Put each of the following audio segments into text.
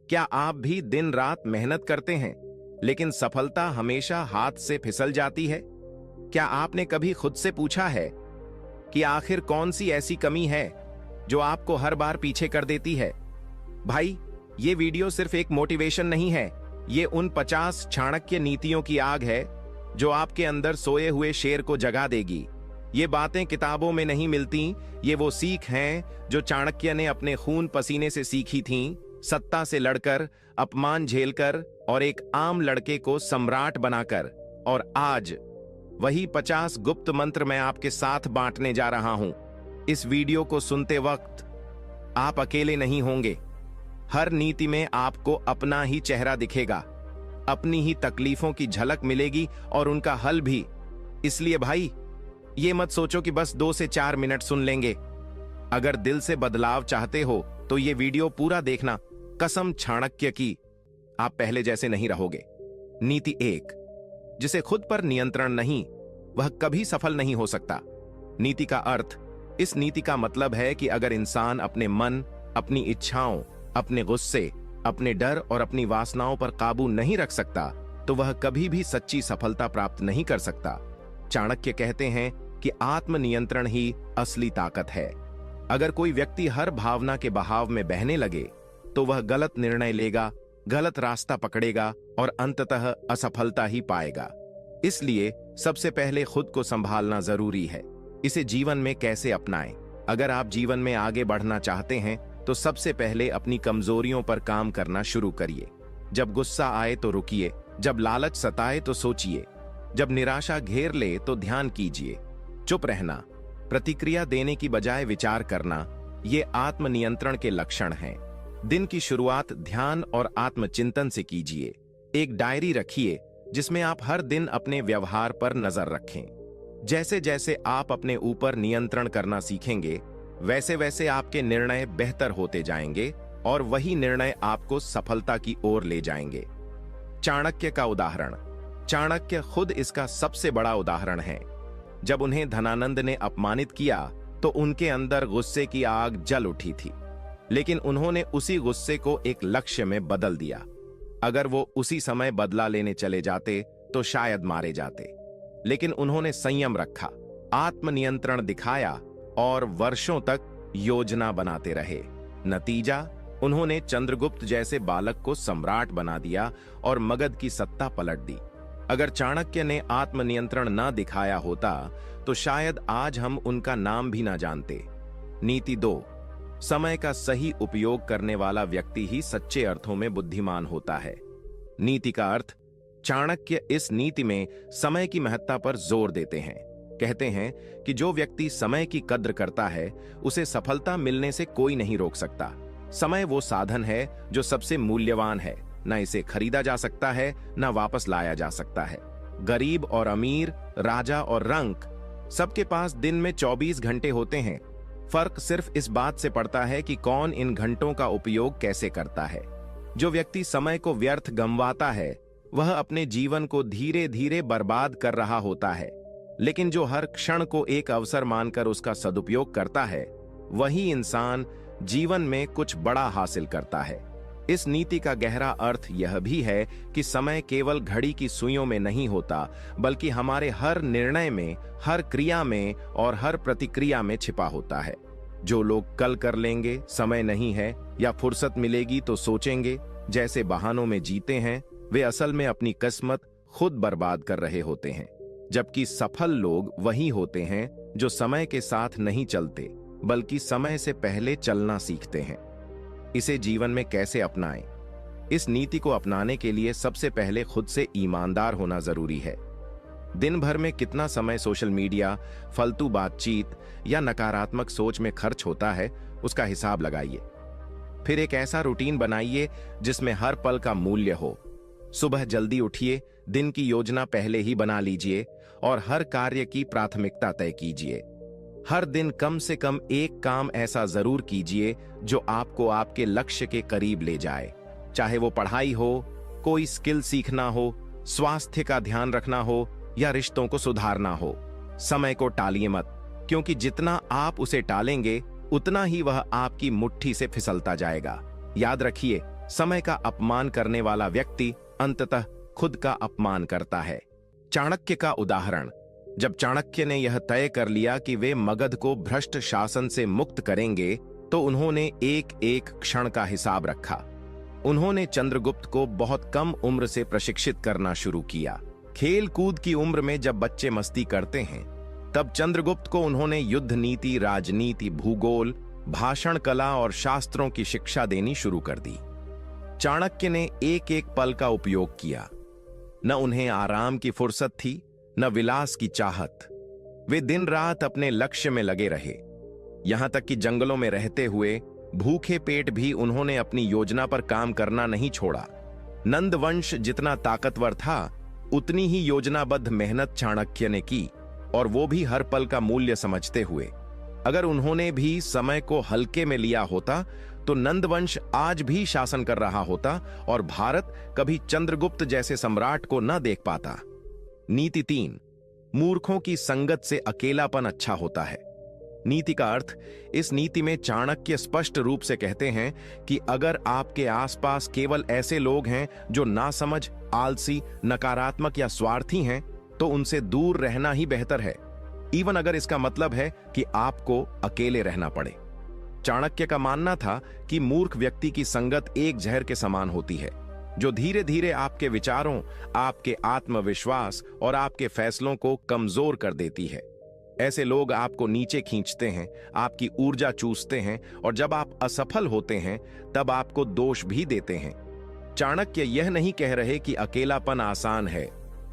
क्या आप भी दिन रात मेहनत करते हैं लेकिन सफलता हमेशा हाथ से फिसल जाती है? क्या आपने कभी खुद से पूछा है कि आखिर कौन सी ऐसी कमी है जो आपको हर बार पीछे कर देती है? भाई, ये वीडियो सिर्फ एक मोटिवेशन नहीं है, ये उन 50 चाणक्य नीतियों की आग है जो आपके अंदर सोए हुए शेर को जगा देगी। ये बातें किताबों में नहीं मिलती, ये वो सीख हैं जो चाणक्य ने अपने खून पसीने से सीखी थीं, सत्ता से लड़कर, अपमान झेलकर और एक आम लड़के को सम्राट बनाकर। और आज वही 50 गुप्त मंत्र मैं आपके साथ बांटने जा रहा हूं। इस वीडियो को सुनते वक्त आप अकेले नहीं होंगे। हर नीति में आपको अपना ही चेहरा दिखेगा, अपनी ही तकलीफों की झलक मिलेगी और उनका हल भी। इसलिए भाई, ये मत सोचो कि बस 2 से 4 मिनट सुन लेंगे। अगर दिल से बदलाव चाहते हो तो ये वीडियो पूरा देखना। कसम चाणक्य की, आप पहले जैसे नहीं रहोगे। नीति 1, जिसे खुद पर नियंत्रण नहीं, वह कभी सफल नहीं हो सकता। नीति का अर्थ, इस नीति का मतलब है कि अगर इंसान अपने मन, अपनी इच्छाओं, अपने गुस्से, अपने डर और अपनी वासनाओं पर काबू नहीं रख सकता तो वह कभी भी सच्ची सफलता प्राप्त नहीं कर सकता। चाणक्य कहते हैं कि आत्मनियंत्रण ही असली ताकत है। अगर कोई व्यक्ति हर भावना के बहाव में बहने लगे तो वह गलत निर्णय लेगा, गलत रास्ता पकड़ेगा और अंततः असफलता ही पाएगा। इसलिए सबसे पहले खुद को संभालना जरूरी है। इसे जीवन में कैसे अपनाएं? अगर आप जीवन में आगे बढ़ना चाहते हैं तो सबसे पहले अपनी कमजोरियों पर काम करना शुरू करिए। जब गुस्सा आए तो रुकिए, जब लालच सताए तो सोचिए, जब निराशा घेर ले तो ध्यान कीजिए। चुप रहना, प्रतिक्रिया देने की बजाय विचार करना, ये आत्मनियंत्रण के लक्षण हैं। दिन की शुरुआत ध्यान और आत्मचिंतन से कीजिए। एक डायरी रखिए जिसमें आप हर दिन अपने व्यवहार पर नजर रखें। जैसे जैसे आप अपने ऊपर नियंत्रण करना सीखेंगे, वैसे वैसे आपके निर्णय बेहतर होते जाएंगे और वही निर्णय आपको सफलता की ओर ले जाएंगे। चाणक्य का उदाहरण, चाणक्य खुद इसका सबसे बड़ा उदाहरण है। जब उन्हें धनानंद ने अपमानित किया तो उनके अंदर गुस्से की आग जल उठी थी, लेकिन उन्होंने उसी गुस्से को एक लक्ष्य में बदल दिया। अगर वो उसी समय बदला लेने चले जाते तो शायद मारे जाते, लेकिन उन्होंने संयम रखा, आत्मनियंत्रण दिखाया और वर्षों तक योजना बनाते रहे। नतीजा, उन्होंने चंद्रगुप्त जैसे बालक को सम्राट बना दिया और मगध की सत्ता पलट दी। अगर चाणक्य ने आत्मनियंत्रण न दिखाया होता तो शायद आज हम उनका नाम भी ना जानते। नीति 2, समय का सही उपयोग करने वाला व्यक्ति ही सच्चे अर्थों में बुद्धिमान होता है। नीति का अर्थ, चाणक्य इस नीति में समय की महत्ता पर जोर देते हैं। कहते हैं कि जो व्यक्ति समय की कद्र करता है उसे सफलता मिलने से कोई नहीं रोक सकता। समय वो साधन है जो सबसे मूल्यवान है, न इसे खरीदा जा सकता है न वापस लाया जा सकता है। गरीब और अमीर, राजा और रंक, सबके पास दिन में 24 घंटे होते हैं। फर्क सिर्फ इस बात से पड़ता है कि कौन इन घंटों का उपयोग कैसे करता है। जो व्यक्ति समय को व्यर्थ गंवाता है वह अपने जीवन को धीरे धीरे बर्बाद कर रहा होता है, लेकिन जो हर क्षण को एक अवसर मानकर उसका सदुपयोग करता है वही इंसान जीवन में कुछ बड़ा हासिल करता है। इस नीति का गहरा अर्थ यह भी है कि समय केवल घड़ी की सुइयों में नहीं होता, बल्कि हमारे हर निर्णय में, हर क्रिया में और हर प्रतिक्रिया में छिपा होता है। जो लोग कल कर लेंगे, समय नहीं है या फुर्सत मिलेगी तो सोचेंगे जैसे बहानों में जीते हैं, वे असल में अपनी किस्मत खुद बर्बाद कर रहे होते हैं। जबकि सफल लोग वही होते हैं जो समय के साथ नहीं चलते, बल्कि समय से पहले चलना सीखते हैं। इसे जीवन में कैसे अपनाएं? इस नीति को अपनाने के लिए सबसे पहले खुद से ईमानदार होना जरूरी है। दिन भर में कितना समय सोशल मीडिया, फालतू बातचीत या नकारात्मक सोच में खर्च होता है, उसका हिसाब लगाइए। फिर एक ऐसा रूटीन बनाइए जिसमें हर पल का मूल्य हो। सुबह जल्दी उठिए, दिन की योजना पहले ही बना लीजिए और हर कार्य की प्राथमिकता तय कीजिए। हर दिन कम से कम एक काम ऐसा जरूर कीजिए जो आपको आपके लक्ष्य के करीब ले जाए। चाहे वो पढ़ाई हो, कोई स्किल सीखना हो, स्वास्थ्य का ध्यान रखना हो या रिश्तों को सुधारना हो। समय को टालिए मत, क्योंकि जितना आप उसे टालेंगे उतना ही वह आपकी मुट्ठी से फिसलता जाएगा। याद रखिए, समय का अपमान करने वाला व्यक्ति अंततः खुद का अपमान करता है। चाणक्य का उदाहरण। जब चाणक्य ने यह तय कर लिया कि वे मगध को भ्रष्ट शासन से मुक्त करेंगे, तो उन्होंने एक एक क्षण का हिसाब रखा। उन्होंने चंद्रगुप्त को बहुत कम उम्र से प्रशिक्षित करना शुरू किया। खेल कूद की उम्र में जब बच्चे मस्ती करते हैं, तब चंद्रगुप्त को उन्होंने युद्ध नीति, राजनीति, भूगोल, भाषण कला और शास्त्रों की शिक्षा देनी शुरू कर दी। चाणक्य ने एक एक पल का उपयोग किया। न उन्हें आराम की फुर्सत थी, न विलास की चाहत। वे दिन रात अपने लक्ष्य में लगे रहे। यहां तक कि जंगलों में रहते हुए भूखे पेट भी उन्होंने अपनी योजना पर काम करना नहीं छोड़ा। नंद वंश जितना ताकतवर था, उतनी ही योजनाबद्ध मेहनत चाणक्य ने की, और वो भी हर पल का मूल्य समझते हुए। अगर उन्होंने भी समय को हल्के में लिया होता, तो नंदवंश आज भी शासन कर रहा होता और भारत कभी चंद्रगुप्त जैसे सम्राट को न देख पाता। नीति 3। मूर्खों की संगत से अकेलापन अच्छा होता है। नीति का अर्थ। इस नीति में चाणक्य स्पष्ट रूप से कहते हैं कि अगर आपके आसपास केवल ऐसे लोग हैं जो नासमझ, आलसी, नकारात्मक या स्वार्थी हैं, तो उनसे दूर रहना ही बेहतर है, इवन अगर इसका मतलब है कि आपको अकेले रहना पड़े। चाणक्य का मानना था कि मूर्ख व्यक्ति की संगत एक जहर के समान होती है, जो धीरे धीरे आपके विचारों, आपके आत्मविश्वास और आपके फैसलों को कमजोर कर देती है। ऐसे लोग आपको नीचे खींचते हैं, आपकी ऊर्जा चूसते हैं, और जब आप असफल होते हैं तब आपको दोष भी देते हैं। चाणक्य यह नहीं कह रहे कि अकेलापन आसान है,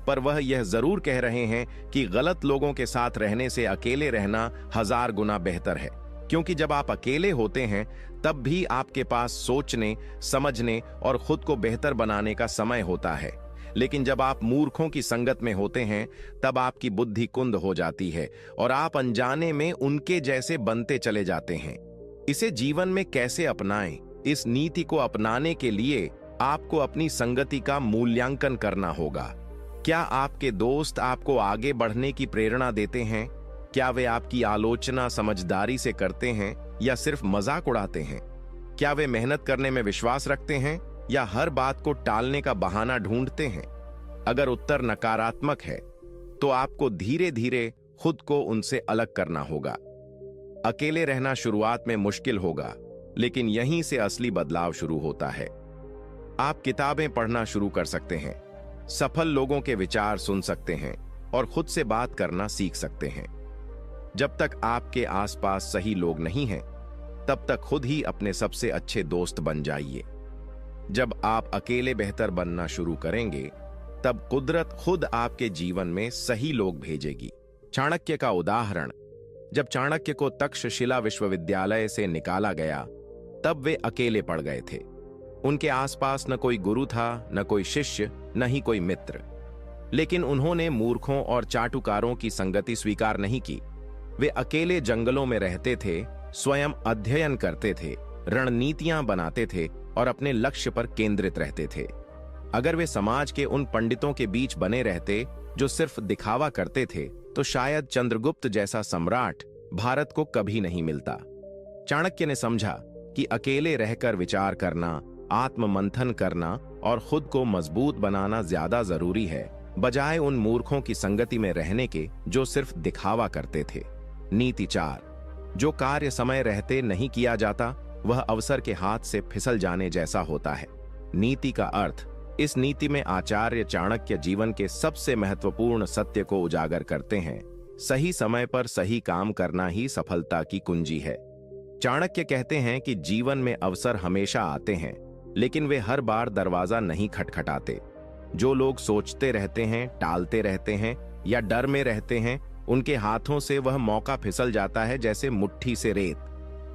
पर वह यह जरूर कह रहे हैं कि गलत लोगों के साथ रहने से अकेले रहना 1000 गुना बेहतर है। क्योंकि जब आप अकेले होते हैं, तब भी आपके पास सोचने, समझने और खुद को बेहतर बनाने का समय होता है। लेकिन जब आप मूर्खों की संगत में होते हैं, तब आपकी बुद्धि कुंद हो जाती है और आप अनजाने में उनके जैसे बनते चले जाते हैं। इसे जीवन में कैसे अपनाएं? इस नीति को अपनाने के लिए आपको अपनी संगति का मूल्यांकन करना होगा। क्या आपके दोस्त आपको आगे बढ़ने की प्रेरणा देते हैं? क्या वे आपकी आलोचना समझदारी से करते हैं या सिर्फ मजाक उड़ाते हैं? क्या वे मेहनत करने में विश्वास रखते हैं या हर बात को टालने का बहाना ढूंढते हैं? अगर उत्तर नकारात्मक है, तो आपको धीरे धीरे खुद को उनसे अलग करना होगा। अकेले रहना शुरुआत में मुश्किल होगा, लेकिन यहीं से असली बदलाव शुरू होता है। आप किताबें पढ़ना शुरू कर सकते हैं, सफल लोगों के विचार सुन सकते हैं और खुद से बात करना सीख सकते हैं। जब तक आपके आसपास सही लोग नहीं हैं, तब तक खुद ही अपने सबसे अच्छे दोस्त बन जाइए। जब आप अकेले बेहतर बनना शुरू करेंगे, तब कुदरत खुद आपके जीवन में सही लोग भेजेगी। चाणक्य का उदाहरण। जब चाणक्य को तक्षशिला विश्वविद्यालय से निकाला गया, तब वे अकेले पड़ गए थे। उनके आसपास न कोई गुरु था, न कोई शिष्य, न ही कोई मित्र। लेकिन उन्होंने मूर्खों और चाटुकारों की संगति स्वीकार नहीं की। वे अकेले जंगलों में रहते थे, स्वयं अध्ययन करते थे, रणनीतियां बनाते थे और अपने लक्ष्य पर केंद्रित रहते थे। अगर वे समाज के उन पंडितों के बीच बने रहते जो सिर्फ दिखावा करते थे, तो शायद चंद्रगुप्त जैसा सम्राट भारत को कभी नहीं मिलता। चाणक्य ने समझा कि अकेले रहकर विचार करना, आत्म मंथन करना और खुद को मजबूत बनाना ज्यादा जरूरी है, बजाय उन मूर्खों की संगति में रहने के जो सिर्फ दिखावा करते थे। नीति 4। जो कार्य समय रहते नहीं किया जाता, वह अवसर के हाथ से फिसल जाने जैसा होता है। नीति का अर्थ। इस नीति में आचार्य चाणक्य जीवन के सबसे महत्वपूर्ण सत्य को उजागर करते हैं। सही समय पर सही काम करना ही सफलता की कुंजी है। चाणक्य कहते हैं कि जीवन में अवसर हमेशा आते हैं, लेकिन वे हर बार दरवाजा नहीं खटखटाते। जो लोग सोचते रहते हैं, टालते रहते हैं या डर में रहते हैं, उनके हाथों से वह मौका फिसल जाता है जैसे मुट्ठी से रेत,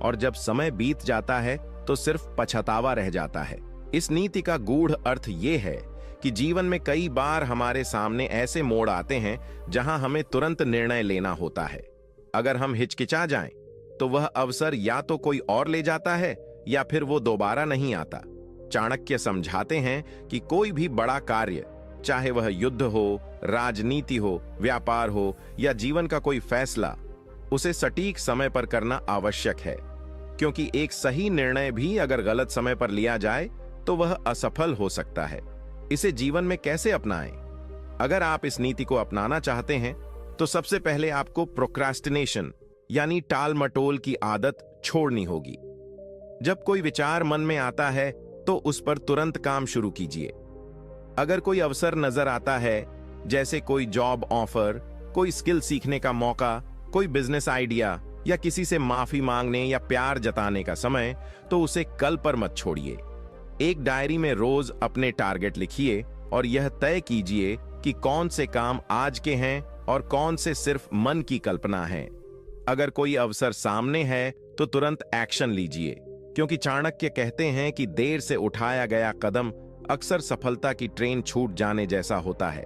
और जब समय बीत जाता है तो सिर्फ पछतावा रह जाता है। इस नीति का गूढ़ अर्थ यह है कि जीवन में कई बार हमारे सामने ऐसे मोड़ आते हैं जहां हमें तुरंत निर्णय लेना होता है। अगर हम हिचकिचा जाएं, तो वह अवसर या तो कोई और ले जाता है या फिर वो दोबारा नहीं आता। चाणक्य समझाते हैं कि कोई भी बड़ा कार्य, चाहे वह युद्ध हो, राजनीति हो, व्यापार हो या जीवन का कोई फैसला, उसे सटीक समय पर करना आवश्यक है। क्योंकि एक सही निर्णय भी अगर गलत समय पर लिया जाए तो वह असफल हो सकता है। इसे जीवन में कैसे अपनाएं? अगर आप इस नीति को अपनाना चाहते हैं तो सबसे पहले आपको प्रोक्रास्टिनेशन यानी टाल मटोल की आदत छोड़नी होगी। जब कोई विचार मन में आता है तो उस पर तुरंत काम शुरू कीजिए। अगर कोई अवसर नजर आता है, जैसे कोई जॉब ऑफर, कोई स्किल सीखने का मौका, कोई बिजनेस आइडिया या किसी से माफी मांगने या प्यार जताने का समय, तो उसे कल पर मत छोड़िए। एक डायरी में रोज अपने टारगेट लिखिए और यह तय कीजिए कि कौन से काम आज के हैं और कौन से सिर्फ मन की कल्पना है। अगर कोई अवसर सामने है तो तुरंत एक्शन लीजिए, क्योंकि चाणक्य कहते हैं कि देर से उठाया गया कदम अक्सर सफलता की ट्रेन छूट जाने जैसा होता है।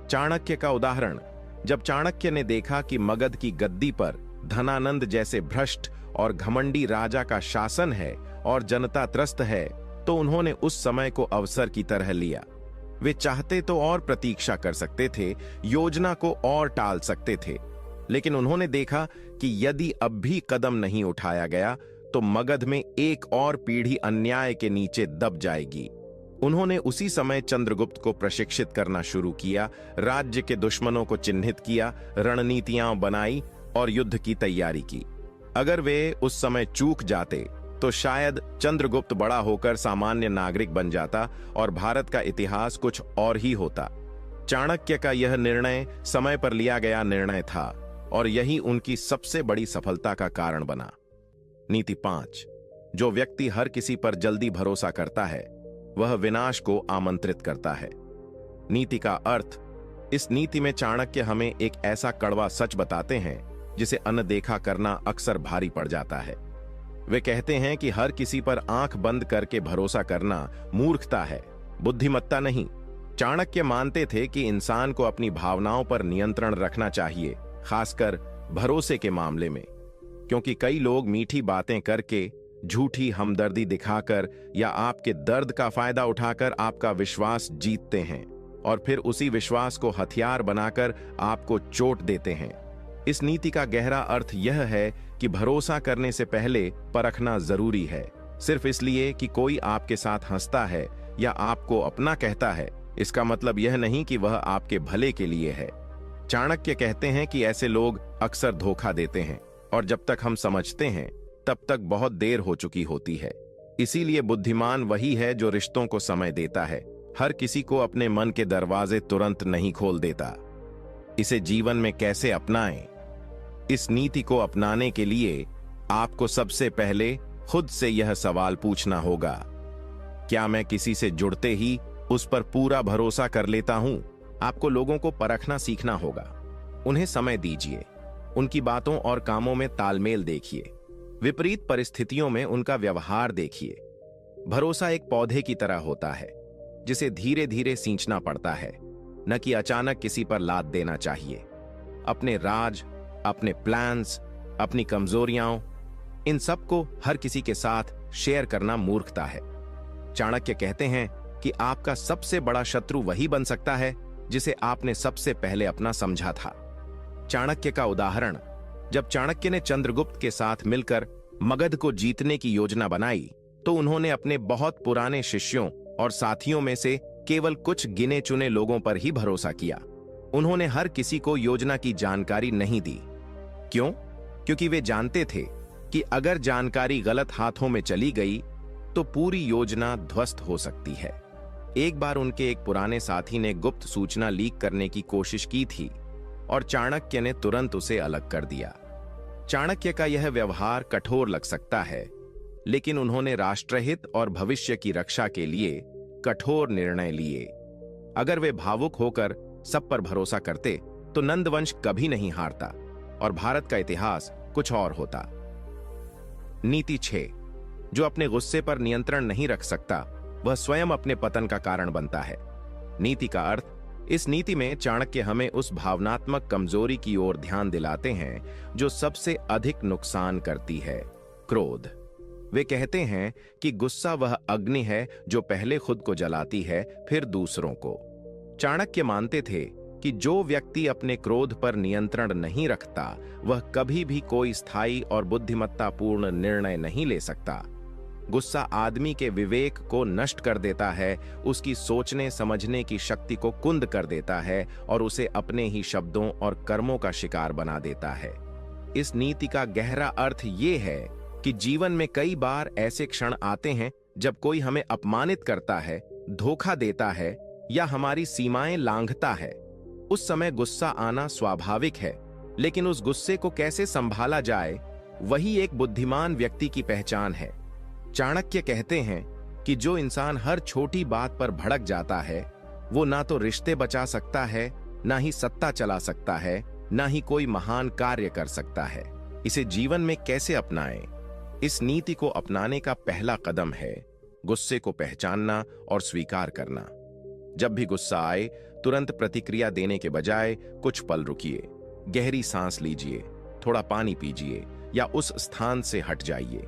चाणक्य का उदाहरण, जब चाणक्य ने देखा कि मगध की गद्दी पर धनानंद जैसे भ्रष्ट और घमंडी राजा का शासन है और जनता त्रस्त है, तो उन्होंने उस समय को अवसर की तरह लिया। वे चाहते तो और प्रतीक्षा कर सकते थे, योजना को और टाल सकते थे, लेकिन उन्होंने देखा कि यदि अब भी कदम नहीं उठाया गया तो मगध में एक और पीढ़ी अन्याय के नीचे दब जाएगी। उन्होंने उसी समय चंद्रगुप्त को प्रशिक्षित करना शुरू किया, राज्य के दुश्मनों को चिन्हित किया, रणनीतियां बनाई और युद्ध की तैयारी की। अगर वे उस समय चूक जाते तो शायद चंद्रगुप्त बड़ा होकर सामान्य नागरिक बन जाता और भारत का इतिहास कुछ और ही होता। चाणक्य का यह निर्णय समय पर लिया गया निर्णय था और यही उनकी सबसे बड़ी सफलता का कारण बना। नीति 5, जो व्यक्ति हर किसी पर जल्दी भरोसा करता है वह विनाश को आमंत्रित करता है। नीति का अर्थ, इस नीति में चाणक्य हमें एक ऐसा कड़वा सच बताते हैं जिसे अनदेखा करना अक्सर भारी पड़ जाता है। वे कहते हैं कि हर किसी पर आंख बंद करके भरोसा करना मूर्खता है, बुद्धिमत्ता नहीं। चाणक्य मानते थे कि इंसान को अपनी भावनाओं पर नियंत्रण रखना चाहिए, खासकर भरोसे के मामले में, क्योंकि कई लोग मीठी बातें करके, झूठी हमदर्दी दिखाकर या आपके दर्द का फायदा उठाकर आपका विश्वास जीतते हैं और फिर उसी विश्वास को हथियार बनाकर आपको चोट देते हैं। इस नीति का गहरा अर्थ यह है कि भरोसा करने से पहले परखना जरूरी है। सिर्फ इसलिए कि कोई आपके साथ हंसता है या आपको अपना कहता है, इसका मतलब यह नहीं कि वह आपके भले के लिए है। चाणक्य कहते हैं कि ऐसे लोग अक्सर धोखा देते हैं और जब तक हम समझते हैं तब तक बहुत देर हो चुकी होती है। इसीलिए बुद्धिमान वही है जो रिश्तों को समय देता है, हर किसी को अपने मन के दरवाजे तुरंत नहीं खोल देता। इसे जीवन में कैसे अपनाएं? इस नीति को अपनाने के लिए आपको सबसे पहले खुद से यह सवाल पूछना होगा, क्या मैं किसी से जुड़ते ही उस पर पूरा भरोसा कर लेता हूं? आपको लोगों को परखना सीखना होगा। उन्हें समय दीजिए, उनकी बातों और कामों में तालमेल देखिए, विपरीत परिस्थितियों में उनका व्यवहार देखिए। भरोसा एक पौधे की तरह होता है जिसे धीरे धीरे सींचना पड़ता है, न कि अचानक किसी पर लाद देना चाहिए। अपने राज, अपने प्लान्स, अपनी कमजोरियां, इन सब को हर किसी के साथ शेयर करना मूर्खता है। चाणक्य कहते हैं कि आपका सबसे बड़ा शत्रु वही बन सकता है जिसे आपने सबसे पहले अपना समझा था। चाणक्य का उदाहरण, जब चाणक्य ने चंद्रगुप्त के साथ मिलकर मगध को जीतने की योजना बनाई तो उन्होंने अपने बहुत पुराने शिष्यों और साथियों में से केवल कुछ गिने चुने लोगों पर ही भरोसा किया। उन्होंने हर किसी को योजना की जानकारी नहीं दी। क्यों? क्योंकि वे जानते थे कि अगर जानकारी गलत हाथों में चली गई तो पूरी योजना ध्वस्त हो सकती है। एक बार उनके एक पुराने साथी ने गुप्त सूचना लीक करने की कोशिश की थी और चाणक्य ने तुरंत उसे अलग कर दिया। चाणक्य का यह व्यवहार कठोर लग सकता है, लेकिन उन्होंने राष्ट्रहित और भविष्य की रक्षा के लिए कठोर निर्णय लिए। अगर वे भावुक होकर सब पर भरोसा करते तो नंदवंश कभी नहीं हारता और भारत का इतिहास कुछ और होता। नीति 6, जो अपने गुस्से पर नियंत्रण नहीं रख सकता वह स्वयं अपने पतन का कारण बनता है। नीति का अर्थ, इस नीति में चाणक्य हमें उस भावनात्मक कमजोरी की ओर ध्यान दिलाते हैं जो सबसे अधिक नुकसान करती है, क्रोध। वे कहते हैं कि गुस्सा वह अग्नि है जो पहले खुद को जलाती है फिर दूसरों को। चाणक्य मानते थे कि जो व्यक्ति अपने क्रोध पर नियंत्रण नहीं रखता वह कभी भी कोई स्थायी और बुद्धिमत्तापूर्ण निर्णय नहीं ले सकता। गुस्सा आदमी के विवेक को नष्ट कर देता है, उसकी सोचने समझने की शक्ति को कुंद कर देता है और उसे अपने ही शब्दों और कर्मों का शिकार बना देता है। इस नीति का गहरा अर्थ ये है कि जीवन में कई बार ऐसे क्षण आते हैं जब कोई हमें अपमानित करता है, धोखा देता है या हमारी सीमाएं लांघता है। उस समय गुस्सा आना स्वाभाविक है, लेकिन उस गुस्से को कैसे संभाला जाए, वही एक बुद्धिमान व्यक्ति की पहचान है। चाणक्य कहते हैं कि जो इंसान हर छोटी बात पर भड़क जाता है, वो ना तो रिश्ते बचा सकता है, ना ही सत्ता चला सकता है, ना ही कोई महान कार्य कर सकता है। इसे जीवन में कैसे अपनाएं? इस नीति को अपनाने का पहला कदम है गुस्से को पहचानना और स्वीकार करना। जब भी गुस्सा आए, तुरंत प्रतिक्रिया देने के बजाय कुछ पल रुकिए, गहरी सांस लीजिए, थोड़ा पानी पीजिए या उस स्थान से हट जाइए।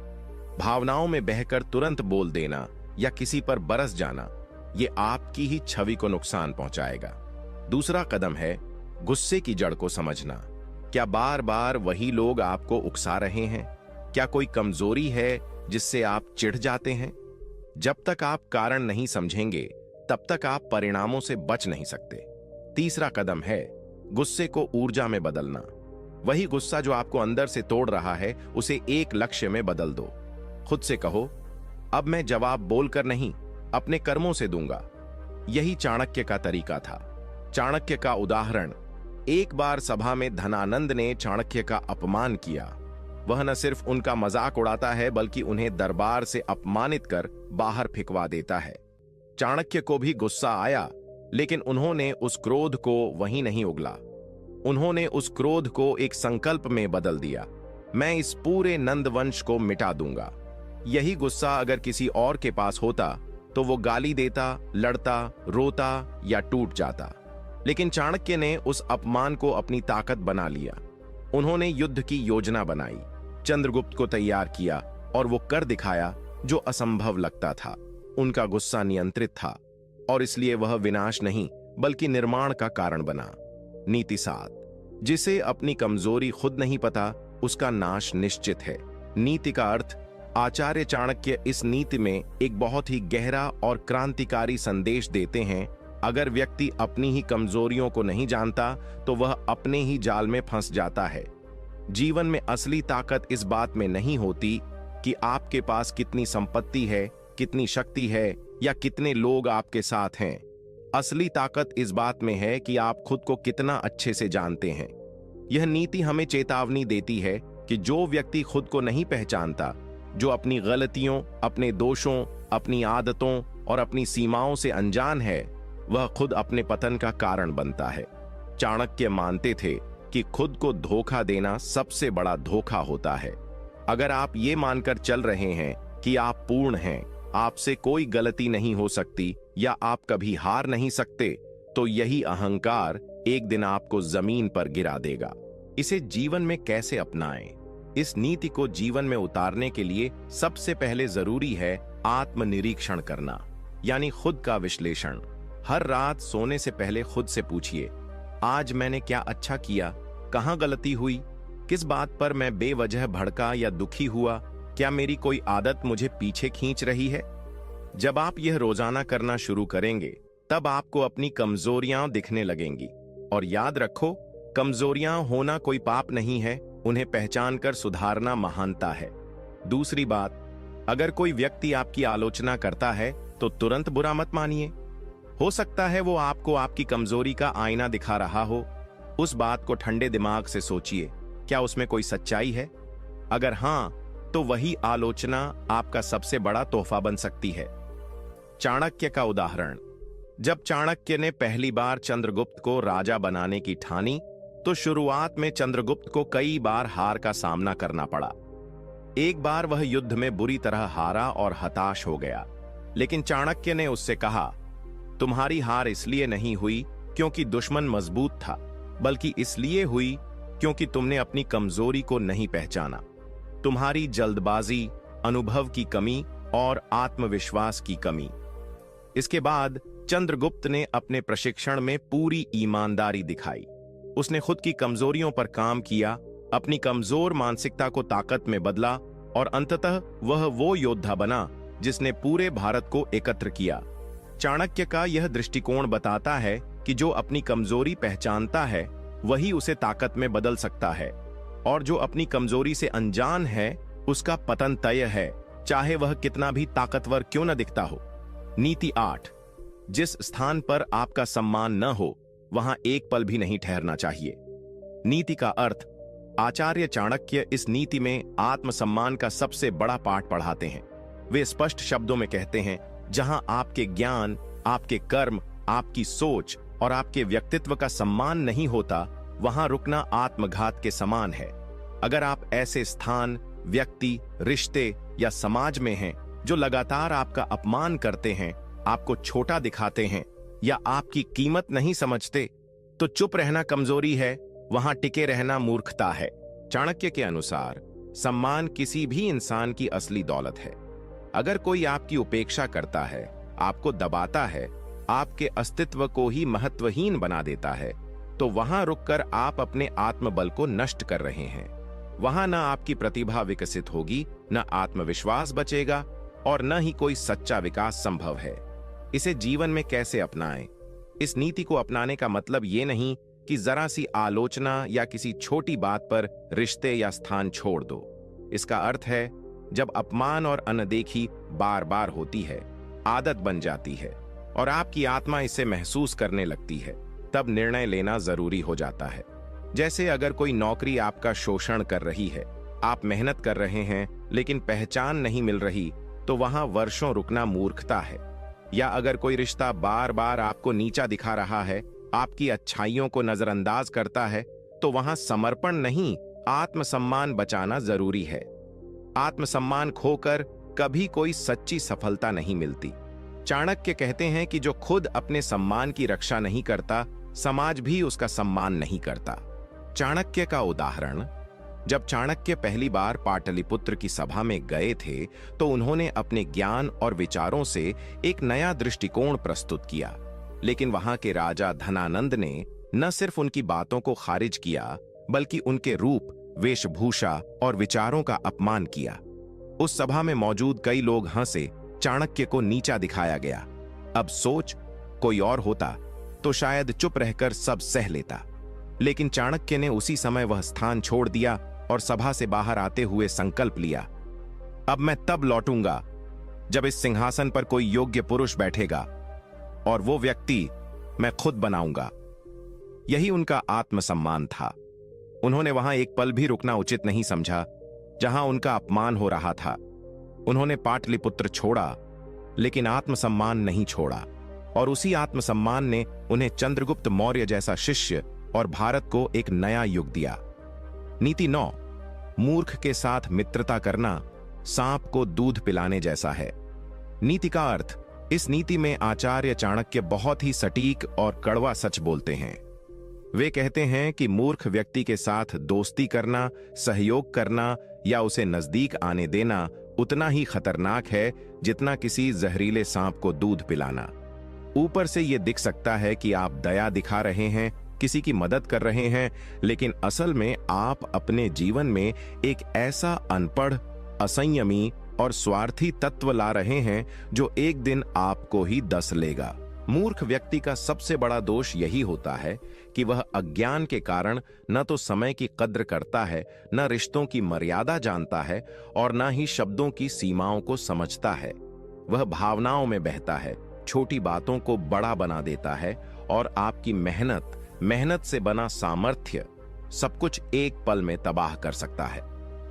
भावनाओं में बहकर तुरंत बोल देना या किसी पर बरस जाना, ये आपकी ही छवि को नुकसान पहुंचाएगा। दूसरा कदम है गुस्से की जड़ को समझना। क्या बार बार वही लोग आपको उकसा रहे हैं? क्या कोई कमजोरी है जिससे आप चिढ़ जाते हैं? जब तक आप कारण नहीं समझेंगे, तब तक आप परिणामों से बच नहीं सकते। तीसरा कदम है गुस्से को ऊर्जा में बदलना। वही गुस्सा जो आपको अंदर से तोड़ रहा है, उसे एक लक्ष्य में बदल दो। खुद से कहो, अब मैं जवाब बोलकर नहीं, अपने कर्मों से दूंगा। यही चाणक्य का तरीका था। चाणक्य का उदाहरण, एक बार सभा में धनानंद ने चाणक्य का अपमान किया। वह न सिर्फ उनका मजाक उड़ाता है, बल्कि उन्हें दरबार से अपमानित कर बाहर फेंकवा देता है। चाणक्य को भी गुस्सा आया, लेकिन उन्होंने उस क्रोध को वहीं नहीं उगला। उन्होंने उस क्रोध को एक संकल्प में बदल दिया, मैं इस पूरे नंदवंश को मिटा दूंगा। यही गुस्सा अगर किसी और के पास होता तो वो गाली देता, लड़ता, रोता या टूट जाता। लेकिन चाणक्य ने उस अपमान को अपनी ताकत बना लिया। उन्होंने युद्ध की योजना बनाई, चंद्रगुप्त को तैयार किया और वो कर दिखाया जो असंभव लगता था। उनका गुस्सा नियंत्रित था और इसलिए वह विनाश नहीं बल्कि निर्माण का कारण बना। नीति 7, जिसे अपनी कमजोरी खुद नहीं पता, उसका नाश निश्चित है। नीति का अर्थ, आचार्य चाणक्य इस नीति में एक बहुत ही गहरा और क्रांतिकारी संदेश देते हैं। अगर व्यक्ति अपनी ही कमजोरियों को नहीं जानता तो वह अपने ही जाल में फंस जाता है। जीवन में असली ताकत इस बात में नहीं होती कि आपके पास कितनी संपत्ति है, कितनी शक्ति है या कितने लोग आपके साथ हैं। असली ताकत इस बात में है कि आप खुद को कितना अच्छे से जानते हैं। यह नीति हमें चेतावनी देती है कि जो व्यक्ति खुद को नहीं पहचानता, जो अपनी गलतियों, अपने दोषों, अपनी आदतों और अपनी सीमाओं से अनजान है, वह खुद अपने पतन का कारण बनता है। चाणक्य मानते थे कि खुद को धोखा देना सबसे बड़ा धोखा होता है। अगर आप ये मानकर चल रहे हैं कि आप पूर्ण हैं, आपसे कोई गलती नहीं हो सकती या आप कभी हार नहीं सकते, तो यही अहंकार एक दिन आपको जमीन पर गिरा देगा। इसे जीवन में कैसे अपनाएं? इस नीति को जीवन में उतारने के लिए सबसे पहले जरूरी है आत्मनिरीक्षण करना, यानी खुद का विश्लेषण। हर रात सोने से पहले खुद से पूछिए, आज मैंने क्या अच्छा किया, कहां गलती हुई, किस बात पर मैं बेवजह भड़का या दुखी हुआ, क्या मेरी कोई आदत मुझे पीछे खींच रही है। जब आप यह रोजाना करना शुरू करेंगे, तब आपको अपनी कमजोरियां दिखने लगेंगी। और याद रखो, कमजोरियां होना कोई पाप नहीं है, उन्हें पहचान कर सुधारना महानता है। दूसरी बात, अगर कोई व्यक्ति आपकी आलोचना करता है तो तुरंत बुरा मत मानिए। हो सकता है वो आपको आपकी कमजोरी का आईना दिखा रहा हो। उस बात को ठंडे दिमाग से सोचिए, क्या उसमें कोई सच्चाई है? अगर हां, तो वही आलोचना आपका सबसे बड़ा तोहफा बन सकती है। चाणक्य का उदाहरण, जब चाणक्य ने पहली बार चंद्रगुप्त को राजा बनाने की ठानी, तो शुरुआत में चंद्रगुप्त को कई बार हार का सामना करना पड़ा। एक बार वह युद्ध में बुरी तरह हारा और हताश हो गया, लेकिन चाणक्य ने उससे कहा, तुम्हारी हार इसलिए नहीं हुई क्योंकि दुश्मन मजबूत था, बल्कि इसलिए हुई क्योंकि तुमने अपनी कमजोरी को नहीं पहचाना। तुम्हारी जल्दबाजी, अनुभव की कमी और आत्मविश्वास की कमी। इसके बाद चंद्रगुप्त ने अपने प्रशिक्षण में पूरी ईमानदारी दिखाई। उसने खुद की कमजोरियों पर काम किया, अपनी कमजोर मानसिकता को ताकत में बदला और अंततः वह वो योद्धा बना जिसने पूरे भारत को एकत्र किया। चाणक्य का यह दृष्टिकोण बताता है कि जो अपनी कमजोरी पहचानता है वही उसे ताकत में बदल सकता है, और जो अपनी कमजोरी से अनजान है उसका पतन तय है, चाहे वह कितना भी ताकतवर क्यों न दिखता हो। नीति 8। जिस स्थान पर आपका सम्मान न हो वहां एक पल भी नहीं ठहरना चाहिए। नीति का अर्थ। आचार्य चाणक्य इस नीति में आत्मसम्मान का सबसे बड़ा पाठ पढ़ाते हैं। वे स्पष्ट शब्दों में कहते हैं, जहां आपके ज्ञान, आपके कर्म, आपकी सोच और आपके व्यक्तित्व का सम्मान नहीं होता, वहां रुकना आत्मघात के समान है। अगर आप ऐसे स्थान, व्यक्ति, रिश्ते या समाज में हैं जो लगातार आपका अपमान करते हैं, आपको छोटा दिखाते हैं या आपकी कीमत नहीं समझते, तो चुप रहना कमजोरी है, वहां टिके रहना मूर्खता है। चाणक्य के अनुसार सम्मान किसी भी इंसान की असली दौलत है। अगर कोई आपकी उपेक्षा करता है, आपको दबाता है, आपके अस्तित्व को ही महत्वहीन बना देता है, तो वहां रुककर आप अपने आत्मबल को नष्ट कर रहे हैं। वहां न आपकी प्रतिभा विकसित होगी, न आत्मविश्वास बचेगा और न ही कोई सच्चा विकास संभव है। इसे जीवन में कैसे अपनाएं? इस नीति को अपनाने का मतलब ये नहीं कि जरा सी आलोचना या किसी छोटी बात पर रिश्ते या स्थान छोड़ दो। इसका अर्थ है, जब अपमान और अनदेखी बार बार होती है, आदत बन जाती है और आपकी आत्मा इसे महसूस करने लगती है, तब निर्णय लेना जरूरी हो जाता है। जैसे अगर कोई नौकरी आपका शोषण कर रही है, आप मेहनत कर रहे हैं लेकिन पहचान नहीं मिल रही, तो वहां वर्षों रुकना मूर्खता है। या अगर कोई रिश्ता बार बार आपको नीचा दिखा रहा है, आपकी अच्छाइयों को नजरअंदाज करता है, तो वहां समर्पण नहीं, आत्मसम्मान बचाना जरूरी है। आत्मसम्मान खोकर कभी कोई सच्ची सफलता नहीं मिलती। चाणक्य कहते हैं कि जो खुद अपने सम्मान की रक्षा नहीं करता, समाज भी उसका सम्मान नहीं करता। चाणक्य का उदाहरण। जब चाणक्य पहली बार पाटलिपुत्र की सभा में गए थे, तो उन्होंने अपने ज्ञान और विचारों से एक नया दृष्टिकोण प्रस्तुत किया, लेकिन वहां के राजा धनानंद ने न सिर्फ उनकी बातों को खारिज किया, बल्कि उनके रूप, वेशभूषा और विचारों का अपमान किया। उस सभा में मौजूद कई लोग हंसे, चाणक्य को नीचा दिखाया गया। अब सोच, कोई और होता तो शायद चुप रहकर सब सह लेता, लेकिन चाणक्य ने उसी समय वह स्थान छोड़ दिया और सभा से बाहर आते हुए संकल्प लिया, अब मैं तब लौटूंगा जब इस सिंहासन पर कोई योग्य पुरुष बैठेगा और वो व्यक्ति मैं खुद बनाऊंगा। यही उनका आत्मसम्मान था। उन्होंने वहां एक पल भी रुकना उचित नहीं समझा जहां उनका अपमान हो रहा था। उन्होंने पाटलिपुत्र छोड़ा, लेकिन आत्मसम्मान नहीं छोड़ा, और उसी आत्मसम्मान ने उन्हें चंद्रगुप्त मौर्य जैसा शिष्य और भारत को एक नया युग दिया। नीति 9। मूर्ख के साथ मित्रता करना सांप को दूध पिलाने जैसा है। नीति का अर्थ। इस नीति में आचार्य चाणक्य बहुत ही सटीक और कड़वा सच बोलते हैं। वे कहते हैं कि मूर्ख व्यक्ति के साथ दोस्ती करना, सहयोग करना या उसे नजदीक आने देना उतना ही खतरनाक है जितना किसी जहरीले सांप को दूध पिलाना। ऊपर से यह दिख सकता है कि आप दया दिखा रहे हैं, किसी की मदद कर रहे हैं, लेकिन असल में आप अपने जीवन में एक ऐसा अनपढ़, असंयमी और स्वार्थी तत्व ला रहे हैं जो एक दिन आपको ही डस लेगा। मूर्ख व्यक्ति का सबसे बड़ा दोष यही होता है कि वह अज्ञान के कारण न तो समय की कद्र करता है, न रिश्तों की मर्यादा जानता है और न ही शब्दों की सीमाओं को समझता है। वह भावनाओं में बहता है, छोटी बातों को बड़ा बना देता है और आपकी मेहनत से बना सामर्थ्य सब कुछ एक पल में तबाह कर सकता है।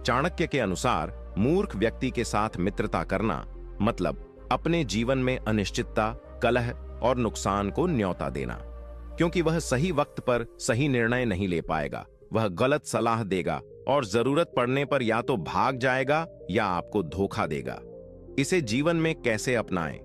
चाणक्य के अनुसार मूर्ख व्यक्ति के साथ मित्रता करना मतलब अपने जीवन में अनिश्चितता, कलह और नुकसान को न्योता देना, क्योंकि वह सही वक्त पर सही निर्णय नहीं ले पाएगा। वह गलत सलाह देगा और जरूरत पड़ने पर या तो भाग जाएगा या आपको धोखा देगा। इसे जीवन में कैसे अपनाएं?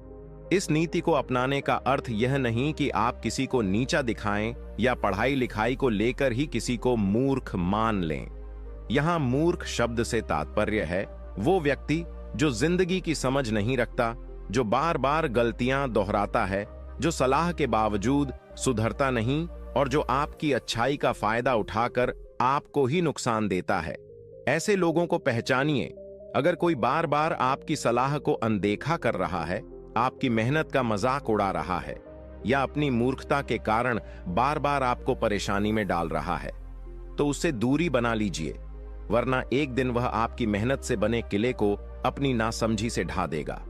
इस नीति को अपनाने का अर्थ यह नहीं कि आप किसी को नीचा दिखाएं या पढ़ाई लिखाई को लेकर ही किसी को मूर्ख मान लें। यहां मूर्ख शब्द से तात्पर्य है वो व्यक्ति जो जिंदगी की समझ नहीं रखता, जो बार बार गलतियां दोहराता है, जो सलाह के बावजूद सुधरता नहीं और जो आपकी अच्छाई का फायदा उठाकर आपको ही नुकसान देता है। ऐसे लोगों को पहचानिए, अगर कोई बार बार आपकी सलाह को अनदेखा कर रहा है, आपकी मेहनत का मजाक उड़ा रहा है या अपनी मूर्खता के कारण बार बार आपको परेशानी में डाल रहा है, तो उससे दूरी बना लीजिए, वरना एक दिन वह आपकी मेहनत से बने किले को अपनी नासमझी से ढा देगा।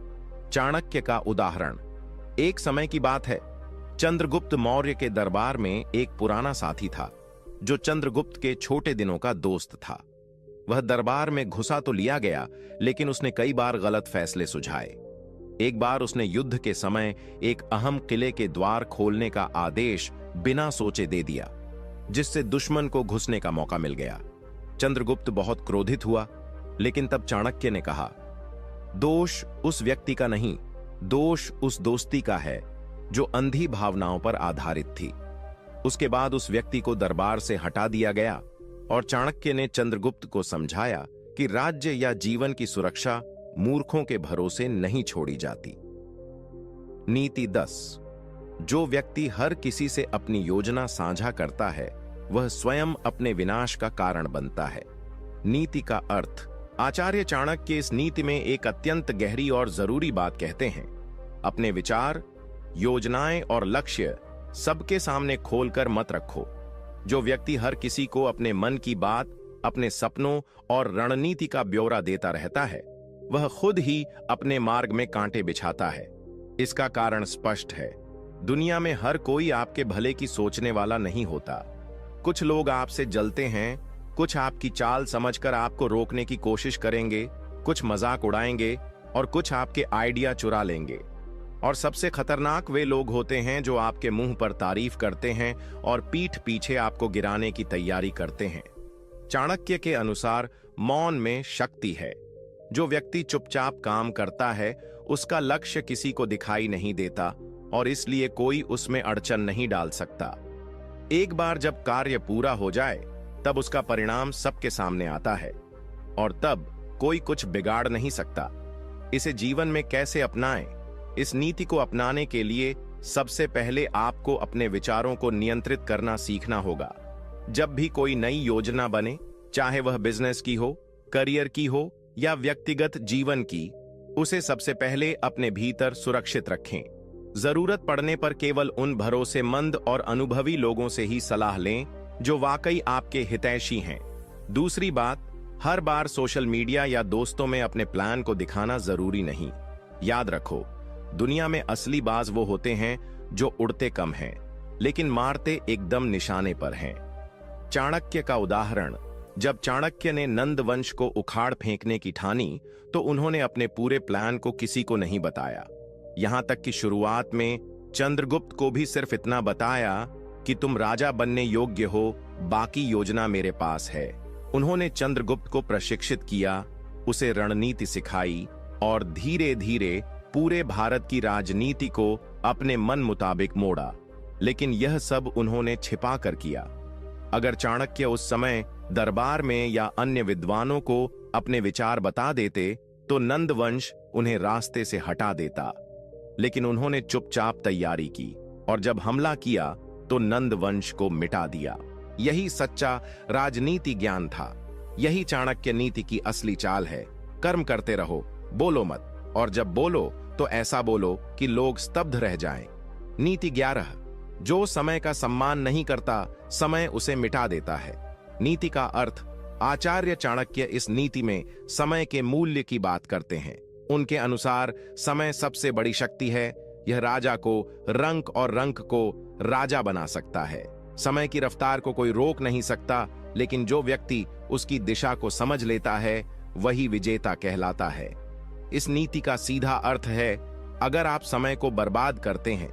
चाणक्य का उदाहरण। एक समय की बात है, चंद्रगुप्त मौर्य के दरबार में एक पुराना साथी था जो चंद्रगुप्त के छोटे दिनों का दोस्त था। वह दरबार में घुसा तो लिया गया, लेकिन उसने कई बार गलत फैसले सुझाए। एक बार उसने युद्ध के समय एक अहम किले के द्वार खोलने का आदेश बिना सोचे दे दिया, जिससे दुश्मन को घुसने का मौका मिल गया। चंद्रगुप्त बहुत क्रोधित हुआ, लेकिन तब चाणक्य ने कहा, दोष उस व्यक्ति का नहीं, दोष उस दोस्ती का है जो अंधी भावनाओं पर आधारित थी। उसके बाद उस व्यक्ति को दरबार से हटा दिया गया और चाणक्य ने चंद्रगुप्त को समझाया कि राज्य या जीवन की सुरक्षा मूर्खों के भरोसे नहीं छोड़ी जाती। नीति 10। जो व्यक्ति हर किसी से अपनी योजना साझा करता है, वह स्वयं अपने विनाश का कारण बनता है। नीति का अर्थ। आचार्य चाणक्य इस नीति में एक अत्यंत गहरी और जरूरी बात कहते हैं। अपने विचार, योजनाएं और लक्ष्य सबके सामने खोलकर मत रखो। जो व्यक्ति हर किसी को अपने मन की बात, अपने सपनों और रणनीति का ब्यौरा देता रहता है, वह खुद ही अपने मार्ग में कांटे बिछाता है। इसका कारण स्पष्ट है। दुनिया में हर कोई आपके भले की सोचने वाला नहीं होता। कुछ लोग आपसे जलते हैं, कुछ आपकी चाल समझकर आपको रोकने की कोशिश करेंगे, कुछ मजाक उड़ाएंगे और कुछ आपके आइडिया चुरा लेंगे। और सबसे खतरनाक वे लोग होते हैं जो आपके मुंह पर तारीफ करते हैं और पीठ पीछे आपको गिराने की तैयारी करते हैं। चाणक्य के अनुसार मौन में शक्ति है। जो व्यक्ति चुपचाप काम करता है, उसका लक्ष्य किसी को दिखाई नहीं देता और इसलिए कोई उसमें अड़चन नहीं डाल सकता। एक बार जब कार्य पूरा हो जाए, तब उसका परिणाम सबके सामने आता है और तब कोई कुछ बिगाड़ नहीं सकता। इसे जीवन में कैसे अपनाएं? इस नीति को अपनाने के लिए सबसे पहले आपको अपने विचारों को नियंत्रित करना सीखना होगा। जब भी कोई नई योजना बने, चाहे वह बिजनेस की हो, करियर की हो या व्यक्तिगत जीवन की, उसे सबसे पहले अपने भीतर सुरक्षित रखें। जरूरत पड़ने पर केवल उन भरोसेमंद और अनुभवी लोगों से ही सलाह लें जो वाकई आपके हितैषी हैं। दूसरी बात, हर बार सोशल मीडिया या दोस्तों में अपने प्लान को दिखाना जरूरी नहीं। याद रखो, दुनिया में असली बाज वो होते हैं जो उड़ते कम हैं, लेकिन मारते एकदम निशाने पर हैं। चाणक्य का उदाहरण। जब चाणक्य ने नंद वंश को उखाड़ फेंकने की ठानी, तो उन्होंने अपने पूरे प्लान को किसी को नहीं बताया। यहां तक कि शुरुआत में चंद्रगुप्त को भी सिर्फ इतना बताया कि तुम राजा बनने योग्य हो, बाकी योजना मेरे पास है। उन्होंने चंद्रगुप्त को प्रशिक्षित किया, उसे रणनीति सिखाई और धीरे धीरे पूरे भारत की राजनीति को अपने मन मुताबिक मोड़ा। लेकिन यह सब उन्होंने छिपा कर किया। अगर चाणक्य उस समय दरबार में या अन्य विद्वानों को अपने विचार बता देते, तो नंद वंश उन्हें रास्ते से हटा देता। लेकिन उन्होंने चुपचाप तैयारी की और जब हमला किया तो नंद वंश को मिटा दिया। यही सच्चा राजनीति ज्ञान था। यही चाणक्य नीति की असली चाल है। कर्म करते रहो, बोलो मत, और जब बोलो तो ऐसा बोलो कि लोग स्तब्ध रह जाएं। नीति 11। जो समय का सम्मान नहीं करता, समय उसे मिटा देता है। नीति का अर्थ। आचार्य चाणक्य इस नीति में समय के मूल्य की बात करते हैं। उनके अनुसार समय सबसे बड़ी शक्ति है। यह राजा को रंक और रंक को राजा बना सकता है। समय की रफ्तार को कोई रोक नहीं सकता, लेकिन जो व्यक्ति उसकी दिशा को समझ लेता है, वही विजेता कहलाता है। इस नीति का सीधा अर्थ है, अगर आप समय को बर्बाद करते हैं,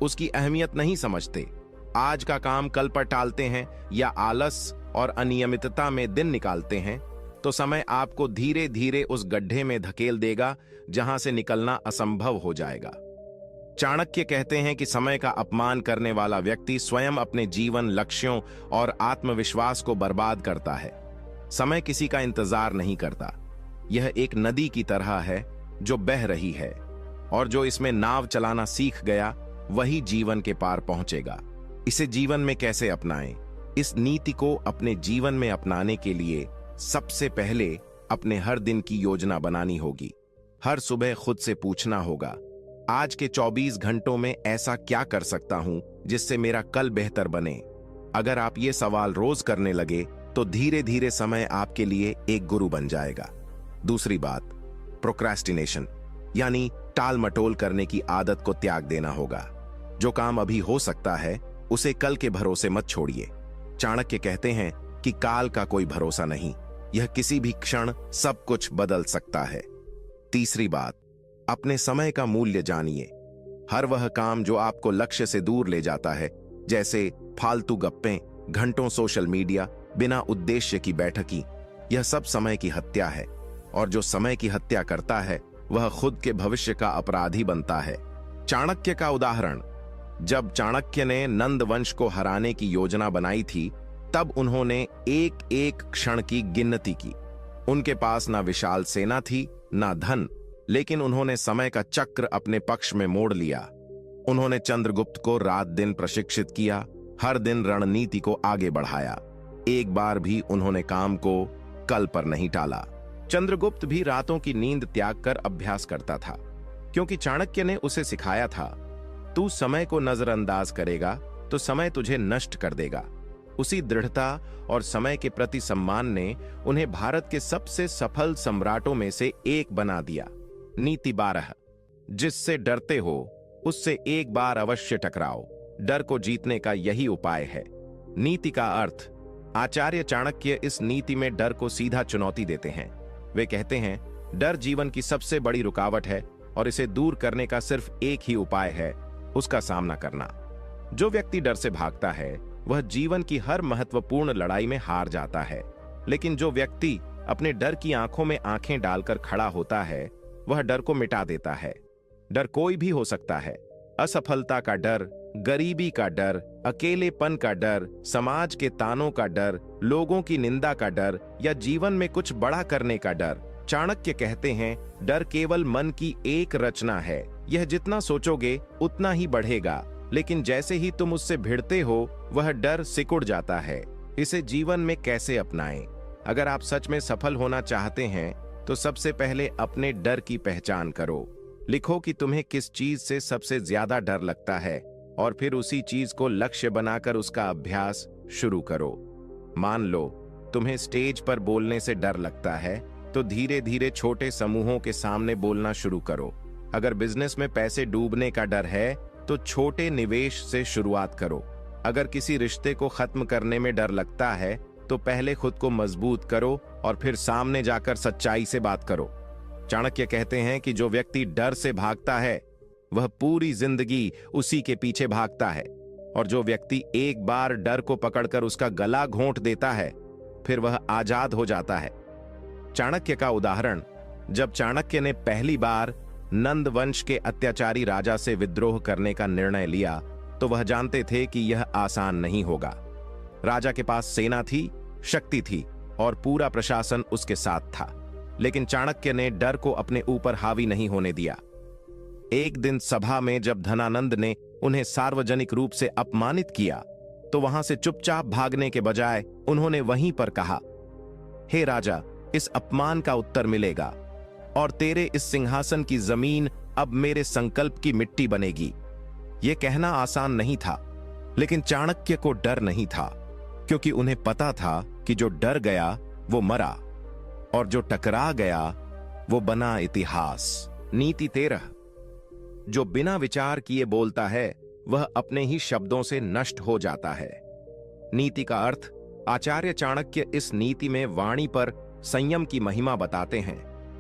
उसकी अहमियत नहीं समझते, आज का काम कल पर टालते हैं या आलस और अनियमितता में दिन निकालते हैं, तो समय आपको धीरे धीरे उस गड्ढे में धकेल देगा जहां से निकलना असंभव हो जाएगा। चाणक्य कहते हैं कि समय का अपमान करने वाला व्यक्ति स्वयं अपने जीवन, लक्ष्यों और आत्मविश्वास को बर्बाद करता है। समय किसी का इंतजार नहीं करता। यह एक नदी की तरह है जो बह रही है, और जो इसमें नाव चलाना सीख गया वही जीवन के पार पहुंचेगा। इसे जीवन में कैसे अपनाएं? इस नीति को अपने जीवन में अपनाने के लिए सबसे पहले अपने हर दिन की योजना बनानी होगी। हर सुबह खुद से पूछना होगा, आज के 24 घंटों में ऐसा क्या कर सकता हूं जिससे मेरा कल बेहतर बने। अगर आप ये सवाल रोज करने लगे तो धीरे धीरे समय आपके लिए एक गुरु बन जाएगा। दूसरी बात, प्रोक्रेस्टिनेशन यानी टाल मटोल करने की आदत को त्याग देना होगा। जो काम अभी हो सकता है उसे कल के भरोसे मत छोड़िए। चाणक्य कहते हैं कि काल का कोई भरोसा नहीं, यह किसी भी क्षण सब कुछ बदल सकता है। तीसरी बात, अपने समय का मूल्य जानिए। हर वह काम जो आपको लक्ष्य से दूर ले जाता है, जैसे फालतू गप्पें, घंटों सोशल मीडिया, बिना उद्देश्य की बैठकी, यह सब समय की हत्या है। और जो समय की हत्या करता है वह खुद के भविष्य का अपराधी बनता है। चाणक्य का उदाहरण, जब चाणक्य ने नंद वंश को हराने की योजना बनाई थी तब उन्होंने एक एक क्षण की गिनती की। उनके पास ना विशाल सेना थी ना धन, लेकिन उन्होंने समय का चक्र अपने पक्ष में मोड़ लिया। उन्होंने चंद्रगुप्त को रात दिन प्रशिक्षित किया, हर दिन रणनीति को आगे बढ़ाया। एक बार भी उन्होंने काम को कल पर नहीं टाला। चंद्रगुप्त भी रातों की नींद त्याग कर अभ्यास करता था, क्योंकि चाणक्य ने उसे सिखाया था, तू समय को नजरअंदाज करेगा तो समय तुझे नष्ट कर देगा। उसी दृढ़ता और समय के प्रति सम्मान ने उन्हें भारत के सबसे सफल सम्राटों में से एक बना दिया। नीति 12, जिससे डरते हो उससे एक बार अवश्य टकराओ। डर को जीतने का यही उपाय है। नीति का अर्थ, आचार्य चाणक्य इस नीति में डर को सीधा चुनौती देते हैं। वे कहते हैं, डर जीवन की सबसे बड़ी रुकावट है और इसे दूर करने का सिर्फ एक ही उपाय है, उसका सामना करना। जो व्यक्ति डर से भागता है वह जीवन की हर महत्वपूर्ण लड़ाई में हार जाता है, लेकिन जो व्यक्ति अपने डर की आंखों में आंखें डालकर खड़ा होता है वह डर को मिटा देता है। डर कोई भी हो सकता है, असफलता का डर, गरीबी का डर, अकेलेपन का डर, समाज के तानों का डर, लोगों की निंदा का डर या जीवन में कुछ बड़ा करने का डर। चाणक्य कहते हैं, डर केवल मन की एक रचना है, यह जितना सोचोगे उतना ही बढ़ेगा, लेकिन जैसे ही तुम उससे भिड़ते हो वह डर सिकुड़ जाता है। इसे जीवन में कैसे अपनाएं? अगर आप सच में सफल होना चाहते हैं तो सबसे पहले अपने डर की पहचान करो। लिखो कि तुम्हें किस चीज से सबसे ज्यादा डर लगता है और फिर उसी चीज को लक्ष्य बनाकर उसका अभ्यास शुरू करो। मान लो तुम्हें स्टेज पर बोलने से डर लगता है तो धीरे धीरे छोटे समूहों के सामने बोलना शुरू करो। अगर बिजनेस में पैसे डूबने का डर है तो छोटे निवेश से शुरुआत करो। अगर किसी रिश्ते को खत्म करने में डर लगता है तो पहले खुद को मजबूत करो और फिर सामने जाकर सच्चाई से बात करो। चाणक्य कहते हैं कि जो व्यक्ति डर से भागता है वह पूरी जिंदगी उसी के पीछे भागता है, और जो व्यक्ति एक बार डर को पकड़कर उसका गला घोंट देता है फिर वह आजाद हो जाता है। चाणक्य का उदाहरण, जब चाणक्य ने पहली बार नंद वंश के अत्याचारी राजा से विद्रोह करने का निर्णय लिया तो वह जानते थे कि यह आसान नहीं होगा। राजा के पास सेना थी, शक्ति थी और पूरा प्रशासन उसके साथ था, लेकिन चाणक्य ने डर को अपने ऊपर हावी नहीं होने दिया। एक दिन सभा में जब धनानंद ने उन्हें सार्वजनिक रूप से अपमानित किया तो वहां से चुपचाप भागने के बजाय उन्होंने वहीं पर कहा, हे राजा, इस अपमान का उत्तर मिलेगा और तेरे इस सिंहासन की जमीन अब मेरे संकल्प की मिट्टी बनेगी। यह कहना आसान नहीं था, लेकिन चाणक्य को डर नहीं था, क्योंकि उन्हें पता था कि जो डर गया वो मरा और जो टकरा गया वो बना इतिहास। नीति 13, जो बिना विचार किए बोलता है वह अपने ही शब्दों से नष्ट हो जाता है। नीति का अर्थ, आचार्य चाणक्य इस नीति में वाणी पर संयम की महिमा बताते हैं।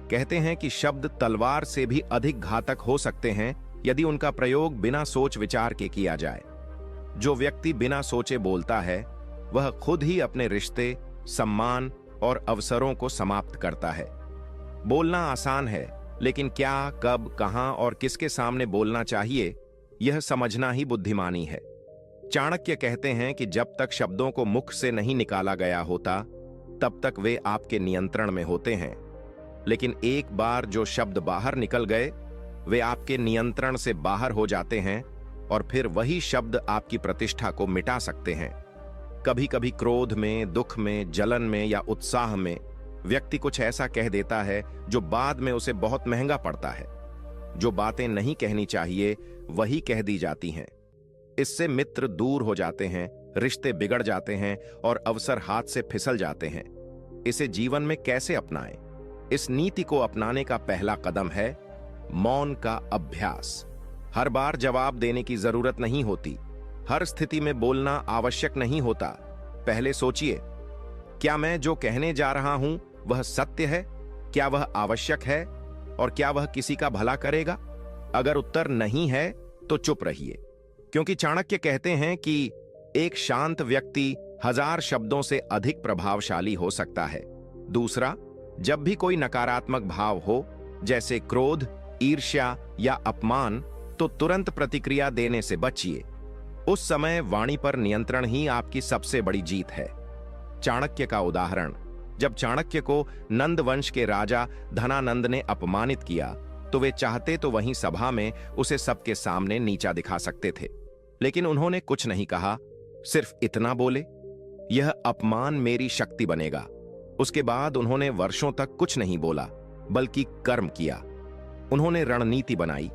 कहते हैं कि शब्द तलवार से भी अधिक घातक हो सकते हैं यदि उनका प्रयोग बिना सोच विचार के किया जाए। जो व्यक्ति बिना सोचे बोलता है वह खुद ही अपने रिश्ते, सम्मान और अवसरों को समाप्त करता है। बोलना आसान है, लेकिन क्या, कब, कहां और किसके सामने बोलना चाहिए यह समझना ही बुद्धिमानी है। चाणक्य कहते हैं कि जब तक शब्दों को मुख से नहीं निकाला गया होता तब तक वे आपके नियंत्रण में होते हैं, लेकिन एक बार जो शब्द बाहर निकल गए वे आपके नियंत्रण से बाहर हो जाते हैं और फिर वही शब्द आपकी प्रतिष्ठा को मिटा सकते हैं। कभी कभी क्रोध में, दुख में, जलन में या उत्साह में व्यक्ति कुछ ऐसा कह देता है जो बाद में उसे बहुत महंगा पड़ता है। जो बातें नहीं कहनी चाहिए वही कह दी जाती हैं। इससे मित्र दूर हो जाते हैं, रिश्ते बिगड़ जाते हैं और अवसर हाथ से फिसल जाते हैं। इसे जीवन में कैसे अपनाएं? इस नीति को अपनाने का पहला कदम है मौन का अभ्यास। हर बार जवाब देने की जरूरत नहीं होती। हर स्थिति में बोलना आवश्यक नहीं होता। पहले सोचिए, क्या मैं जो कहने जा रहा हूं वह सत्य है? क्या वह आवश्यक है? और क्या वह किसी का भला करेगा? अगर उत्तर नहीं है तो चुप रहिए, क्योंकि चाणक्य कहते हैं कि एक शांत व्यक्ति 1000 शब्दों से अधिक प्रभावशाली हो सकता है। दूसरा, जब भी कोई नकारात्मक भाव हो, जैसे क्रोध, ईर्ष्या या अपमान, तो तुरंत प्रतिक्रिया देने से बचिए। उस समय वाणी पर नियंत्रण ही आपकी सबसे बड़ी जीत है। चाणक्य का उदाहरण, जब चाणक्य को नंद वंश के राजा धनानंद ने अपमानित किया तो वे चाहते तो वहीं सभा में उसे सबके सामने नीचा दिखा सकते थे, लेकिन उन्होंने कुछ नहीं कहा, सिर्फ इतना बोले, यह अपमान मेरी शक्ति बनेगा। उसके बाद उन्होंने वर्षों तक कुछ नहीं बोला, बल्कि कर्म किया। उन्होंने रणनीति बनाई,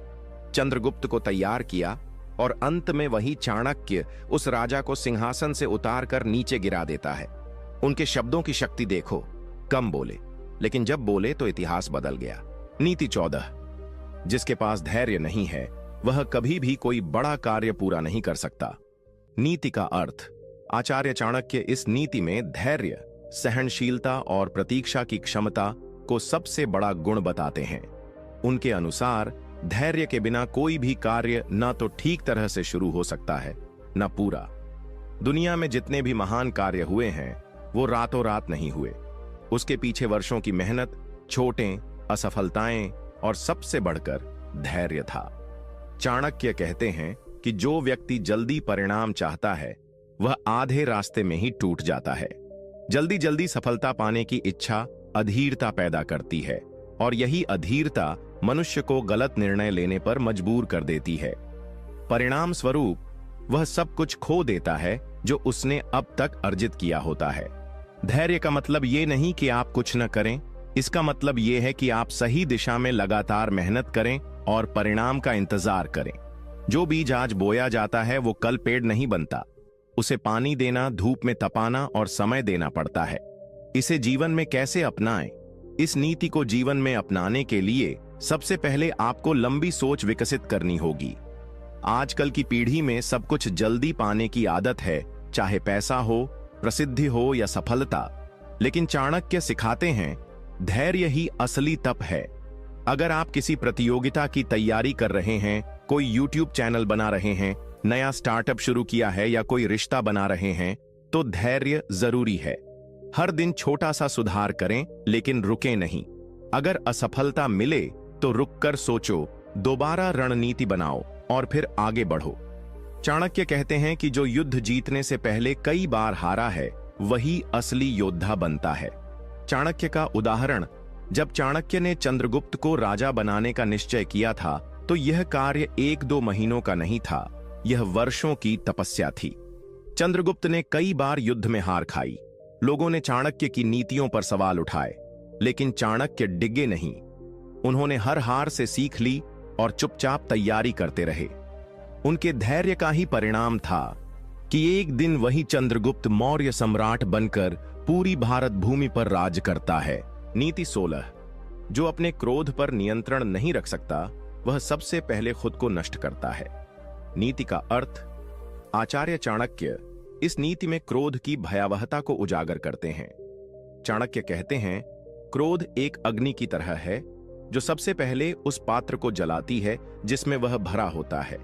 चंद्रगुप्त को तैयार किया और अंत में वही चाणक्य उस राजा को सिंहासन से उतारकर नीचे गिरा देता है। उनके शब्दों की शक्ति देखो, कम बोले, लेकिन जब बोले तो इतिहास बदल गया। नीति 14, जिसके पास धैर्य नहीं है वह कभी भी कोई बड़ा कार्य पूरा नहीं कर सकता। नीति का अर्थ, आचार्य चाणक्य इस नीति में धैर्य, सहनशीलता और प्रतीक्षा की क्षमता को सबसे बड़ा गुण बताते हैं। उनके अनुसार धैर्य के बिना कोई भी कार्य न तो ठीक तरह से शुरू हो सकता है, न पूरा। दुनिया में जितने भी महान कार्य हुए हैं वो रातों रात नहीं हुए। उसके पीछे वर्षों की मेहनत, चोटें, असफलताएं और सबसे बढ़कर धैर्य था। चाणक्य कहते हैं कि जो व्यक्ति जल्दी परिणाम चाहता है वह आधे रास्ते में ही टूट जाता है। जल्दी जल्दी सफलता पाने की इच्छा अधीरता पैदा करती है और यही अधीरता मनुष्य को गलत निर्णय लेने पर मजबूर कर देती है। परिणाम स्वरूप वह सब कुछ खो देता है जो उसने अब तक अर्जित किया होता है। धैर्य का मतलब ये नहीं कि आप कुछ न करें, इसका मतलब ये है कि आप सही दिशा में लगातार मेहनत करें और परिणाम का इंतजार करें। जो बीज आज बोया जाता है वो कल पेड़ नहीं बनता। उसे पानी देना, धूप में तपाना और समय देना पड़ता है। इसे जीवन में कैसे अपनाएं? इस नीति को जीवन में अपनाने के लिए सबसे पहले आपको लंबी सोच विकसित करनी होगी। आजकल की पीढ़ी में सब कुछ जल्दी पाने की आदत है, चाहे पैसा हो, प्रसिद्धि हो या सफलता। लेकिन चाणक्य सिखाते हैं धैर्य ही असली तप है। अगर आप किसी प्रतियोगिता की तैयारी कर रहे हैं, कोई YouTube चैनल बना रहे हैं, नया स्टार्टअप शुरू किया है या कोई रिश्ता बना रहे हैं, तो धैर्य जरूरी है। हर दिन छोटा सा सुधार करें, लेकिन रुकें नहीं। अगर असफलता मिले तो रुककर सोचो, दोबारा रणनीति बनाओ और फिर आगे बढ़ो। चाणक्य कहते हैं कि जो युद्ध जीतने से पहले कई बार हारा है वही असली योद्धा बनता है। चाणक्य का उदाहरण, जब चाणक्य ने चंद्रगुप्त को राजा बनाने का निश्चय किया था तो यह कार्य 1-2 महीनों का नहीं था, यह वर्षों की तपस्या थी। चंद्रगुप्त ने कई बार युद्ध में हार खाई। लोगों ने चाणक्य की नीतियों पर सवाल उठाए, लेकिन चाणक्य डिगे नहीं। उन्होंने हर हार से सीख ली और चुपचाप तैयारी करते रहे। उनके धैर्य का ही परिणाम था कि एक दिन वही चंद्रगुप्त मौर्य सम्राट बनकर पूरी भारत भूमि पर राज करता है। नीति 16, जो अपने क्रोध पर नियंत्रण नहीं रख सकता वह सबसे पहले खुद को नष्ट करता है। नीति का अर्थ, आचार्य चाणक्य इस नीति में क्रोध की भयावहता को उजागर करते हैं। चाणक्य कहते हैं, क्रोध एक अग्नि की तरह है जो सबसे पहले उस पात्र को जलाती है जिसमें वह भरा होता है।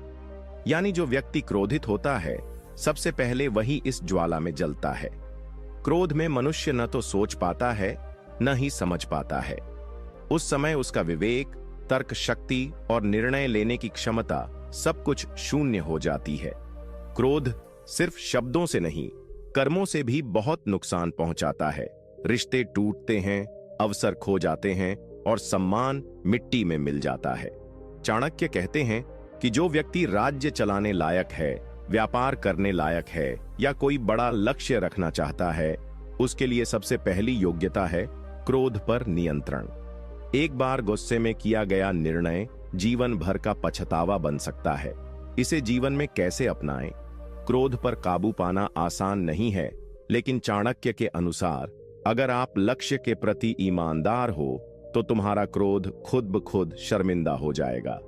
यानी जो व्यक्ति क्रोधित होता है सबसे पहले वही इस ज्वाला में जलता है। क्रोध में मनुष्य न तो सोच पाता है न ही समझ पाता है। उस समय उसका विवेक, तर्क शक्ति और निर्णय लेने की क्षमता सब कुछ शून्य हो जाती है। क्रोध सिर्फ शब्दों से नहीं, कर्मों से भी बहुत नुकसान पहुंचाता है। रिश्ते टूटते हैं, अवसर खो जाते हैं और सम्मान मिट्टी में मिल जाता है। चाणक्य कहते हैं कि जो व्यक्ति राज्य चलाने लायक है, व्यापार करने लायक है या कोई बड़ा लक्ष्य रखना चाहता है, उसके लिए सबसे पहली योग्यता है क्रोध पर नियंत्रण। एक बार गुस्से में किया गया निर्णय जीवन भर का पछतावा बन सकता है। इसे जीवन में कैसे अपनाएं? क्रोध पर काबू पाना आसान नहीं है, लेकिन चाणक्य के अनुसार अगर आप लक्ष्य के प्रति ईमानदार हो तो तुम्हारा क्रोध खुद ब खुद शर्मिंदा हो जाएगा।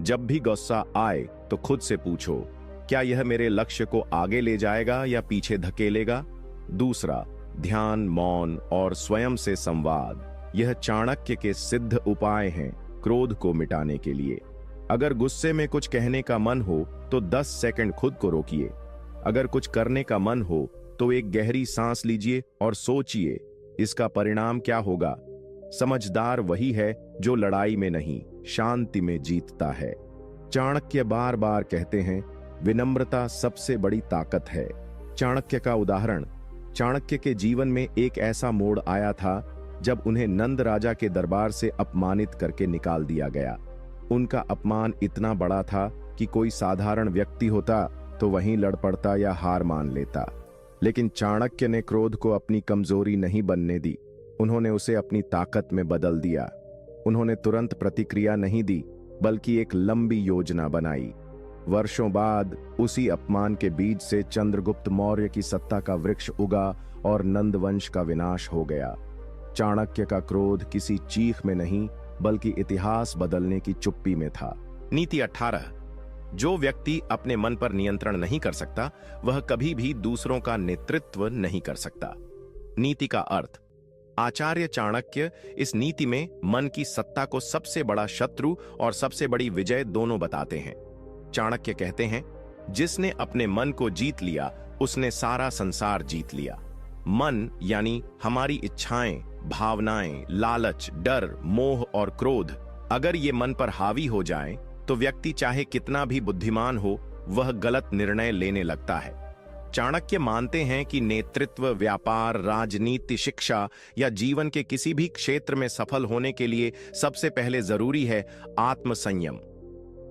जब भी गुस्सा आए तो खुद से पूछो, क्या यह मेरे लक्ष्य को आगे ले जाएगा या पीछे धकेलेगा? दूसरा, ध्यान, मौन और स्वयं से संवाद। यह चाणक्य के सिद्ध उपाय हैं क्रोध को मिटाने के लिए। अगर गुस्से में कुछ कहने का मन हो तो 10 सेकंड खुद को रोकिए। अगर कुछ करने का मन हो तो एक गहरी सांस लीजिए और सोचिए इसका परिणाम क्या होगा। समझदार वही है जो लड़ाई में नहीं, शांति में जीतता है। चाणक्य बार बार कहते हैं, विनम्रता सबसे बड़ी ताकत है। चाणक्य का उदाहरण। चाणक्य के जीवन में एक ऐसा मोड़ आया था जब उन्हें नंद राजा के दरबार से अपमानित करके निकाल दिया गया। उनका अपमान इतना बड़ा था कि कोई साधारण व्यक्ति होता तो वहीं लड़ पड़ता या हार मान लेता। लेकिन चाणक्य ने क्रोध को अपनी कमजोरी नहीं बनने दी, उन्होंने उसे अपनी ताकत में बदल दिया। उन्होंने तुरंत प्रतिक्रिया नहीं दी, बल्कि एक लंबी योजना बनाई। वर्षों बाद उसी अपमान के बीज से चंद्रगुप्त मौर्य की सत्ता का वृक्ष उगा और नंद वंश का विनाश हो गया। चाणक्य का क्रोध किसी चीख में नहीं, बल्कि इतिहास बदलने की चुप्पी में था। नीति 18। जो व्यक्ति अपने मन पर नियंत्रण नहीं कर सकता, वह कभी भी दूसरों का नेतृत्व नहीं कर सकता। नीति का अर्थ। आचार्य चाणक्य इस नीति में मन की सत्ता को सबसे बड़ा शत्रु और सबसे बड़ी विजय दोनों बताते हैं। चाणक्य कहते हैं, जिसने अपने मन को जीत लिया उसने सारा संसार जीत लिया। मन यानी हमारी इच्छाएं, भावनाएं, लालच, डर, मोह और क्रोध अगर ये मन पर हावी हो जाएं, तो व्यक्ति चाहे कितना भी बुद्धिमान हो, वह गलत निर्णय लेने लगता है। चाणक्य मानते हैं कि नेतृत्व, व्यापार, राजनीति, शिक्षा या जीवन के किसी भी क्षेत्र में सफल होने के लिए सबसे पहले जरूरी है आत्मसंयम।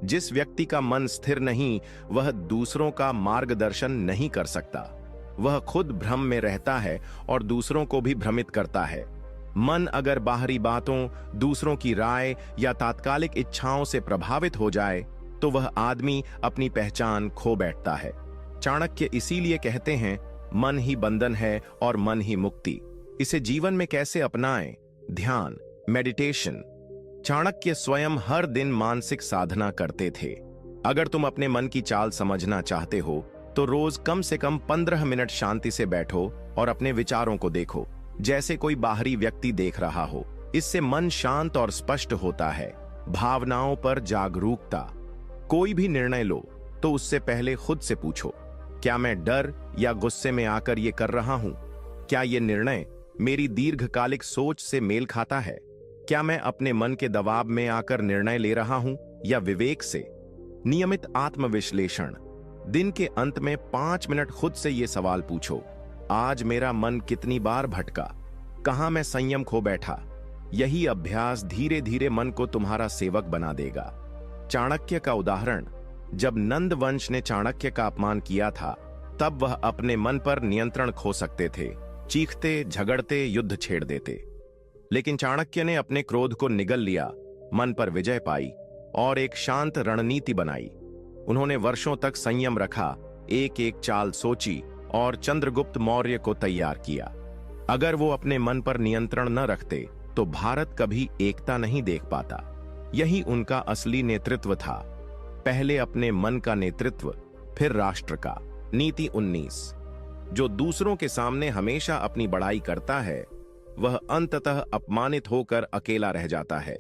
जिस व्यक्ति का मन स्थिर नहीं, वह दूसरों का मार्गदर्शन नहीं कर सकता। वह खुद भ्रम में रहता है और दूसरों को भी भ्रमित करता है। मन अगर बाहरी बातों, दूसरों की राय या तात्कालिक इच्छाओं से प्रभावित हो जाए, तो वह आदमी अपनी पहचान खो बैठता है। चाणक्य इसीलिए कहते हैं, मन ही बंधन है और मन ही मुक्ति। इसे जीवन में कैसे अपनाएं? ध्यान, मेडिटेशन। चाणक्य स्वयं हर दिन मानसिक साधना करते थे। अगर तुम अपने मन की चाल समझना चाहते हो तो रोज कम से कम 15 मिनट शांति से बैठो और अपने विचारों को देखो, जैसे कोई बाहरी व्यक्ति देख रहा हो। इससे मन शांत और स्पष्ट होता है। भावनाओं पर जागरूकता। कोई भी निर्णय लो तो उससे पहले खुद से पूछो, क्या मैं डर या गुस्से में आकर ये कर रहा हूं? क्या ये निर्णय मेरी दीर्घकालिक सोच से मेल खाता है? क्या मैं अपने मन के दबाव में आकर निर्णय ले रहा हूं या विवेक से? नियमित आत्मविश्लेषण। दिन के अंत में 5 मिनट खुद से ये सवाल पूछो, आज मेरा मन कितनी बार भटका? कहां मैं संयम खो बैठा? यही अभ्यास धीरे धीरे मन को तुम्हारा सेवक बना देगा। चाणक्य का उदाहरण। जब नंद वंश ने चाणक्य का अपमान किया था, तब वह अपने मन पर नियंत्रण खो सकते थे, चीखते, झगड़ते, युद्ध छेड़ देते। लेकिन चाणक्य ने अपने क्रोध को निगल लिया, मन पर विजय पाई और एक शांत रणनीति बनाई। उन्होंने वर्षों तक संयम रखा, एक एक चाल सोची और चंद्रगुप्त मौर्य को तैयार किया। अगर वो अपने मन पर नियंत्रण न रखते तो भारत कभी एकता नहीं देख पाता। यही उनका असली नेतृत्व था। पहले अपने मन का नेतृत्व, फिर राष्ट्र का। नीति 19। जो दूसरों के सामने हमेशा अपनी बड़ाई करता है, वह अंततः अपमानित होकर अकेला रह जाता है।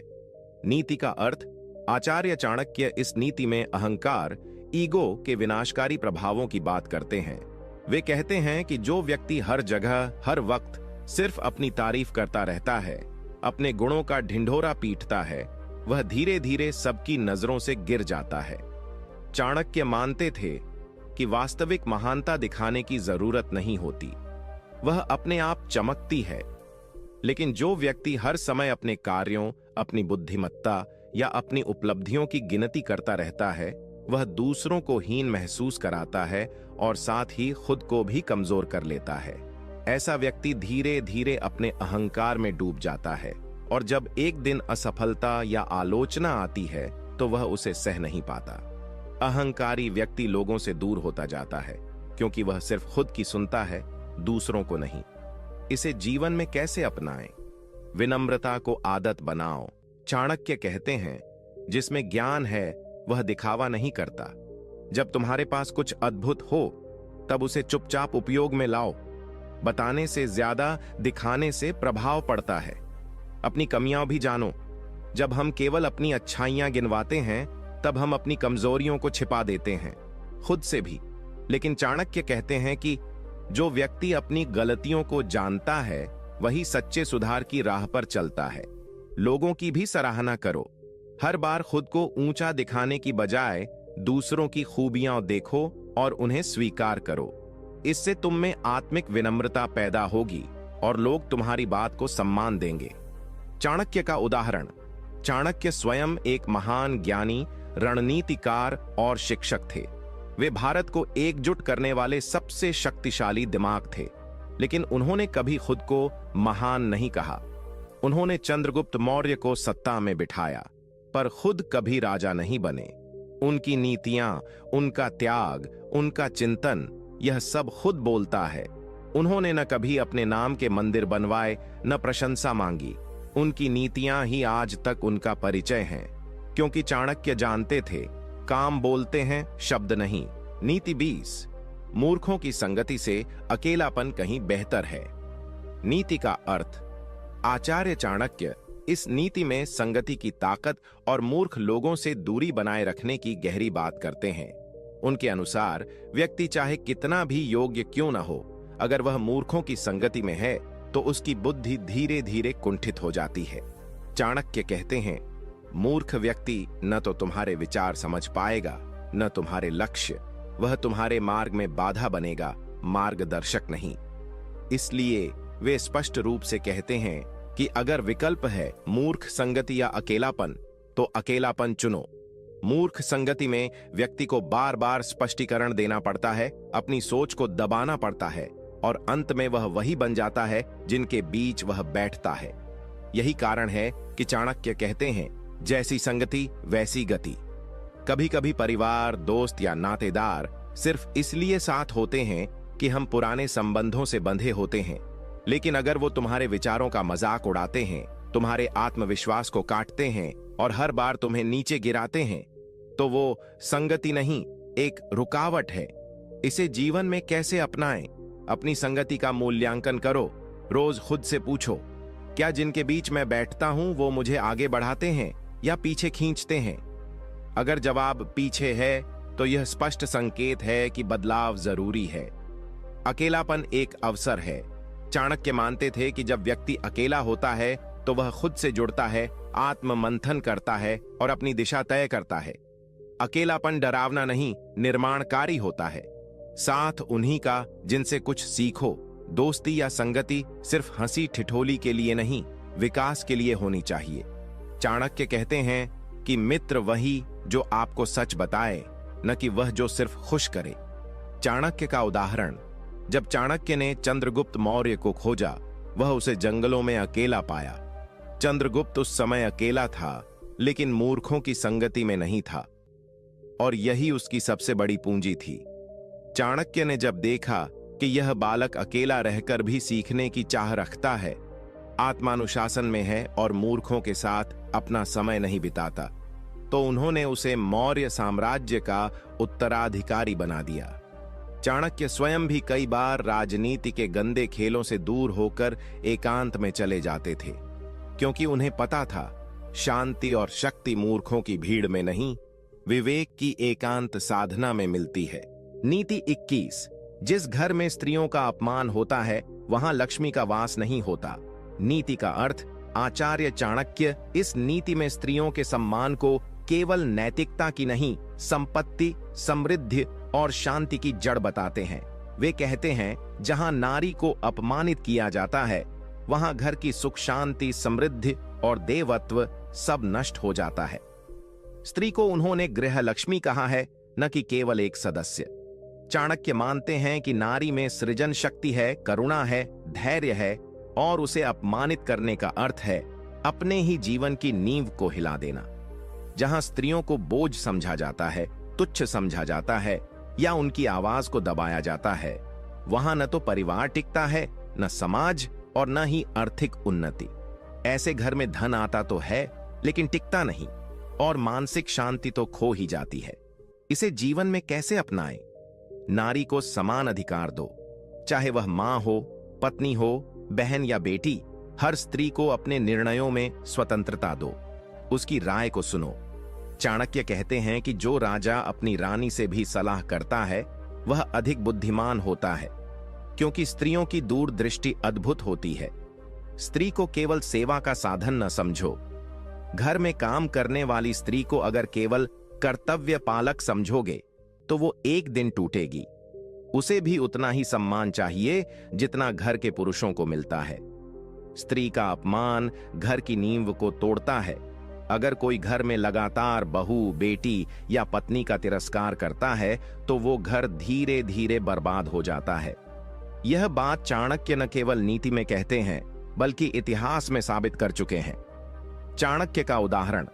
नीति का अर्थ। आचार्य चाणक्य इस नीति में अहंकार, ईगो के विनाशकारी प्रभावों की बात करते हैं। वे कहते हैं कि जो व्यक्ति हर जगह, हर वक्त सिर्फ अपनी तारीफ करता रहता है, अपने गुणों का ढिंढोरा पीटता है, वह धीरे धीरे सबकी नजरों से गिर जाता है। चाणक्य मानते थे कि वास्तविक महानता दिखाने की जरूरत नहीं होती, वह अपने आप चमकती है। लेकिन जो व्यक्ति हर समय अपने कार्यों, अपनी बुद्धिमत्ता या अपनी उपलब्धियों की गिनती करता रहता है, वह दूसरों को हीन महसूस कराता है और साथ ही खुद को भी कमजोर कर लेता है। ऐसा व्यक्ति धीरे धीरे अपने अहंकार में डूब जाता है और जब एक दिन असफलता या आलोचना आती है तो वह उसे सह नहीं पाता। अहंकारी व्यक्ति लोगों से दूर होता जाता है क्योंकि वह सिर्फ खुद की सुनता है, दूसरों को नहीं। इसे जीवन में कैसे अपनाएं? विनम्रता को आदत बनाओ। चाणक्य कहते हैं, जिसमें ज्ञान है वह दिखावा नहीं करता। जब तुम्हारे पास कुछ अद्भुत हो तब उसे चुपचाप उपयोग में लाओ। बताने से ज्यादा दिखाने से प्रभाव पड़ता है। अपनी कमियां भी जानो। जब हम केवल अपनी अच्छाइयां गिनवाते हैं तब हम अपनी कमजोरियों को छिपा देते हैं, खुद से भी। लेकिन चाणक्य कहते हैं कि जो व्यक्ति अपनी गलतियों को जानता है वही सच्चे सुधार की राह पर चलता है। लोगों की भी सराहना करो। हर बार खुद को ऊंचा दिखाने की बजाय दूसरों की खूबियां देखो और उन्हें स्वीकार करो। इससे तुम में आत्मिक विनम्रता पैदा होगी और लोग तुम्हारी बात को सम्मान देंगे। चाणक्य का उदाहरण। चाणक्य स्वयं एक महान ज्ञानी, रणनीतिकार और शिक्षक थे। वे भारत को एकजुट करने वाले सबसे शक्तिशाली दिमाग थे, लेकिन उन्होंने कभी खुद को महान नहीं कहा। उन्होंने चंद्रगुप्त मौर्य को सत्ता में बिठाया, पर खुद कभी राजा नहीं बने। उनकी नीतियां, उनका त्याग, उनका चिंतन, यह सब खुद बोलता है। उन्होंने न कभी अपने नाम के मंदिर बनवाए, न प्रशंसा मांगी। उनकी नीतियां ही आज तक उनका परिचय हैं, क्योंकि चाणक्य जानते थे, काम बोलते हैं, शब्द नहीं। नीति 20। मूर्खों की संगति से अकेलापन कहीं बेहतर है। नीति का अर्थ। आचार्य चाणक्य इस नीति में संगति की ताकत और मूर्ख लोगों से दूरी बनाए रखने की गहरी बात करते हैं। उनके अनुसार व्यक्ति चाहे कितना भी योग्य क्यों न हो, अगर वह मूर्खों की संगति में है तो उसकी बुद्धि धीरे धीरे कुंठित हो जाती है। चाणक्य कहते हैं, मूर्ख व्यक्ति न तो तुम्हारे विचार समझ पाएगा, न तुम्हारे लक्ष्य। वह तुम्हारे मार्ग में बाधा बनेगा, मार्गदर्शक नहीं। इसलिए वे स्पष्ट रूप से कहते हैं कि अगर विकल्प है मूर्ख संगति या अकेलापन, तो अकेलापन चुनो। मूर्ख संगति में व्यक्ति को बार बार स्पष्टीकरण देना पड़ता है, अपनी सोच को दबाना पड़ता है और अंत में वह वही बन जाता है जिनके बीच वह बैठता है। यही कारण है कि चाणक्य कहते हैं, जैसी संगति वैसी गति। कभी कभी परिवार, दोस्त या नातेदार सिर्फ इसलिए साथ होते हैं कि हम पुराने संबंधों से बंधे होते हैं, लेकिन अगर वो तुम्हारे विचारों का मजाक उड़ाते हैं, तुम्हारे आत्मविश्वास को काटते हैं और हर बार तुम्हें नीचे गिराते हैं, तो वो संगति नहीं, एक रुकावट है। इसे जीवन में कैसे अपनाएं? अपनी संगति का मूल्यांकन करो। रोज खुद से पूछो, क्या जिनके बीच मैं बैठता हूं वो मुझे आगे बढ़ाते हैं या पीछे खींचते हैं? अगर जवाब पीछे है तो यह स्पष्ट संकेत है कि बदलाव जरूरी है। अकेलापन एक अवसर है। चाणक्य मानते थे कि जब व्यक्ति अकेला होता है तो वह खुद से जुड़ता है, आत्म मंथन करता है और अपनी दिशा तय करता है। अकेलापन डरावना नहीं, निर्माणकारी होता है। साथ उन्हीं का जिनसे कुछ सीखो। दोस्ती या संगति सिर्फ हंसी ठिठोली के लिए नहीं, विकास के लिए होनी चाहिए। चाणक्य कहते हैं कि मित्र वही जो आपको सच बताए, न कि वह जो सिर्फ खुश करे। चाणक्य का उदाहरण। जब चाणक्य ने चंद्रगुप्त मौर्य को खोजा, वह उसे जंगलों में अकेला पाया। चंद्रगुप्त उस समय अकेला था, लेकिन मूर्खों की संगति में नहीं था, और यही उसकी सबसे बड़ी पूंजी थी। चाणक्य ने जब देखा कि यह बालक अकेला रहकर भी सीखने की चाह रखता है, आत्मानुशासन में है और मूर्खों के साथ अपना समय नहीं बिताता, तो उन्होंने उसे मौर्य साम्राज्य का उत्तराधिकारी बना दिया। चाणक्य स्वयं भी कई बार राजनीति के गंदे खेलों से दूर होकर एकांत में चले जाते थे, क्योंकि उन्हें पता था शांति और शक्ति मूर्खों की भीड़ में नहीं, विवेक की एकांत साधना में मिलती है। नीति 21। जिस घर में स्त्रियों का अपमान होता है वहां लक्ष्मी का वास नहीं होता। नीति का अर्थ। आचार्य चाणक्य इस नीति में स्त्रियों के सम्मान को केवल नैतिकता की नहीं, संपत्ति, समृद्धि और शांति की जड़ बताते हैं। वे कहते हैं, जहां नारी को अपमानित किया जाता है वहां घर की सुख शांति, समृद्धि और देवत्व सब नष्ट हो जाता है। स्त्री को उन्होंने गृह लक्ष्मी कहा है, न कि केवल एक सदस्य। चाणक्य मानते हैं कि नारी में सृजन शक्ति है, करुणा है, धैर्य है और उसे अपमानित करने का अर्थ है अपने ही जीवन की नींव को हिला देना। जहां स्त्रियों को बोझ समझा जाता है, तुच्छ समझा जाता है या उनकी आवाज को दबाया जाता है, वहां न तो परिवार टिकता है, न समाज और न ही आर्थिक उन्नति। ऐसे घर में धन आता तो है लेकिन टिकता नहीं और मानसिक शांति तो खो ही जाती है। इसे जीवन में कैसे अपनाएं? नारी को समान अधिकार दो, चाहे वह मां हो, पत्नी हो, बहन या बेटी। हर स्त्री को अपने निर्णयों में स्वतंत्रता दो, उसकी राय को सुनो। चाणक्य कहते हैं कि जो राजा अपनी रानी से भी सलाह करता है वह अधिक बुद्धिमान होता है, क्योंकि स्त्रियों की दूरदृष्टि अद्भुत होती है। स्त्री को केवल सेवा का साधन न समझो। घर में काम करने वाली स्त्री को अगर केवल कर्तव्य पालक समझोगे तो वो एक दिन टूटेगी। उसे भी उतना ही सम्मान चाहिए जितना घर के पुरुषों को मिलता है। स्त्री का अपमान घर की नींव को तोड़ता है। अगर कोई घर में लगातार बहू, बेटी या पत्नी का तिरस्कार करता है तो वो घर धीरे धीरे बर्बाद हो जाता है। यह बात चाणक्य न केवल नीति में कहते हैं बल्कि इतिहास में साबित कर चुके हैं। चाणक्य का उदाहरण,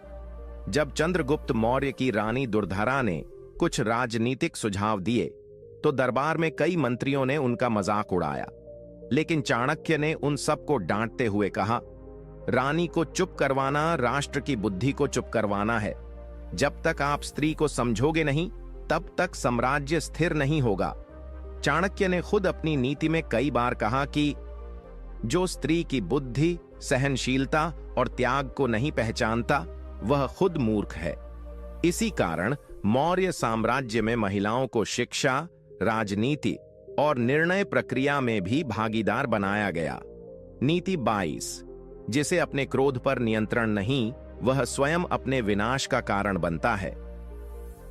जब चंद्रगुप्त मौर्य की रानी दुर्धरा ने कुछ राजनीतिक सुझाव दिए तो दरबार में कई मंत्रियों ने उनका मजाक उड़ाया, लेकिन चाणक्य ने उन सबको डांटते हुए कहा, रानी को चुप करवाना राष्ट्र की बुद्धि को चुप करवाना है। जब तक आप स्त्री को समझोगे नहीं तब तक साम्राज्य स्थिर नहीं होगा। चाणक्य ने खुद अपनी नीति में कई बार कहा कि जो स्त्री की बुद्धि, सहनशीलता और त्याग को नहीं पहचानता वह खुद मूर्ख है। इसी कारण मौर्य साम्राज्य में महिलाओं को शिक्षा, राजनीति और निर्णय प्रक्रिया में भी भागीदार बनाया गया। नीति 22, जिसे अपने क्रोध पर नियंत्रण नहीं, वह स्वयं अपने विनाश का कारण बनता है।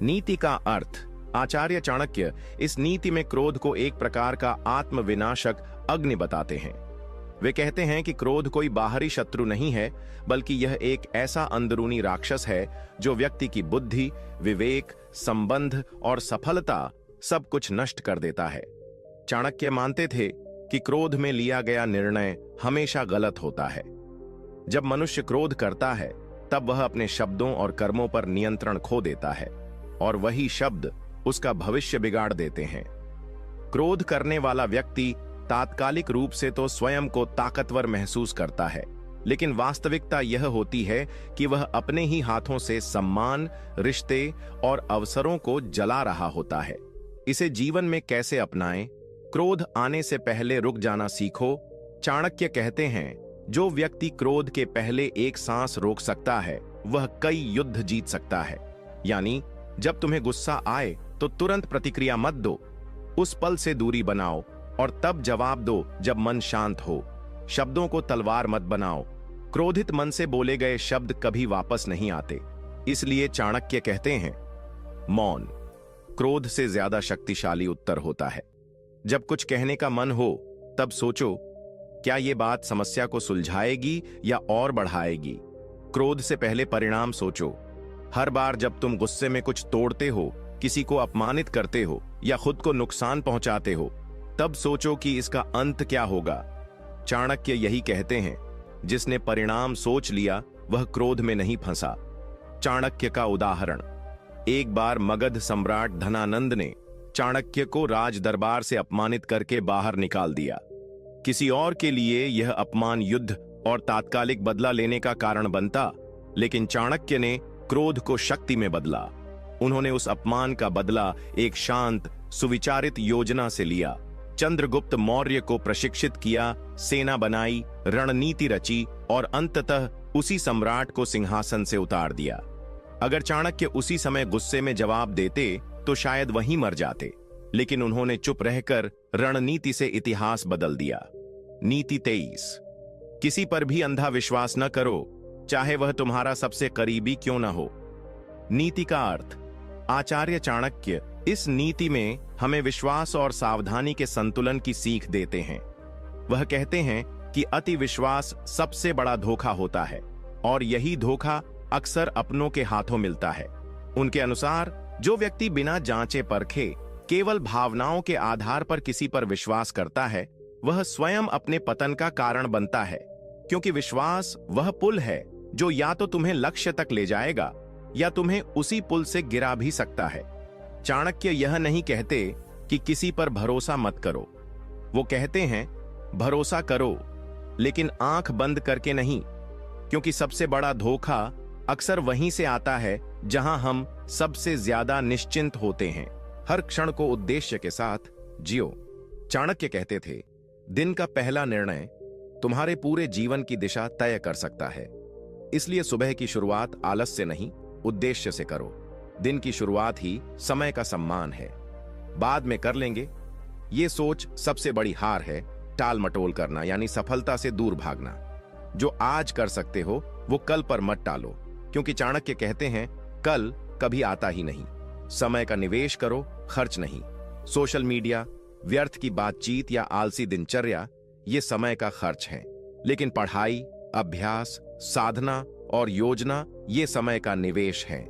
नीति का अर्थ, आचार्य चाणक्य इस नीति में क्रोध को एक प्रकार का आत्मविनाशक अग्नि बताते हैं। वे कहते हैं कि क्रोध कोई बाहरी शत्रु नहीं है, बल्कि यह एक ऐसा अंदरूनी राक्षस है जो व्यक्ति की बुद्धि, विवेक, संबंध और सफलता सब कुछ नष्ट कर देता है। चाणक्य मानते थे कि क्रोध में लिया गया निर्णय हमेशा गलत होता है। जब मनुष्य क्रोध करता है तब वह अपने शब्दों और कर्मों पर नियंत्रण खो देता है और वही शब्द उसका भविष्य बिगाड़ देते हैं। क्रोध करने वाला व्यक्ति तात्कालिक रूप से तो स्वयं को ताकतवर महसूस करता है, लेकिन वास्तविकता यह होती है कि वह अपने ही हाथों से सम्मान, रिश्ते और अवसरों को जला रहा होता है। इसे जीवन में कैसे अपनाएं? क्रोध आने से पहले रुक जाना सीखो। चाणक्य कहते हैं, जो व्यक्ति क्रोध के पहले एक सांस रोक सकता है वह कई युद्ध जीत सकता है। यानी जब तुम्हें गुस्सा आए तो तुरंत प्रतिक्रिया मत दो, उस पल से दूरी बनाओ और तब जवाब दो जब मन शांत हो। शब्दों को तलवार मत बनाओ। क्रोधित मन से बोले गए शब्द कभी वापस नहीं आते। इसलिए चाणक्य कहते हैं, मौन क्रोध से ज्यादा शक्तिशाली उत्तर होता है। जब कुछ कहने का मन हो तब सोचो, क्या यह बात समस्या को सुलझाएगी या और बढ़ाएगी? क्रोध से पहले परिणाम सोचो। हर बार जब तुम गुस्से में कुछ तोड़ते हो, किसी को अपमानित करते हो या खुद को नुकसान पहुंचाते हो, तब सोचो कि इसका अंत क्या होगा। चाणक्य यही कहते हैं, जिसने परिणाम सोच लिया वह क्रोध में नहीं फंसा। चाणक्य का उदाहरण, एक बार मगध सम्राट धनानंद ने चाणक्य को राज दरबार से अपमानित करके बाहर निकाल दिया। किसी और के लिए यह अपमान युद्ध और तात्कालिक बदला लेने का कारण बनता, लेकिन चाणक्य ने क्रोध को शक्ति में बदला। उन्होंने उस अपमान का बदला एक शांत, सुविचारित योजना से लिया। चंद्रगुप्त मौर्य को प्रशिक्षित किया, सेना बनाई, रणनीति रची और अंततः उसी सम्राट को सिंहासन से उतार दिया। अगर चाणक्य उसी समय गुस्से में जवाब देते तो शायद वहीं मर जाते, लेकिन उन्होंने चुप रहकर रणनीति से इतिहास बदल दिया। नीति 23, किसी पर भी अंधा विश्वास न करो, चाहे वह तुम्हारा सबसे करीबी क्यों न हो। नीति का अर्थ, आचार्य चाणक्य इस नीति में हमें विश्वास और सावधानी के संतुलन की सीख देते हैं। वह कहते हैं कि अति विश्वास सबसे बड़ा धोखा होता है और यही धोखा अक्सर अपनों के हाथों मिलता है। उनके अनुसार जो व्यक्ति बिना जांचे परखे केवल भावनाओं के आधार पर किसी पर विश्वास करता है, वह स्वयं अपने पतन का कारण बनता है, क्योंकि विश्वास वह पुल है जो या तो तुम्हें लक्ष्य तक ले जाएगा या तुम्हें उसी पुल से गिरा भी सकता है। चाणक्य यह नहीं कहते कि किसी पर भरोसा मत करो, वो कहते हैं भरोसा करो, लेकिन आंख बंद करके नहीं, क्योंकि सबसे बड़ा धोखा अक्सर वहीं से आता है जहां हम सबसे ज्यादा निश्चिंत होते हैं। हर क्षण को उद्देश्य के साथ जियो। चाणक्य कहते थे, दिन का पहला निर्णय तुम्हारे पूरे जीवन की दिशा तय कर सकता है। इसलिए सुबह की शुरुआत आलस से नहीं, उद्देश्य से करो। दिन की शुरुआत ही समय का सम्मान है। बाद में कर लेंगे, ये सोच सबसे बड़ी हार है। टाल मटोल करना यानी सफलता से दूर भागना। जो आज कर सकते हो वो कल पर मत टालो, क्योंकि चाणक्य कहते हैं कल कभी आता ही नहीं। समय का निवेश करो, खर्च नहीं। सोशल मीडिया, व्यर्थ की बातचीत या आलसी दिनचर्या ये समय का खर्च है, लेकिन पढ़ाई, अभ्यास, साधना और योजना ये समय का निवेश है।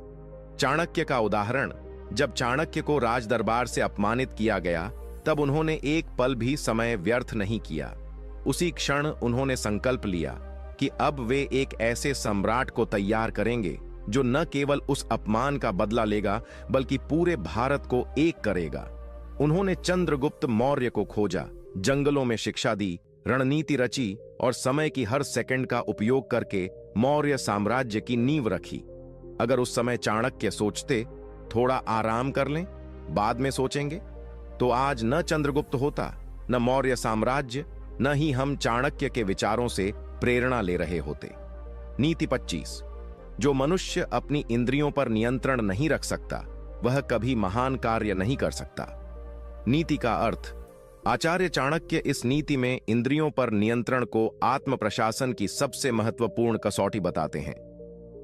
चाणक्य का उदाहरण, जब चाणक्य को राज दरबार से अपमानित किया गया तब उन्होंने एक पल भी समय व्यर्थ नहीं किया। उसी क्षण उन्होंने संकल्प लिया कि अब वे एक ऐसे सम्राट को तैयार करेंगे जो न केवल उस अपमान का बदला लेगा बल्कि पूरे भारत को एक करेगा। उन्होंने चंद्रगुप्त मौर्य को खोजा, जंगलों में शिक्षा दी, रणनीति रची और समय की हर सेकंड का उपयोग करके मौर्य साम्राज्य की नींव रखी। अगर उस समय चाणक्य सोचते थोड़ा आराम कर लें, बाद में सोचेंगे, तो आज न चंद्रगुप्त होता, न मौर्य साम्राज्य, न ही हम चाणक्य के विचारों से प्रेरणा ले रहे होते। नीति 25। जो मनुष्य अपनी इंद्रियों पर नियंत्रण नहीं रख सकता वह कभी महान कार्य नहीं कर सकता। नीति का अर्थ, आचार्य चाणक्य इस नीति में इंद्रियों पर नियंत्रण को आत्म प्रशासन की सबसे महत्वपूर्ण कसौटी बताते हैं।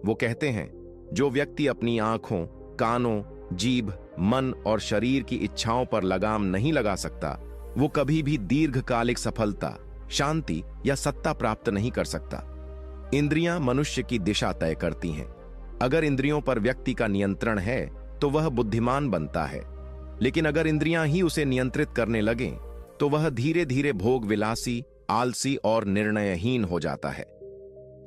वो कहते हैं, जो व्यक्ति अपनी आंखों, कानों, जीभ, मन और शरीर की इच्छाओं पर लगाम नहीं लगा सकता, वो कभी भी दीर्घकालिक सफलता, शांति या सत्ता प्राप्त नहीं कर सकता। इंद्रियां मनुष्य की दिशा तय करती हैं। अगर इंद्रियों पर व्यक्ति का नियंत्रण है तो वह बुद्धिमान बनता है, लेकिन अगर इंद्रियां ही उसे नियंत्रित करने लगें तो वह धीरे धीरे भोग विलासी, आलसी और निर्णयहीन हो जाता है।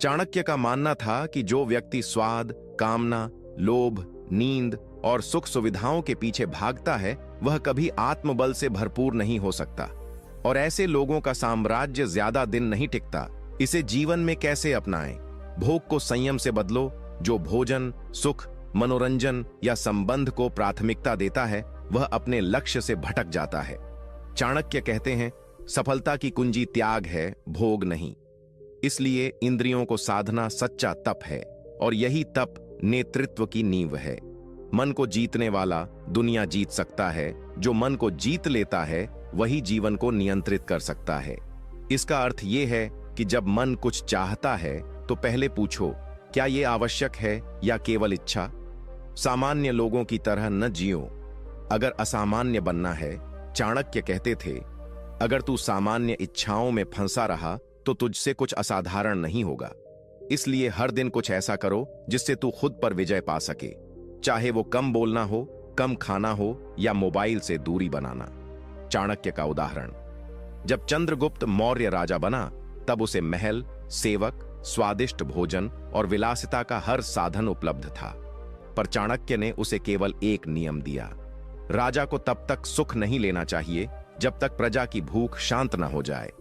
चाणक्य का मानना था कि जो व्यक्ति स्वाद, कामना, लोभ, नींद और सुख सुविधाओं के पीछे भागता है वह कभी आत्मबल से भरपूर नहीं हो सकता, और ऐसे लोगों का साम्राज्य ज्यादा दिन नहीं टिकता। इसे जीवन में कैसे अपनाएं? भोग को संयम से बदलो। जो भोजन, सुख, मनोरंजन या संबंध को प्राथमिकता देता है वह अपने लक्ष्य से भटक जाता है। चाणक्य कहते हैं, सफलता की कुंजी त्याग है, भोग नहीं। इसलिए इंद्रियों को साधना सच्चा तप है, और यही तप नेतृत्व की नींव है। मन को जीतने वाला दुनिया जीत सकता है, जो मन को जीत लेता है वही जीवन को नियंत्रित कर सकता है। इसका अर्थ यह है कि जब मन कुछ चाहता है तो पहले पूछो, क्या यह आवश्यक है या केवल इच्छा? सामान्य लोगों की तरह न जियो। अगर असामान्य बनना है, चाणक्य कहते थे, अगर तू सामान्य इच्छाओं में फंसा रहा तो तुझसे कुछ असाधारण नहीं होगा। इसलिए हर दिन कुछ ऐसा करो जिससे तू खुद पर विजय पा सके, चाहे वो कम बोलना हो, कम खाना हो या मोबाइल से दूरी बनाना। चाणक्य का उदाहरण, जब चंद्रगुप्त मौर्य राजा बना तब उसे महल, सेवक, स्वादिष्ट भोजन और विलासिता का हर साधन उपलब्ध था, पर चाणक्य ने उसे केवल एक नियम दिया, राजा को तब तक सुख नहीं लेना चाहिए जब तक प्रजा की भूख शांत न हो जाए।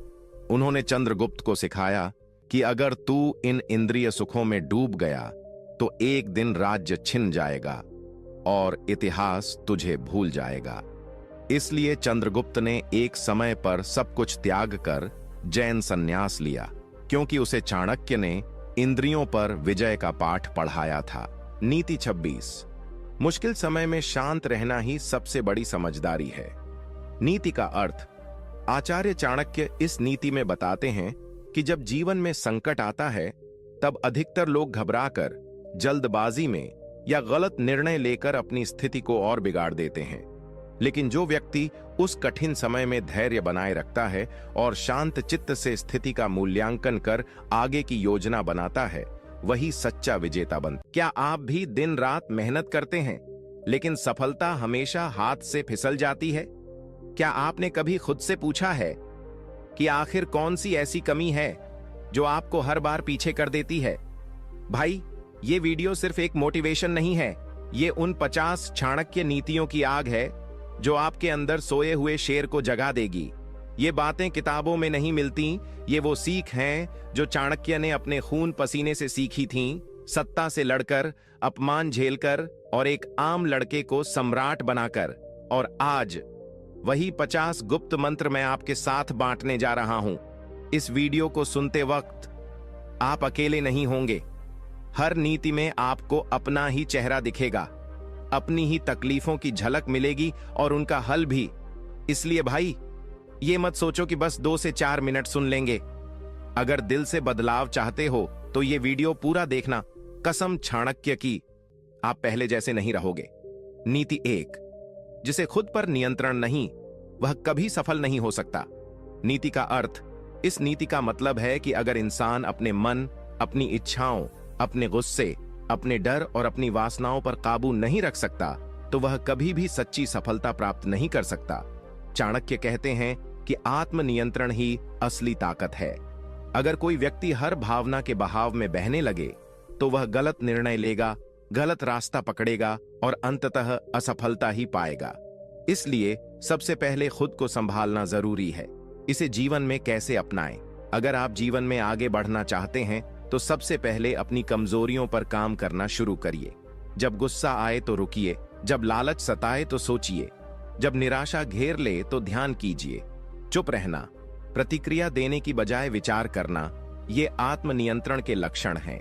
उन्होंने चंद्रगुप्त को सिखाया कि अगर तू इन इंद्रिय सुखों में डूब गया तो एक दिन राज्य छिन जाएगा और इतिहास तुझे भूल जाएगा। इसलिए चंद्रगुप्त ने एक समय पर सब कुछ त्याग कर जैन संन्यास लिया, क्योंकि उसे चाणक्य ने इंद्रियों पर विजय का पाठ पढ़ाया था। नीति 26। मुश्किल समय में शांत रहना ही सबसे बड़ी समझदारी है। नीति का अर्थ, आचार्य चाणक्य इस नीति में बताते हैं कि जब जीवन में संकट आता है तब अधिकतर लोग घबराकर, जल्दबाजी में या गलत निर्णय लेकर अपनी स्थिति को और बिगाड़ देते हैं, लेकिन जो व्यक्ति उस कठिन समय में धैर्य बनाए रखता है और शांत चित्त से स्थिति का मूल्यांकन कर आगे की योजना बनाता है वही सच्चा विजेता बनता है। क्या आप भी दिन रात मेहनत करते हैं लेकिन सफलता हमेशा हाथ से फिसल जाती है। क्या आपने कभी खुद से पूछा है कि आखिर कौन सी ऐसी कमी है जो आपको हर बार पीछे कर देती है? भाई, ये वीडियो सिर्फ एक मोटिवेशन नहीं है, ये उन 50 चाणक्य नीतियों की आग है जो आपके अंदर सोए हुए शेर को जगा देगी। ये बातें किताबों में नहीं मिलती, ये वो सीख हैं जो चाणक्य ने अपने खून पसीने से सीखी थीं, सत्ता से लड़कर, अपमान झेलकर और एक आम लड़के को सम्राट बनाकर। और आज वही 50 गुप्त मंत्र मैं आपके साथ बांटने जा रहा हूं। इस वीडियो को सुनते वक्त आप अकेले नहीं होंगे। हर नीति में आपको अपना ही चेहरा दिखेगा, अपनी ही तकलीफों की झलक मिलेगी और उनका हल भी। इसलिए भाई, ये मत सोचो कि बस 2 से 4 मिनट सुन लेंगे। अगर दिल से बदलाव चाहते हो तो ये वीडियो पूरा देखना। कसम चाणक्य की, आप पहले जैसे नहीं रहोगे। नीति 1, जिसे खुद पर नियंत्रण नहीं, वह कभी सफल नहीं हो सकता। नीति का अर्थ, इस नीति का मतलब है कि अगर इंसान अपने मन, अपनी इच्छाओं, अपने गुस्से, अपने डर और अपनी वासनाओं पर काबू नहीं रख सकता तो वह कभी भी सच्ची सफलता प्राप्त नहीं कर सकता। चाणक्य कहते हैं कि आत्मनियंत्रण ही असली ताकत है। अगर कोई व्यक्ति हर भावना के बहाव में बहने लगे तो वह गलत निर्णय लेगा, गलत रास्ता पकड़ेगा और अंततः असफलता ही पाएगा। इसलिए सबसे पहले खुद को संभालना जरूरी है। इसे जीवन में कैसे अपनाएं? अगर आप जीवन में आगे बढ़ना चाहते हैं तो सबसे पहले अपनी कमजोरियों पर काम करना शुरू करिए। जब गुस्सा आए तो रुकिए, जब लालच सताए तो सोचिए, जब निराशा घेर ले तो ध्यान कीजिए। चुप रहना, प्रतिक्रिया देने की बजाय विचार करना, ये आत्मनियंत्रण के लक्षण हैं।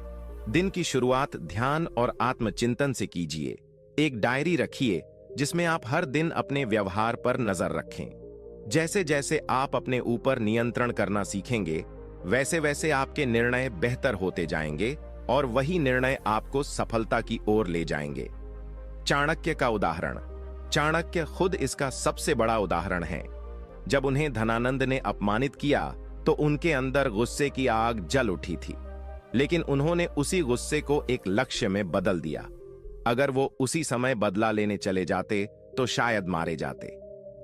दिन की शुरुआत ध्यान और आत्मचिंतन से कीजिए। एक डायरी रखिए जिसमें आप हर दिन अपने व्यवहार पर नजर रखें। जैसे जैसे आप अपने ऊपर नियंत्रण करना सीखेंगे, वैसे वैसे आपके निर्णय बेहतर होते जाएंगे और वही निर्णय आपको सफलता की ओर ले जाएंगे। चाणक्य का उदाहरण, चाणक्य खुद इसका सबसे बड़ा उदाहरण है। जब उन्हें धनानंद ने अपमानित किया तो उनके अंदर गुस्से की आग जल उठी थी, लेकिन उन्होंने उसी गुस्से को एक लक्ष्य में बदल दिया। अगर वो उसी समय बदला लेने चले जाते तो शायद मारे जाते,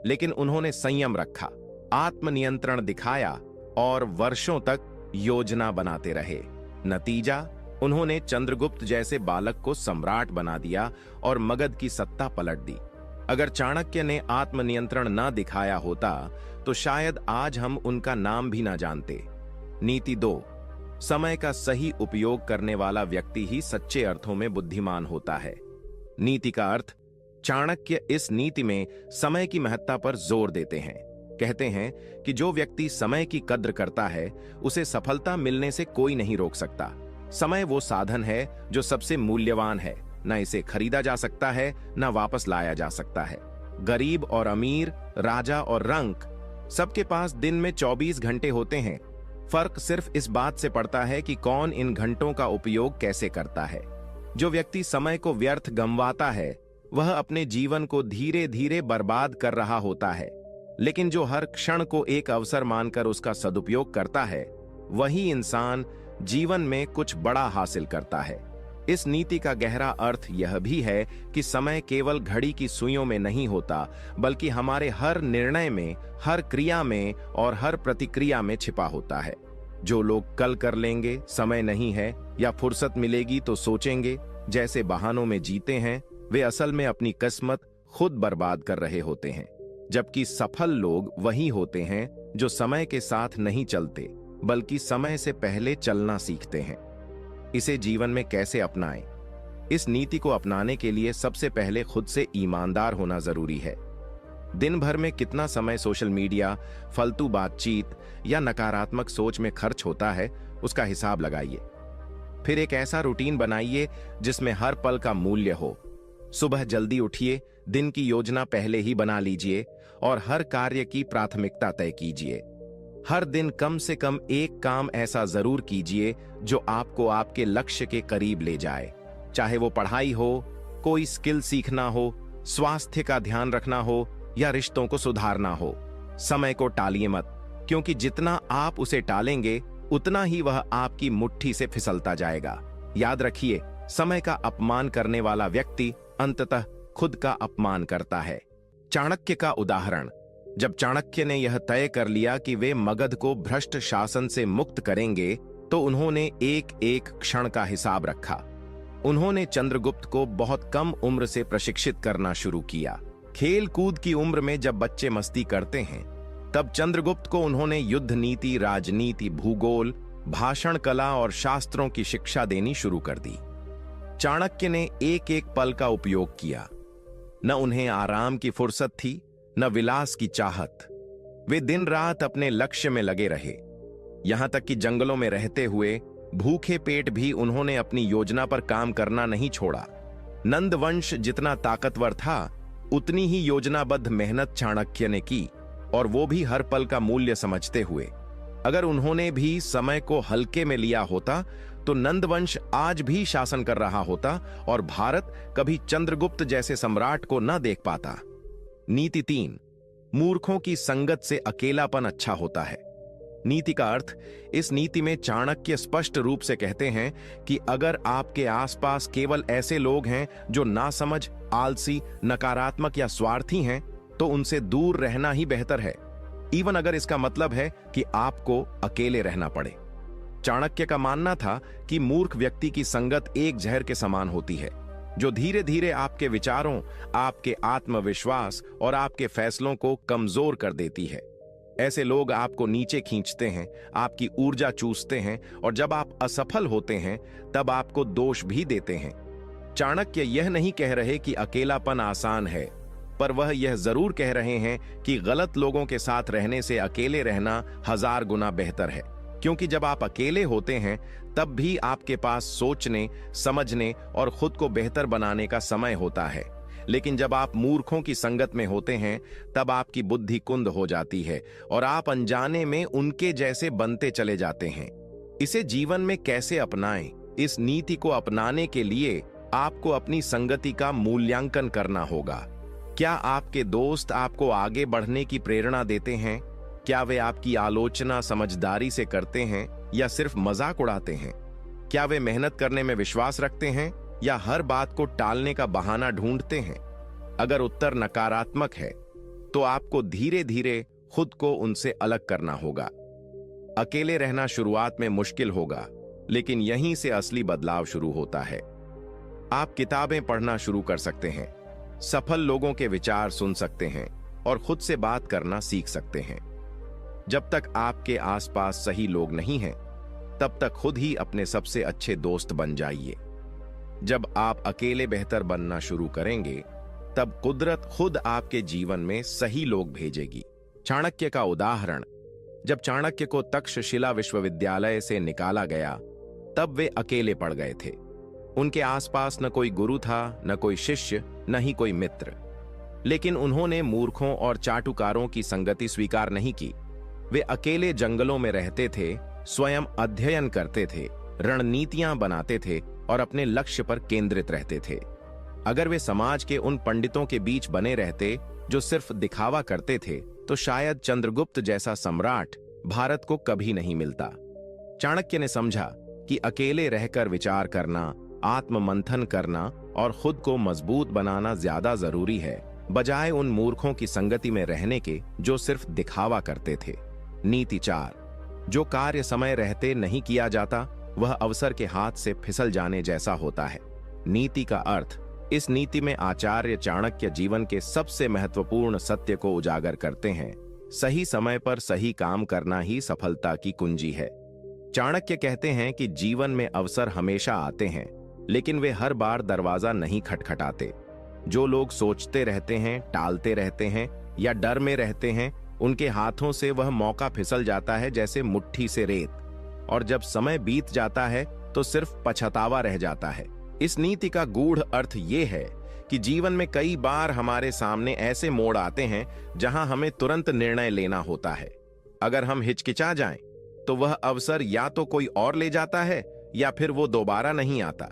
लेकिन उन्होंने संयम रखा, आत्मनियंत्रण दिखाया और वर्षों तक योजना बनाते रहे। नतीजा, उन्होंने चंद्रगुप्त जैसे बालक को सम्राट बना दिया और मगध की सत्ता पलट दी। अगर चाणक्य ने आत्मनियंत्रण न दिखाया होता तो शायद आज हम उनका नाम भी ना जानते। नीति 2, समय का सही उपयोग करने वाला व्यक्ति ही सच्चे अर्थों में बुद्धिमान होता है। नीति का अर्थ, चाणक्य इस नीति में समय की महत्ता पर जोर देते हैं। कहते हैं कि जो व्यक्ति समय की कद्र करता है उसे सफलता मिलने से कोई नहीं रोक सकता। समय वो साधन है जो सबसे मूल्यवान है, न इसे खरीदा जा सकता है न वापस लाया जा सकता है। गरीब और अमीर, राजा और रंक, सबके पास दिन में 24 घंटे होते हैं। फर्क सिर्फ इस बात से पड़ता है कि कौन इन घंटों का उपयोग कैसे करता है। जो व्यक्ति समय को व्यर्थ गंवाता है वह अपने जीवन को धीरे धीरे बर्बाद कर रहा होता है, लेकिन जो हर क्षण को एक अवसर मानकर उसका सदुपयोग करता है वही इंसान जीवन में कुछ बड़ा हासिल करता है। इस नीति का गहरा अर्थ यह भी है कि समय केवल घड़ी की सुइयों में नहीं होता, बल्कि हमारे हर निर्णय में, हर क्रिया में और हर प्रतिक्रिया में छिपा होता है। जो लोग कल कर लेंगे, समय नहीं है या फुर्सत मिलेगी तो सोचेंगे जैसे बहानों में जीते हैं, वे असल में अपनी किस्मत खुद बर्बाद कर रहे होते हैं। जबकि सफल लोग वही होते हैं जो समय के साथ नहीं चलते बल्कि समय से पहले चलना सीखते हैं। इसे जीवन में कैसे अपनाएं? इस नीति को अपनाने के लिए सबसे पहले खुद से ईमानदार होना जरूरी है। दिन भर में कितना समय सोशल मीडिया, फालतू बातचीत या नकारात्मक सोच में खर्च होता है, उसका हिसाब लगाइए। फिर एक ऐसा रूटीन बनाइए जिसमें हर पल का मूल्य हो। सुबह जल्दी उठिए, दिन की योजना पहले ही बना लीजिए और हर कार्य की प्राथमिकता तय कीजिए। हर दिन कम से कम एक काम ऐसा जरूर कीजिए जो आपको आपके लक्ष्य के करीब ले जाए, चाहे वो पढ़ाई हो, कोई स्किल सीखना हो, स्वास्थ्य का ध्यान रखना हो या रिश्तों को सुधारना हो। समय को टालिए मत, क्योंकि जितना आप उसे टालेंगे उतना ही वह आपकी मुट्ठी से फिसलता जाएगा। याद रखिए, समय का अपमान करने वाला व्यक्ति अंततः खुद का अपमान करता है। चाणक्य का उदाहरण। जब चाणक्य ने यह तय कर लिया कि वे मगध को भ्रष्ट शासन से मुक्त करेंगे, तो उन्होंने एक एक क्षण का हिसाब रखा। उन्होंने चंद्रगुप्त को बहुत कम उम्र से प्रशिक्षित करना शुरू किया। खेल कूद की उम्र में जब बच्चे मस्ती करते हैं, तब चंद्रगुप्त को उन्होंने युद्ध नीति, राजनीति, भूगोल, भाषण कला और शास्त्रों की शिक्षा देनी शुरू कर दी। चाणक्य ने एक एक पल का उपयोग किया। न उन्हें आराम की फुर्सत थी, न विलास की चाहत। वे दिन रात अपने लक्ष्य में लगे रहे। यहां तक कि जंगलों में रहते हुए भूखे पेट भी उन्होंने अपनी योजना पर काम करना नहीं छोड़ा। नंद वंश जितना ताकतवर था, उतनी ही योजनाबद्ध मेहनत चाणक्य ने की, और वो भी हर पल का मूल्य समझते हुए। अगर उन्होंने भी समय को हल्के में लिया होता, तो नंदवंश आज भी शासन कर रहा होता और भारत कभी चंद्रगुप्त जैसे सम्राट को न देख पाता। नीति 3। मूर्खों की संगत से अकेलापन अच्छा होता है। नीति का अर्थ। इस नीति में चाणक्य स्पष्ट रूप से कहते हैं कि अगर आपके आसपास केवल ऐसे लोग हैं जो नासमझ, आलसी, नकारात्मक या स्वार्थी हैं, तो उनसे दूर रहना ही बेहतर है, इवन अगर इसका मतलब है कि आपको अकेले रहना पड़े। चाणक्य का मानना था कि मूर्ख व्यक्ति की संगत एक जहर के समान होती है, जो धीरे धीरे आपके विचारों, आपके आत्मविश्वास और आपके फैसलों को कमजोर कर देती है। ऐसे लोग आपको नीचे खींचते हैं, आपकी ऊर्जा चूसते हैं, और जब आप असफल होते हैं तब आपको दोष भी देते हैं। चाणक्य यह नहीं कह रहे कि अकेलापन आसान है, पर वह यह जरूर कह रहे हैं कि गलत लोगों के साथ रहने से अकेले रहना 1000 गुना बेहतर है। क्योंकि जब आप अकेले होते हैं, तब भी आपके पास सोचने, समझने और खुद को बेहतर बनाने का समय होता है। लेकिन जब आप मूर्खों की संगत में होते हैं, तब आपकी बुद्धि कुंद हो जाती है और आप अनजाने में उनके जैसे बनते चले जाते हैं। इसे जीवन में कैसे अपनाएं? इस नीति को अपनाने के लिए आपको अपनी संगति का मूल्यांकन करना होगा। क्या आपके दोस्त आपको आगे बढ़ने की प्रेरणा देते हैं? क्या वे आपकी आलोचना समझदारी से करते हैं या सिर्फ मजाक उड़ाते हैं? क्या वे मेहनत करने में विश्वास रखते हैं या हर बात को टालने का बहाना ढूंढते हैं? अगर उत्तर नकारात्मक है, तो आपको धीरे धीरे खुद को उनसे अलग करना होगा। अकेले रहना शुरुआत में मुश्किल होगा, लेकिन यहीं से असली बदलाव शुरू होता है। आप किताबें पढ़ना शुरू कर सकते हैं, सफल लोगों के विचार सुन सकते हैं और खुद से बात करना सीख सकते हैं। जब तक आपके आसपास सही लोग नहीं हैं, तब तक खुद ही अपने सबसे अच्छे दोस्त बन जाइए। जब आप अकेले बेहतर बनना शुरू करेंगे, तब कुदरत खुद आपके जीवन में सही लोग भेजेगी। चाणक्य का उदाहरण। जब चाणक्य को तक्षशिला विश्वविद्यालय से निकाला गया, तब वे अकेले पड़ गए थे। उनके आसपास न कोई गुरु था, न कोई शिष्य, न ही कोई मित्र। लेकिन उन्होंने मूर्खों और चाटुकारों की संगति स्वीकार नहीं की। वे अकेले जंगलों में रहते थे, स्वयं अध्ययन करते थे, रणनीतियां बनाते थे और अपने लक्ष्य पर केंद्रित रहते थे। अगर वे समाज के उन पंडितों के बीच बने रहते जो सिर्फ दिखावा करते थे, तो शायद चंद्रगुप्त जैसा सम्राट भारत को कभी नहीं मिलता। चाणक्य ने समझा कि अकेले रहकर विचार करना, आत्म मंथन करना और खुद को मजबूत बनाना ज्यादा जरूरी है, बजाय उन मूर्खों की संगति में रहने के जो सिर्फ दिखावा करते थे। नीति 4। जो कार्य समय रहते नहीं किया जाता, वह अवसर के हाथ से फिसल जाने जैसा होता है। नीति का अर्थ। इस नीति में आचार्य चाणक्य जीवन के सबसे महत्वपूर्ण सत्य को उजागर करते हैं। सही समय पर सही काम करना ही सफलता की कुंजी है। चाणक्य कहते हैं कि जीवन में अवसर हमेशा आते हैं, लेकिन वे हर बार दरवाजा नहीं खटखटाते। जो लोग सोचते रहते हैं, टालते रहते हैं या डर में रहते हैं, उनके हाथों से वह मौका फिसल जाता है जैसे मुट्ठी से रेत, और जब समय बीत जाता है तो सिर्फ पछतावा रह जाता है। इस नीति का गूढ़ अर्थ यह है कि जीवन में कई बार हमारे सामने ऐसे मोड़ आते हैं जहां हमें तुरंत निर्णय लेना होता है। अगर हम हिचकिचा जाएं, तो वह अवसर या तो कोई और ले जाता है या फिर वो दोबारा नहीं आता।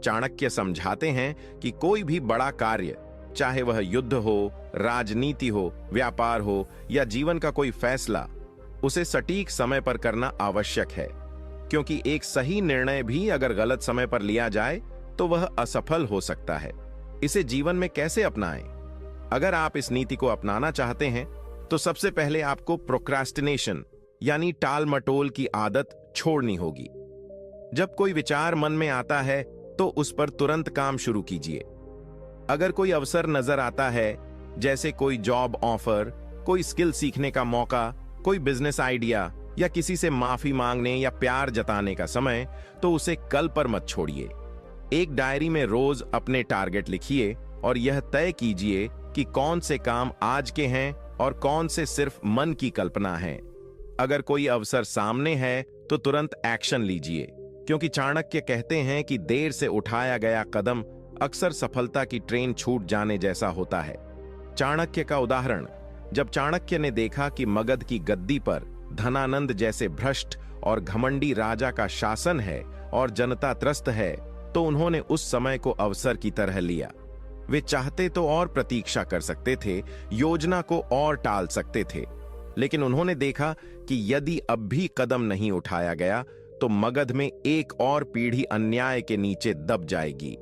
चाणक्य समझाते हैं कि कोई भी बड़ा कार्य, चाहे वह युद्ध हो, राजनीति हो, व्यापार हो या जीवन का कोई फैसला, उसे सटीक समय पर करना आवश्यक है, क्योंकि एक सही निर्णय भी अगर गलत समय पर लिया जाए तो वह असफल हो सकता है। इसे जीवन में कैसे अपनाएं? अगर आप इस नीति को अपनाना चाहते हैं तो सबसे पहले आपको प्रोक्रास्टिनेशन यानी टाल मटोल की आदत छोड़नी होगी। जब कोई विचार मन में आता है तो उस पर तुरंत काम शुरू कीजिए। अगर कोई अवसर नजर आता है, जैसे कोई जॉब ऑफर, कोई स्किल सीखने का मौका, कोई बिजनेस आइडिया या किसी से माफी मांगने या प्यार जताने का समय, तो उसे कल पर मत छोड़िए। एक डायरी में रोज अपने टारगेट लिखिए और यह तय कीजिए कि कौन से काम आज के हैं और कौन से सिर्फ मन की कल्पना है। अगर कोई अवसर सामने है तो तुरंत एक्शन लीजिए, क्योंकि चाणक्य कहते हैं कि देर से उठाया गया कदम अक्सर सफलता की ट्रेन छूट जाने जैसा होता है। चाणक्य का उदाहरण, जब चाणक्य ने देखा कि मगध की गद्दी पर धनानंद जैसे भ्रष्ट और घमंडी राजा का शासन है और जनता त्रस्त है, तो उन्होंने उस समय को अवसर की तरह लिया। वे चाहते तो और प्रतीक्षा कर सकते थे, योजना को और टाल सकते थे, लेकिन उन्होंने देखा कि यदि अब भी कदम नहीं उठाया गया तो मगध में एक और पीढ़ी अन्याय के नीचे दब जाएगी।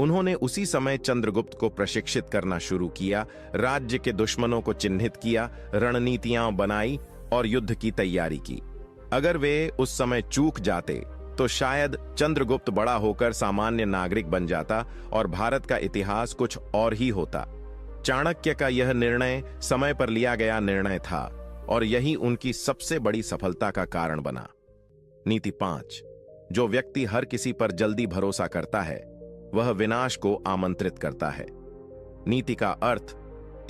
उन्होंने उसी समय चंद्रगुप्त को प्रशिक्षित करना शुरू किया, राज्य के दुश्मनों को चिन्हित किया, रणनीतियां बनाई और युद्ध की तैयारी की। अगर वे उस समय चूक जाते तो शायद चंद्रगुप्त बड़ा होकर सामान्य नागरिक बन जाता और भारत का इतिहास कुछ और ही होता। चाणक्य का यह निर्णय समय पर लिया गया निर्णय था और यही उनकी सबसे बड़ी सफलता का कारण बना। नीति 5, जो व्यक्ति हर किसी पर जल्दी भरोसा करता है वह विनाश को आमंत्रित करता है। नीति का अर्थ,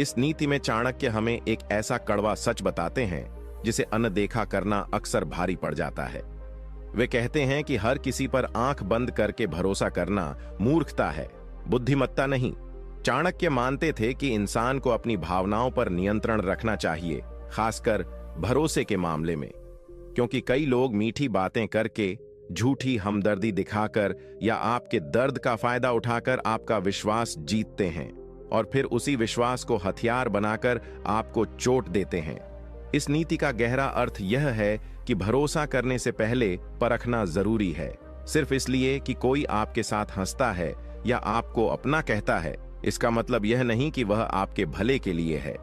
इस नीति में चाणक्य हमें एक ऐसा कड़वा सच बताते हैं जिसे अनदेखा करना अक्सर भारी पड़ जाता है। वे कहते हैं कि हर किसी पर आंख बंद करके भरोसा करना मूर्खता है, बुद्धिमत्ता नहीं। चाणक्य मानते थे कि इंसान को अपनी भावनाओं पर नियंत्रण रखना चाहिए, खासकर भरोसे के मामले में, क्योंकि कई लोग मीठी बातें करके, झूठी हमदर्दी दिखाकर या आपके दर्द का फायदा उठाकर आपका विश्वास जीतते हैं और फिर उसी विश्वास को हथियार बनाकर आपको चोट देते हैं। इस नीति का गहरा अर्थ यह है कि भरोसा करने से पहले परखना जरूरी है। सिर्फ इसलिए कि कोई आपके साथ हंसता है या आपको अपना कहता है, इसका मतलब यह नहीं कि वह आपके भले के लिए है।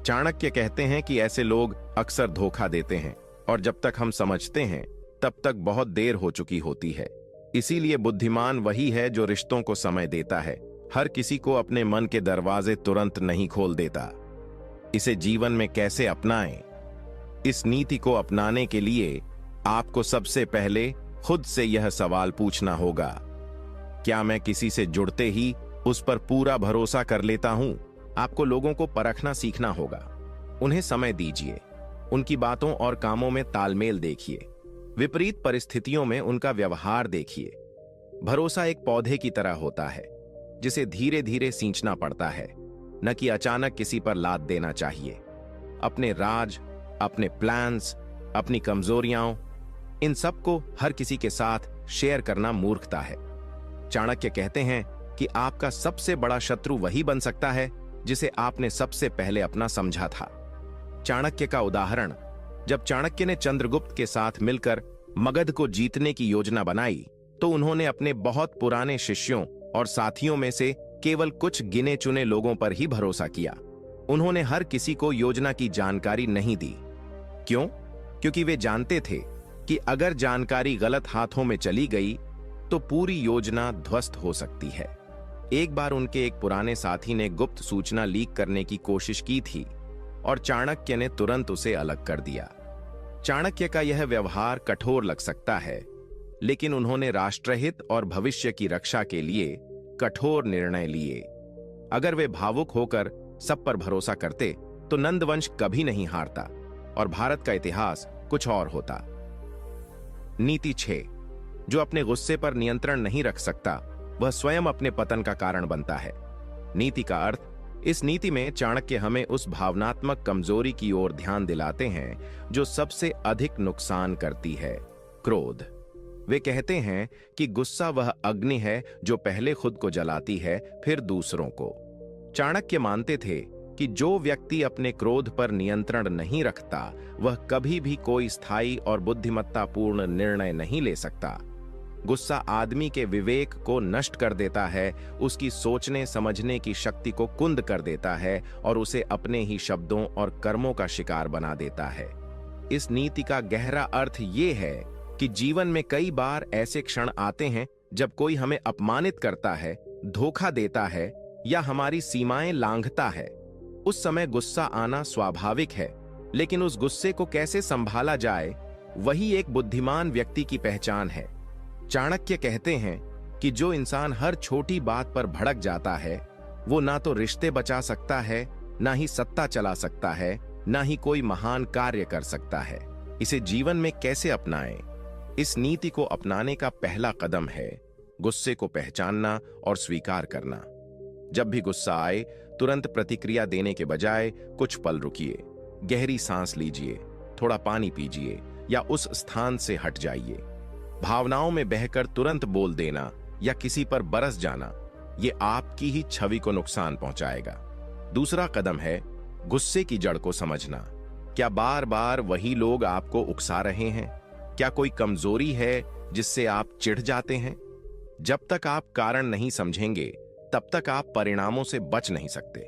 चाणक्य कहते हैं कि ऐसे लोग अक्सर धोखा देते हैं और जब तक हम समझते हैं तब तक बहुत देर हो चुकी होती है। इसीलिए बुद्धिमान वही है जो रिश्तों को समय देता है, हर किसी को अपने मन के दरवाजे तुरंत नहीं खोल देता। इसे जीवन में कैसे अपनाएं? इस नीति को अपनाने के लिए आपको सबसे पहले खुद से यह सवाल पूछना होगा, क्या मैं किसी से जुड़ते ही उस पर पूरा भरोसा कर लेता हूं? आपको लोगों को परखना सीखना होगा। उन्हें समय दीजिए, उनकी बातों और कामों में तालमेल देखिए, विपरीत परिस्थितियों में उनका व्यवहार देखिए। भरोसा एक पौधे की तरह होता है जिसे धीरे धीरे सींचना पड़ता है, न कि अचानक किसी पर लाद देना चाहिए। अपने राज, अपने प्लान्स, अपनी कमजोरियां, इन सब को हर किसी के साथ शेयर करना मूर्खता है। चाणक्य कहते हैं कि आपका सबसे बड़ा शत्रु वही बन सकता है जिसे आपने सबसे पहले अपना समझा था। चाणक्य का उदाहरण, जब चाणक्य ने चंद्रगुप्त के साथ मिलकर मगध को जीतने की योजना बनाई तो उन्होंने अपने बहुत पुराने शिष्यों और साथियों में से केवल कुछ गिने चुने लोगों पर ही भरोसा किया। उन्होंने हर किसी को योजना की जानकारी नहीं दी। क्यों? क्योंकि वे जानते थे कि अगर जानकारी गलत हाथों में चली गई तो पूरी योजना ध्वस्त हो सकती है। एक बार उनके एक पुराने साथी ने गुप्त सूचना लीक करने की कोशिश की थी और चाणक्य ने तुरंत उसे अलग कर दिया। चाणक्य का यह व्यवहार कठोर लग सकता है, लेकिन उन्होंने राष्ट्रहित और भविष्य की रक्षा के लिए कठोर निर्णय लिए। अगर वे भावुक होकर सब पर भरोसा करते तो नंदवंश कभी नहीं हारता और भारत का इतिहास कुछ और होता। नीति 6, जो अपने गुस्से पर नियंत्रण नहीं रख सकता वह स्वयं अपने पतन का कारण बनता है। नीति का अर्थ, इस नीति में चाणक्य हमें उस भावनात्मक कमजोरी की ओर ध्यान दिलाते हैं जो सबसे अधिक नुकसान करती है, क्रोध। वे कहते हैं कि गुस्सा वह अग्नि है जो पहले खुद को जलाती है फिर दूसरों को। चाणक्य मानते थे कि जो व्यक्ति अपने क्रोध पर नियंत्रण नहीं रखता वह कभी भी कोई स्थायी और बुद्धिमत्तापूर्ण निर्णय नहीं ले सकता। गुस्सा आदमी के विवेक को नष्ट कर देता है, उसकी सोचने समझने की शक्ति को कुंद कर देता है और उसे अपने ही शब्दों और कर्मों का शिकार बना देता है। इस नीति का गहरा अर्थ ये है कि जीवन में कई बार ऐसे क्षण आते हैं जब कोई हमें अपमानित करता है, धोखा देता है या हमारी सीमाएं लांघता है। उस समय गुस्सा आना स्वाभाविक है, लेकिन उस गुस्से को कैसे संभाला जाए, वही एक बुद्धिमान व्यक्ति की पहचान है। चाणक्य कहते हैं कि जो इंसान हर छोटी बात पर भड़क जाता है, वो ना तो रिश्ते बचा सकता है, ना ही सत्ता चला सकता है, ना ही कोई महान कार्य कर सकता है। इसे जीवन में कैसे अपनाएं? इस नीति को अपनाने का पहला कदम है गुस्से को पहचानना और स्वीकार करना। जब भी गुस्सा आए, तुरंत प्रतिक्रिया देने के बजाय कुछ पल रुकिए, गहरी सांस लीजिए, थोड़ा पानी पीजिए या उस स्थान से हट जाइए। भावनाओं में बहकर तुरंत बोल देना या किसी पर बरस जाना, ये आपकी ही छवि को नुकसान पहुंचाएगा। दूसरा कदम है गुस्से की जड़ को समझना। क्या बार बार वही लोग आपको उकसा रहे हैं? क्या कोई कमजोरी है जिससे आप चिढ़ जाते हैं? जब तक आप कारण नहीं समझेंगे, तब तक आप परिणामों से बच नहीं सकते।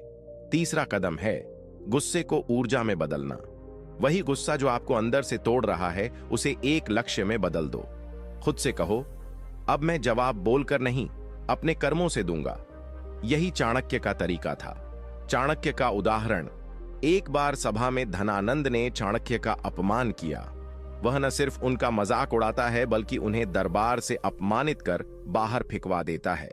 तीसरा कदम है गुस्से को ऊर्जा में बदलना। वही गुस्सा जो आपको अंदर से तोड़ रहा है, उसे एक लक्ष्य में बदल दो। खुद से कहो, अब मैं जवाब बोलकर नहीं, अपने कर्मों से दूंगा। यही चाणक्य का तरीका था। चाणक्य का उदाहरण, एक बार सभा में धनानंद ने चाणक्य का अपमान किया। वह न सिर्फ उनका मजाक उड़ाता है, बल्कि उन्हें दरबार से अपमानित कर बाहर फिकवा देता है।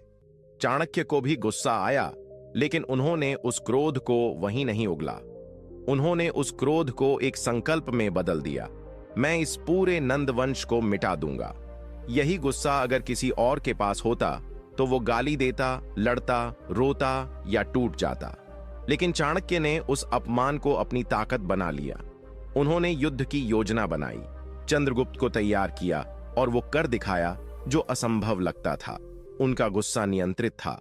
चाणक्य को भी गुस्सा आया, लेकिन उन्होंने उस क्रोध को वहीं नहीं उगला। उन्होंने उस क्रोध को एक संकल्प में बदल दिया, मैं इस पूरे नंदवंश को मिटा दूंगा। यही गुस्सा अगर किसी और के पास होता तो वो गाली देता, लड़ता, रोता या टूट जाता। लेकिन चाणक्य ने उस अपमान को अपनी ताकत बना लिया। उन्होंने युद्ध की योजना बनाई, चंद्रगुप्त को तैयार किया और वो कर दिखाया जो असंभव लगता था। उनका गुस्सा नियंत्रित था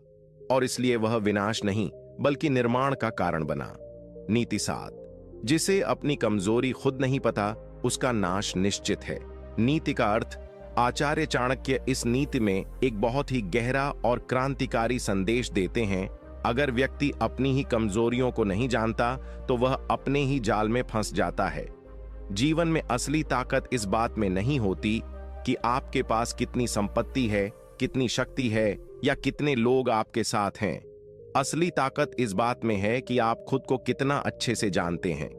और इसलिए वह विनाश नहीं बल्कि निर्माण का कारण बना। नीति 7, जिसे अपनी कमजोरी खुद नहीं पता, उसका नाश निश्चित है। नीति का अर्थ, आचार्य चाणक्य इस नीति में एक बहुत ही गहरा और क्रांतिकारी संदेश देते हैं। अगर व्यक्ति अपनी ही कमजोरियों को नहीं जानता तो वह अपने ही जाल में फंस जाता है। जीवन में असली ताकत इस बात में नहीं होती कि आपके पास कितनी संपत्ति है, कितनी शक्ति है या कितने लोग आपके साथ हैं। असली ताकत इस बात में है कि आप खुद को कितना अच्छे से जानते हैं।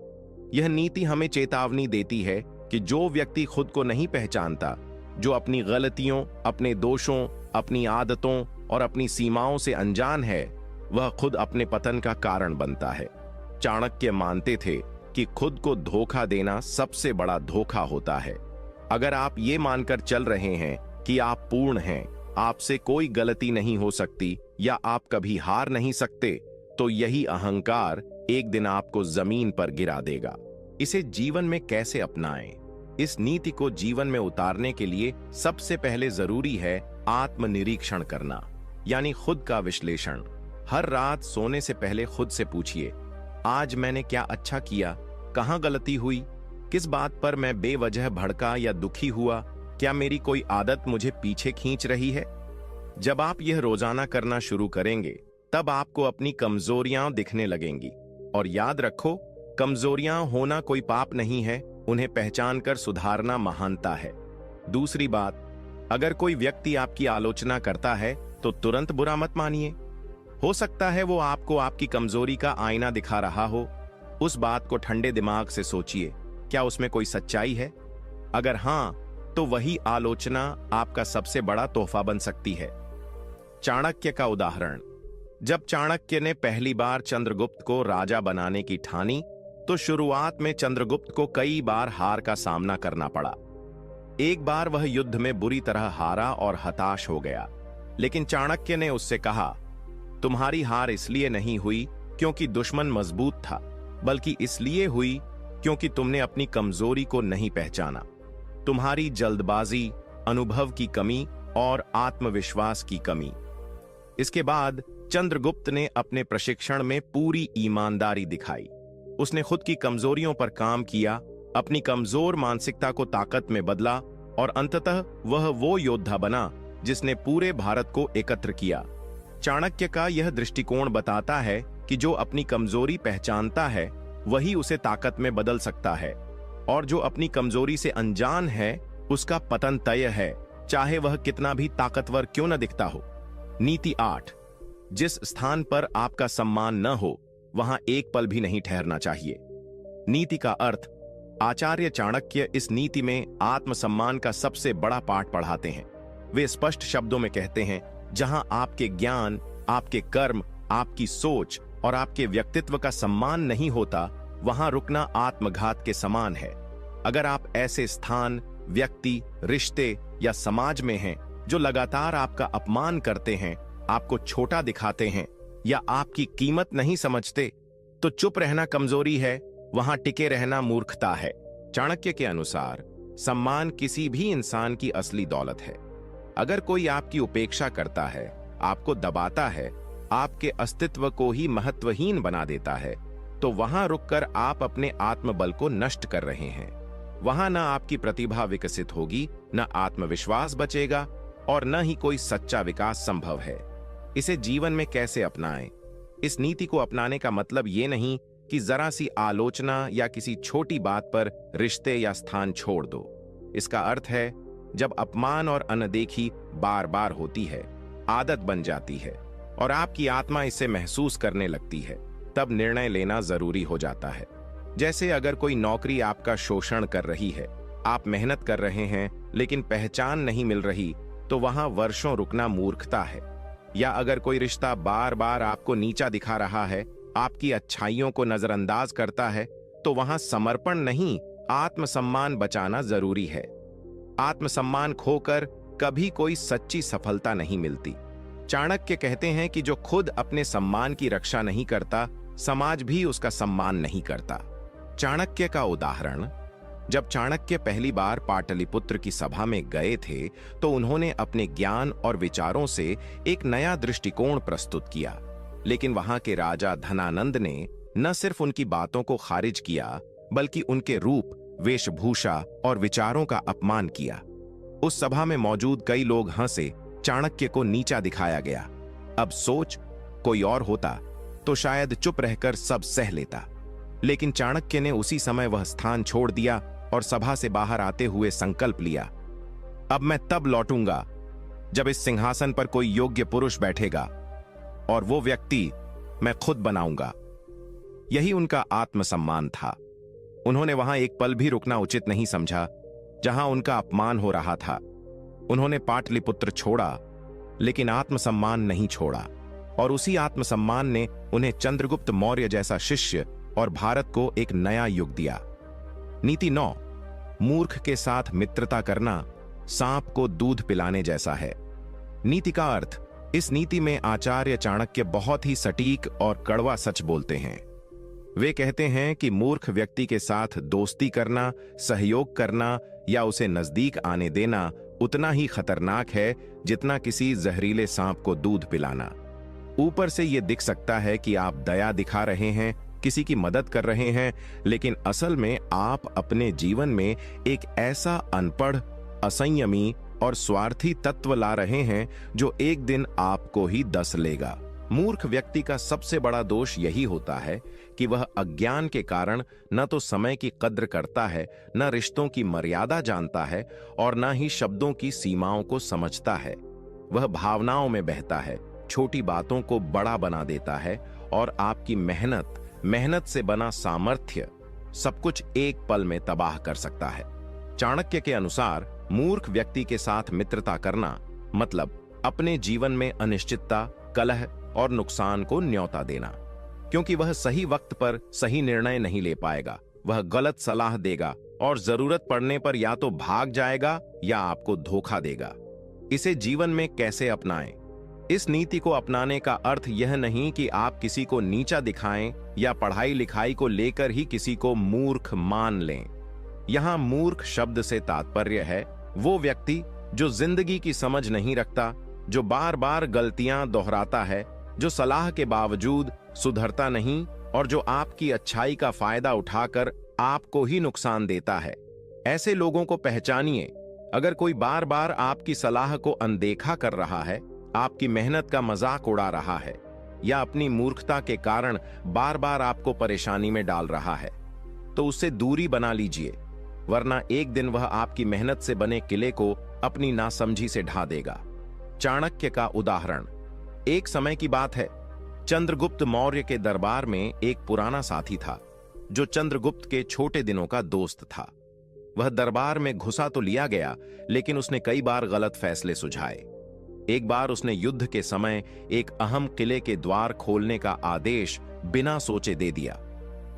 यह नीति हमें चेतावनी देती है कि जो व्यक्ति खुद को नहीं पहचानता, जो अपनी गलतियों, अपने दोषों, अपनी आदतों और अपनी सीमाओं से अनजान है, वह खुद अपने पतन का कारण बनता है। चाणक्य मानते थे कि खुद को धोखा देना सबसे बड़ा धोखा होता है। अगर आप ये मानकर चल रहे हैं कि आप पूर्ण हैं, आपसे कोई गलती नहीं हो सकती या आप कभी हार नहीं सकते, तो यही अहंकार एक दिन आपको जमीन पर गिरा देगा। इसे जीवन में कैसे अपनाएं? इस नीति को जीवन में उतारने के लिए सबसे पहले जरूरी है आत्मनिरीक्षण करना, यानी खुद का विश्लेषण। हर रात सोने से पहले खुद से पूछिए, आज मैंने क्या अच्छा किया, कहां गलती हुई, किस बात पर मैं बेवजह भड़का या दुखी हुआ, क्या मेरी कोई आदत मुझे पीछे खींच रही है। जब आप यह रोजाना करना शुरू करेंगे, तब आपको अपनी कमजोरियां दिखने लगेंगी। और याद रखो, कमजोरियां होना कोई पाप नहीं है, उन्हें पहचान कर सुधारना महानता है। दूसरी बात, अगर कोई व्यक्ति आपकी आलोचना करता है तो तुरंत बुरा मत मानिए। हो सकता है वो आपको आपकी कमजोरी का आईना दिखा रहा हो। उस बात को ठंडे दिमाग से सोचिए, क्या उसमें कोई सच्चाई है? अगर हां, तो वही आलोचना आपका सबसे बड़ा तोहफा बन सकती है। चाणक्य का उदाहरण, जब चाणक्य ने पहली बार चंद्रगुप्त को राजा बनाने की ठानी, तो शुरुआत में चंद्रगुप्त को कई बार हार का सामना करना पड़ा। एक बार वह युद्ध में बुरी तरह हारा और हताश हो गया, लेकिन चाणक्य ने उससे कहा, तुम्हारी हार इसलिए नहीं हुई क्योंकि दुश्मन मजबूत था, बल्कि इसलिए हुई क्योंकि तुमने अपनी कमजोरी को नहीं पहचाना। तुम्हारी जल्दबाजी, अनुभव की कमी और आत्मविश्वास की कमी। इसके बाद चंद्रगुप्त ने अपने प्रशिक्षण में पूरी ईमानदारी दिखाई। उसने खुद की कमजोरियों पर काम किया, अपनी कमजोर मानसिकता को ताकत में बदला और अंततः वह वो योद्धा बना जिसने पूरे भारत को एकत्र किया। चाणक्य का यह दृष्टिकोण बताता है कि जो अपनी कमजोरी पहचानता है वही उसे ताकत में बदल सकता है, और जो अपनी कमजोरी से अनजान है उसका पतन तय है, चाहे वह कितना भी ताकतवर क्यों न दिखता हो। नीति 8, जिस स्थान पर आपका सम्मान न हो वहां एक पल भी नहीं ठहरना चाहिए। नीति का अर्थ, आचार्य चाणक्य इस नीति में आत्मसम्मान का सबसे बड़ा पाठ पढ़ाते हैं। वे स्पष्ट शब्दों में कहते हैं, जहां आपके ज्ञान, आपके कर्म, आपकी सोच और आपके व्यक्तित्व का सम्मान नहीं होता, वहां रुकना आत्मघात के समान है। अगर आप ऐसे स्थान, व्यक्ति, रिश्ते या समाज में हैं जो लगातार आपका अपमान करते हैं, आपको छोटा दिखाते हैं या आपकी कीमत नहीं समझते, तो चुप रहना कमजोरी है, वहां टिके रहना मूर्खता है। चाणक्य के अनुसार सम्मान किसी भी इंसान की असली दौलत है। अगर कोई आपकी उपेक्षा करता है, आपको दबाता है, आपके अस्तित्व को ही महत्वहीन बना देता है, तो वहां रुककर आप अपने आत्मबल को नष्ट कर रहे हैं। वहां न आपकी प्रतिभा विकसित होगी, न आत्मविश्वास बचेगा और न ही कोई सच्चा विकास संभव है। इसे जीवन में कैसे अपनाएं? इस नीति को अपनाने का मतलब ये नहीं कि जरा सी आलोचना या किसी छोटी बात पर रिश्ते या स्थान छोड़ दो। इसका अर्थ है, जब अपमान और अनदेखी बार बार होती है, आदत बन जाती है और आपकी आत्मा इसे महसूस करने लगती है, तब निर्णय लेना जरूरी हो जाता है। जैसे अगर कोई नौकरी आपका शोषण कर रही है, आप मेहनत कर रहे हैं लेकिन पहचान नहीं मिल रही, तो वहां वर्षों रुकना मूर्खता है। या अगर कोई रिश्ता बार बार आपको नीचा दिखा रहा है, आपकी अच्छाइयों को नजरअंदाज करता है, तो वहां समर्पण नहीं, आत्मसम्मान बचाना जरूरी है। आत्मसम्मान खोकर कभी कोई सच्ची सफलता नहीं मिलती। चाणक्य कहते हैं कि जो खुद अपने सम्मान की रक्षा नहीं करता, समाज भी उसका सम्मान नहीं करता। चाणक्य का उदाहरण, जब चाणक्य पहली बार पाटलिपुत्र की सभा में गए थे, तो उन्होंने अपने ज्ञान और विचारों से एक नया दृष्टिकोण प्रस्तुत किया, लेकिन वहां के राजा धनानंद ने न सिर्फ उनकी बातों को खारिज किया, बल्कि उनके रूप, वेशभूषा और विचारों का अपमान किया। उस सभा में मौजूद कई लोग हंसे, चाणक्य को नीचा दिखाया गया। अब सोच, कोई और होता तो शायद चुप रहकर सब सह लेता, लेकिन चाणक्य ने उसी समय वह स्थान छोड़ दिया और सभा से बाहर आते हुए संकल्प लिया, अब मैं तब लौटूंगा जब इस सिंहासन पर कोई योग्य पुरुष बैठेगा और वो व्यक्ति मैं खुद बनाऊंगा। यही उनका आत्मसम्मान था। उन्होंने वहां एक पल भी रुकना उचित नहीं समझा जहां उनका अपमान हो रहा था। उन्होंने पाटलिपुत्र छोड़ा, लेकिन आत्मसम्मान नहीं छोड़ा, और उसी आत्मसम्मान ने उन्हें चंद्रगुप्त मौर्य जैसा शिष्य और भारत को एक नया युग दिया। नीति 9, मूर्ख के साथ मित्रता करना सांप को दूध पिलाने जैसा है। नीति का अर्थ, इस नीति में आचार्य चाणक्य बहुत ही सटीक और कड़वा सच बोलते हैं। वे कहते हैं कि मूर्ख व्यक्ति के साथ दोस्ती करना, सहयोग करना या उसे नजदीक आने देना उतना ही खतरनाक है जितना किसी जहरीले सांप को दूध पिलाना। ऊपर से यह दिख सकता है कि आप दया दिखा रहे हैं, किसी की मदद कर रहे हैं, लेकिन असल में आप अपने जीवन में एक ऐसा अनपढ़, असंयमी और स्वार्थी तत्व ला रहे हैं जो एक दिन आपको ही डस लेगा। मूर्ख व्यक्ति का सबसे बड़ा दोष यही होता है कि वह अज्ञान के कारण न तो समय की कद्र करता है, न रिश्तों की मर्यादा जानता है और न ही शब्दों की सीमाओं को समझता है। वह भावनाओं में बहता है, छोटी बातों को बड़ा बना देता है और आपकी मेहनत से बना सामर्थ्य सब कुछ एक पल में तबाह कर सकता है। चाणक्य के अनुसार मूर्ख व्यक्ति के साथ मित्रता करना मतलब अपने जीवन में अनिश्चितता, कलह और नुकसान को न्योता देना, क्योंकि वह सही वक्त पर सही निर्णय नहीं ले पाएगा। वह गलत सलाह देगा और जरूरत पड़ने पर या तो भाग जाएगा या आपको धोखा देगा। इसे जीवन में कैसे अपनाएं? इस नीति को अपनाने का अर्थ यह नहीं कि आप किसी को नीचा दिखाएं या पढ़ाई लिखाई को लेकर ही किसी को मूर्ख मान लें। यहां मूर्ख शब्द से तात्पर्य है वो व्यक्ति जो जिंदगी की समझ नहीं रखता, जो बार बार गलतियां दोहराता है, जो सलाह के बावजूद सुधरता नहीं और जो आपकी अच्छाई का फायदा उठाकर आपको ही नुकसान देता है। ऐसे लोगों को पहचानिए, अगर कोई बार बार आपकी सलाह को अनदेखा कर रहा है, आपकी मेहनत का मजाक उड़ा रहा है या अपनी मूर्खता के कारण बार बार आपको परेशानी में डाल रहा है, तो उससे दूरी बना लीजिए, वरना एक दिन वह आपकी मेहनत से बने किले को अपनी नासमझी से ढा देगा। चाणक्य का उदाहरण। एक समय की बात है, चंद्रगुप्त मौर्य के दरबार में एक पुराना साथी था जो चंद्रगुप्त के छोटे दिनों का दोस्त था। वह दरबार में घुसा तो लिया गया, लेकिन उसने कई बार गलत फैसले सुझाए। एक बार उसने युद्ध के समय एक अहम किले के द्वार खोलने का आदेश बिना सोचे दे दिया,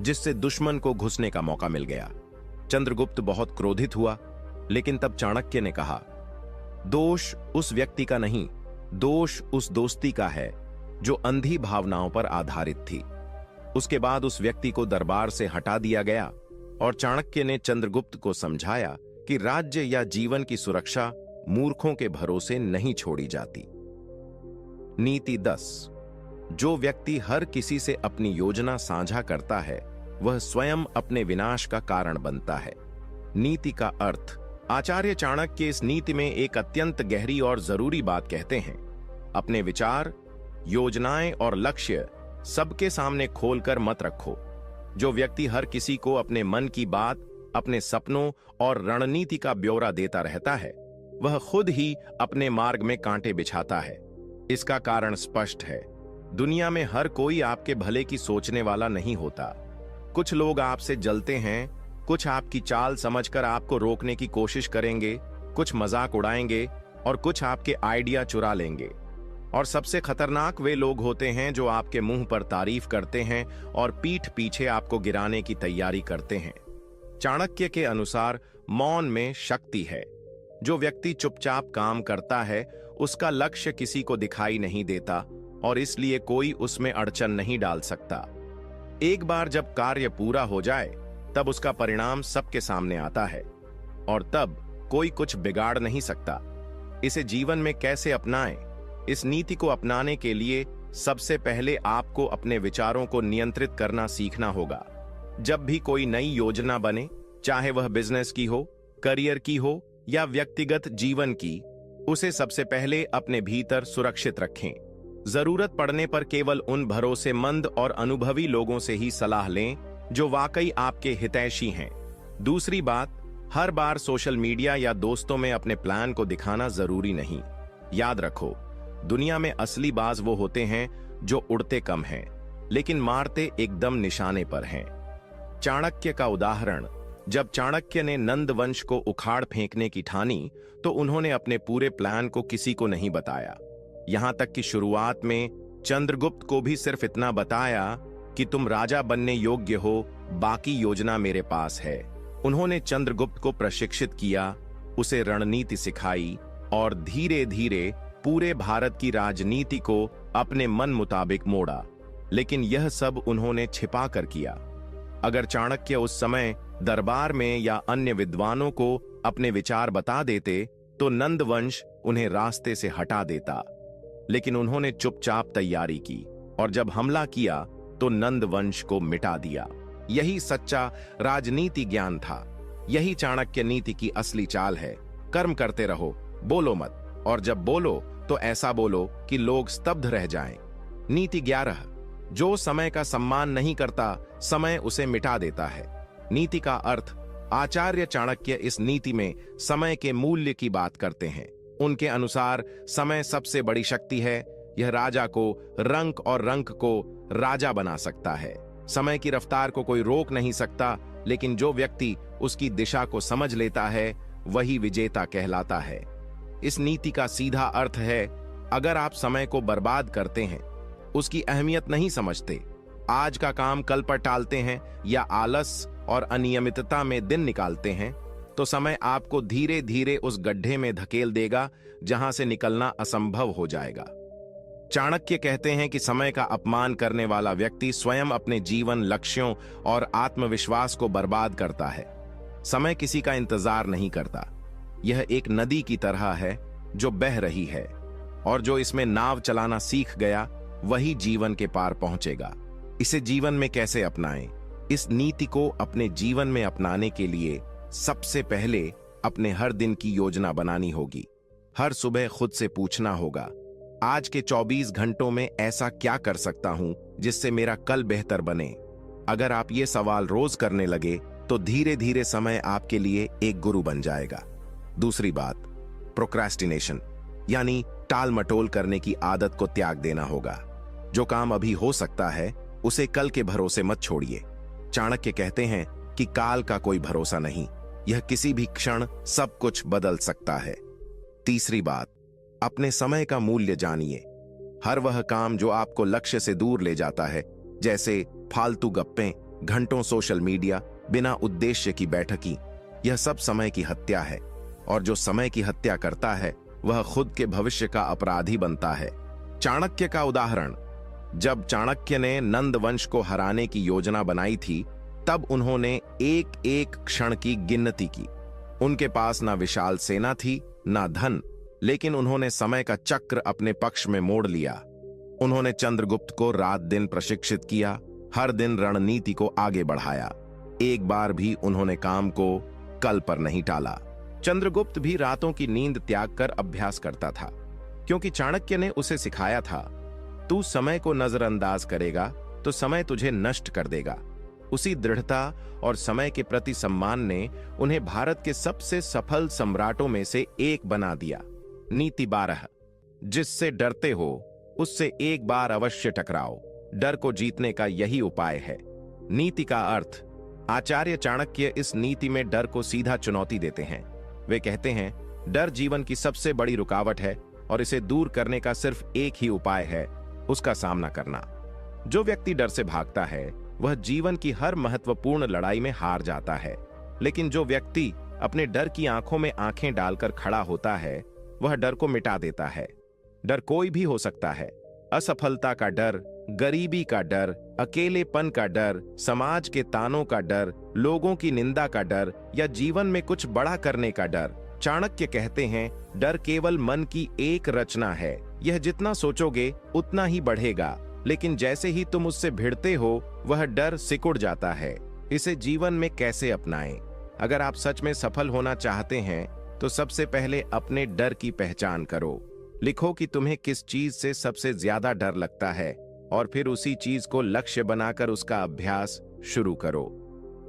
जिससे दुश्मन को घुसने का मौका मिल गया। चंद्रगुप्त बहुत क्रोधित हुआ, लेकिन तब चाणक्य ने कहा, दोष उस व्यक्ति का नहीं, दोष उस दोस्ती का है जो अंधी भावनाओं पर आधारित थी। उसके बाद उस व्यक्ति को दरबार से हटा दिया गया और चाणक्य ने चंद्रगुप्त को समझाया कि राज्य या जीवन की सुरक्षा मूर्खों के भरोसे नहीं छोड़ी जाती। नीति 10। जो व्यक्ति हर किसी से अपनी योजना साझा करता है, वह स्वयं अपने विनाश का कारण बनता है। नीति का अर्थ। आचार्य चाणक्य इस नीति में एक अत्यंत गहरी और जरूरी बात कहते हैं। अपने विचार, योजनाएं और लक्ष्य सबके सामने खोलकर मत रखो। जो व्यक्ति हर किसी को अपने मन की बात, अपने सपनों और रणनीति का ब्यौरा देता रहता है, वह खुद ही अपने मार्ग में कांटे बिछाता है। इसका कारण स्पष्ट है। दुनिया में हर कोई आपके भले की सोचने वाला नहीं होता। कुछ लोग आपसे जलते हैं, कुछ आपकी चाल समझकर आपको रोकने की कोशिश करेंगे, कुछ मजाक उड़ाएंगे और कुछ आपके आइडिया चुरा लेंगे। और सबसे खतरनाक वे लोग होते हैं जो आपके मुंह पर तारीफ करते हैं और पीठ पीछे आपको गिराने की तैयारी करते हैं। चाणक्य के अनुसार मौन में शक्ति है। जो व्यक्ति चुपचाप काम करता है, उसका लक्ष्य किसी को दिखाई नहीं देता और इसलिए कोई उसमें अड़चन नहीं डाल सकता। एक बार जब कार्य पूरा हो जाए, तब उसका परिणाम सबके सामने आता है और तब कोई कुछ बिगाड़ नहीं सकता। इसे जीवन में कैसे अपनाएं? इस नीति को अपनाने के लिए सबसे पहले आपको अपने विचारों को नियंत्रित करना सीखना होगा। जब भी कोई नई योजना बने, चाहे वह बिजनेस की हो, करियर की हो या व्यक्तिगत जीवन की, उसे सबसे पहले अपने भीतर सुरक्षित रखें। जरूरत पड़ने पर केवल उन भरोसेमंद और अनुभवी लोगों से ही सलाह लें जो वाकई आपके हितैषी हैं। दूसरी बात, हर बार सोशल मीडिया या दोस्तों में अपने प्लान को दिखाना जरूरी नहीं। याद रखो, दुनिया में असली बाज वो होते हैं जो उड़ते कम हैं, लेकिन मारते एकदम निशाने पर हैं। चाणक्य का उदाहरण। जब चाणक्य ने नंद वंश को उखाड़ फेंकने की ठानी, तो उन्होंने अपने पूरे प्लान को किसी को नहीं बताया। यहां तक कि शुरुआत में चंद्रगुप्त को भी सिर्फ इतना बताया कि तुम राजा बनने योग्य हो, बाकी योजना मेरे पास है। उन्होंने चंद्रगुप्त को प्रशिक्षित किया, उसे रणनीति सिखाई और धीरे धीरे पूरे भारत की राजनीति को अपने मन मुताबिक मोड़ा। लेकिन यह सब उन्होंने छिपा कर किया। अगर चाणक्य उस समय दरबार में या अन्य विद्वानों को अपने विचार बता देते, तो नंद वंश उन्हें रास्ते से हटा देता। लेकिन उन्होंने चुपचाप तैयारी की और जब हमला किया तो नंद वंश को मिटा दिया। यही सच्चा राजनीति ज्ञान था। यही चाणक्य नीति की असली चाल है। कर्म करते रहो, बोलो मत, और जब बोलो तो ऐसा बोलो कि लोग स्तब्ध रह जाएं। नीति 11। जो समय का सम्मान नहीं करता, समय उसे मिटा देता है। नीति का अर्थ। आचार्य चाणक्य इस नीति में समय के मूल्य की बात करते हैं। उनके अनुसार समय सबसे बड़ी शक्ति है। यह राजा को रंक और रंक को राजा बना सकता है। समय की रफ्तार को कोई रोक नहीं सकता, लेकिन जो व्यक्ति उसकी दिशा को समझ लेता है, वही विजेता कहलाता है। इस नीति का सीधा अर्थ है, अगर आप समय को बर्बाद करते हैं, उसकी अहमियत नहीं समझते, आज का काम कल पर टालते हैं या आलस और अनियमितता में दिन निकालते हैं, तो समय आपको धीरे धीरे उस गड्ढे में धकेल देगा जहां से निकलना असंभव हो जाएगा। चाणक्य कहते हैं कि समय का अपमान करने वाला व्यक्ति स्वयं अपने जीवन, लक्ष्यों और आत्मविश्वास को बर्बाद करता है। समय किसी का इंतजार नहीं करता। यह एक नदी की तरह है जो बह रही है, और जो इसमें नाव चलाना सीख गया वही जीवन के पार पहुंचेगा। इसे जीवन में कैसे अपनाएं? इस नीति को अपने जीवन में अपनाने के लिए सबसे पहले अपने हर दिन की योजना बनानी होगी। हर सुबह खुद से पूछना होगा, आज के 24 घंटों में ऐसा क्या कर सकता हूं जिससे मेरा कल बेहतर बने। अगर आप ये सवाल रोज करने लगे तो धीरे धीरे समय आपके लिए एक गुरु बन जाएगा। दूसरी बात, प्रोक्रेस्टिनेशन यानी टाल मटोल करने की आदत को त्याग देना होगा। जो काम अभी हो सकता है उसे कल के भरोसे मत छोड़िए। चाणक्य कहते हैं कि काल का कोई भरोसा नहीं, यह किसी भी क्षण सब कुछ बदल सकता है। तीसरी बात, अपने समय का मूल्य जानिए। हर वह काम जो आपको लक्ष्य से दूर ले जाता है, जैसे फालतू गप्पें, घंटों सोशल मीडिया, बिना उद्देश्य की बैठकी, यह सब समय की हत्या है। और जो समय की हत्या करता है वह खुद के भविष्य का अपराधी बनता है। चाणक्य का उदाहरण, जब चाणक्य ने नंद वंश को हराने की योजना बनाई थी तब उन्होंने एक एक क्षण की गिनती की। उनके पास ना विशाल सेना थी ना धन, लेकिन उन्होंने समय का चक्र अपने पक्ष में मोड़ लिया। उन्होंने चंद्रगुप्त को रात दिन प्रशिक्षित किया, हर दिन रणनीति को आगे बढ़ाया। एक बार भी उन्होंने काम को कल पर नहीं टाला। चंद्रगुप्त भी रातों की नींद त्याग कर अभ्यास करता था, क्योंकि चाणक्य ने उसे सिखाया था, तू समय को नजरअंदाज करेगा तो समय तुझे नष्ट कर देगा। उसी दृढ़ता और समय के प्रति सम्मान ने उन्हें भारत के सबसे सफल सम्राटों में से एक बना दिया। नीति 12, जिससे डरते हो उससे एक बार अवश्य टकराओ। डर को जीतने का यही उपाय है। नीति का अर्थ, आचार्य चाणक्य इस नीति में डर को सीधा चुनौती देते हैं। वे कहते हैं, डर जीवन की सबसे बड़ी रुकावट है और इसे दूर करने का सिर्फ एक ही उपाय है, उसका सामना करना। जो व्यक्ति डर से भागता है वह जीवन की हर महत्वपूर्ण लड़ाई में हार जाता है, लेकिन जो व्यक्ति अपने डर की आंखों में आंखें डालकर खड़ा होता है वह डर को मिटा देता है। डर कोई भी हो सकता है, असफलता का डर, गरीबी का डर, अकेलेपन का डर, समाज के तानों का डर, लोगों की निंदा का डर या जीवन में कुछ बड़ा करने का डर। चाणक्य कहते हैं, डर केवल मन की एक रचना है, यह जितना सोचोगे उतना ही बढ़ेगा, लेकिन जैसे ही तुम उससे भिड़ते हो वह डर सिकुड़ जाता है। इसे जीवन में कैसे अपनाएं? अगर आप सच में सफल होना चाहते हैं तो सबसे पहले अपने डर की पहचान करो। लिखो कि तुम्हें किस चीज से सबसे ज्यादा डर लगता है और फिर उसी चीज को लक्ष्य बनाकर उसका अभ्यास शुरू करो।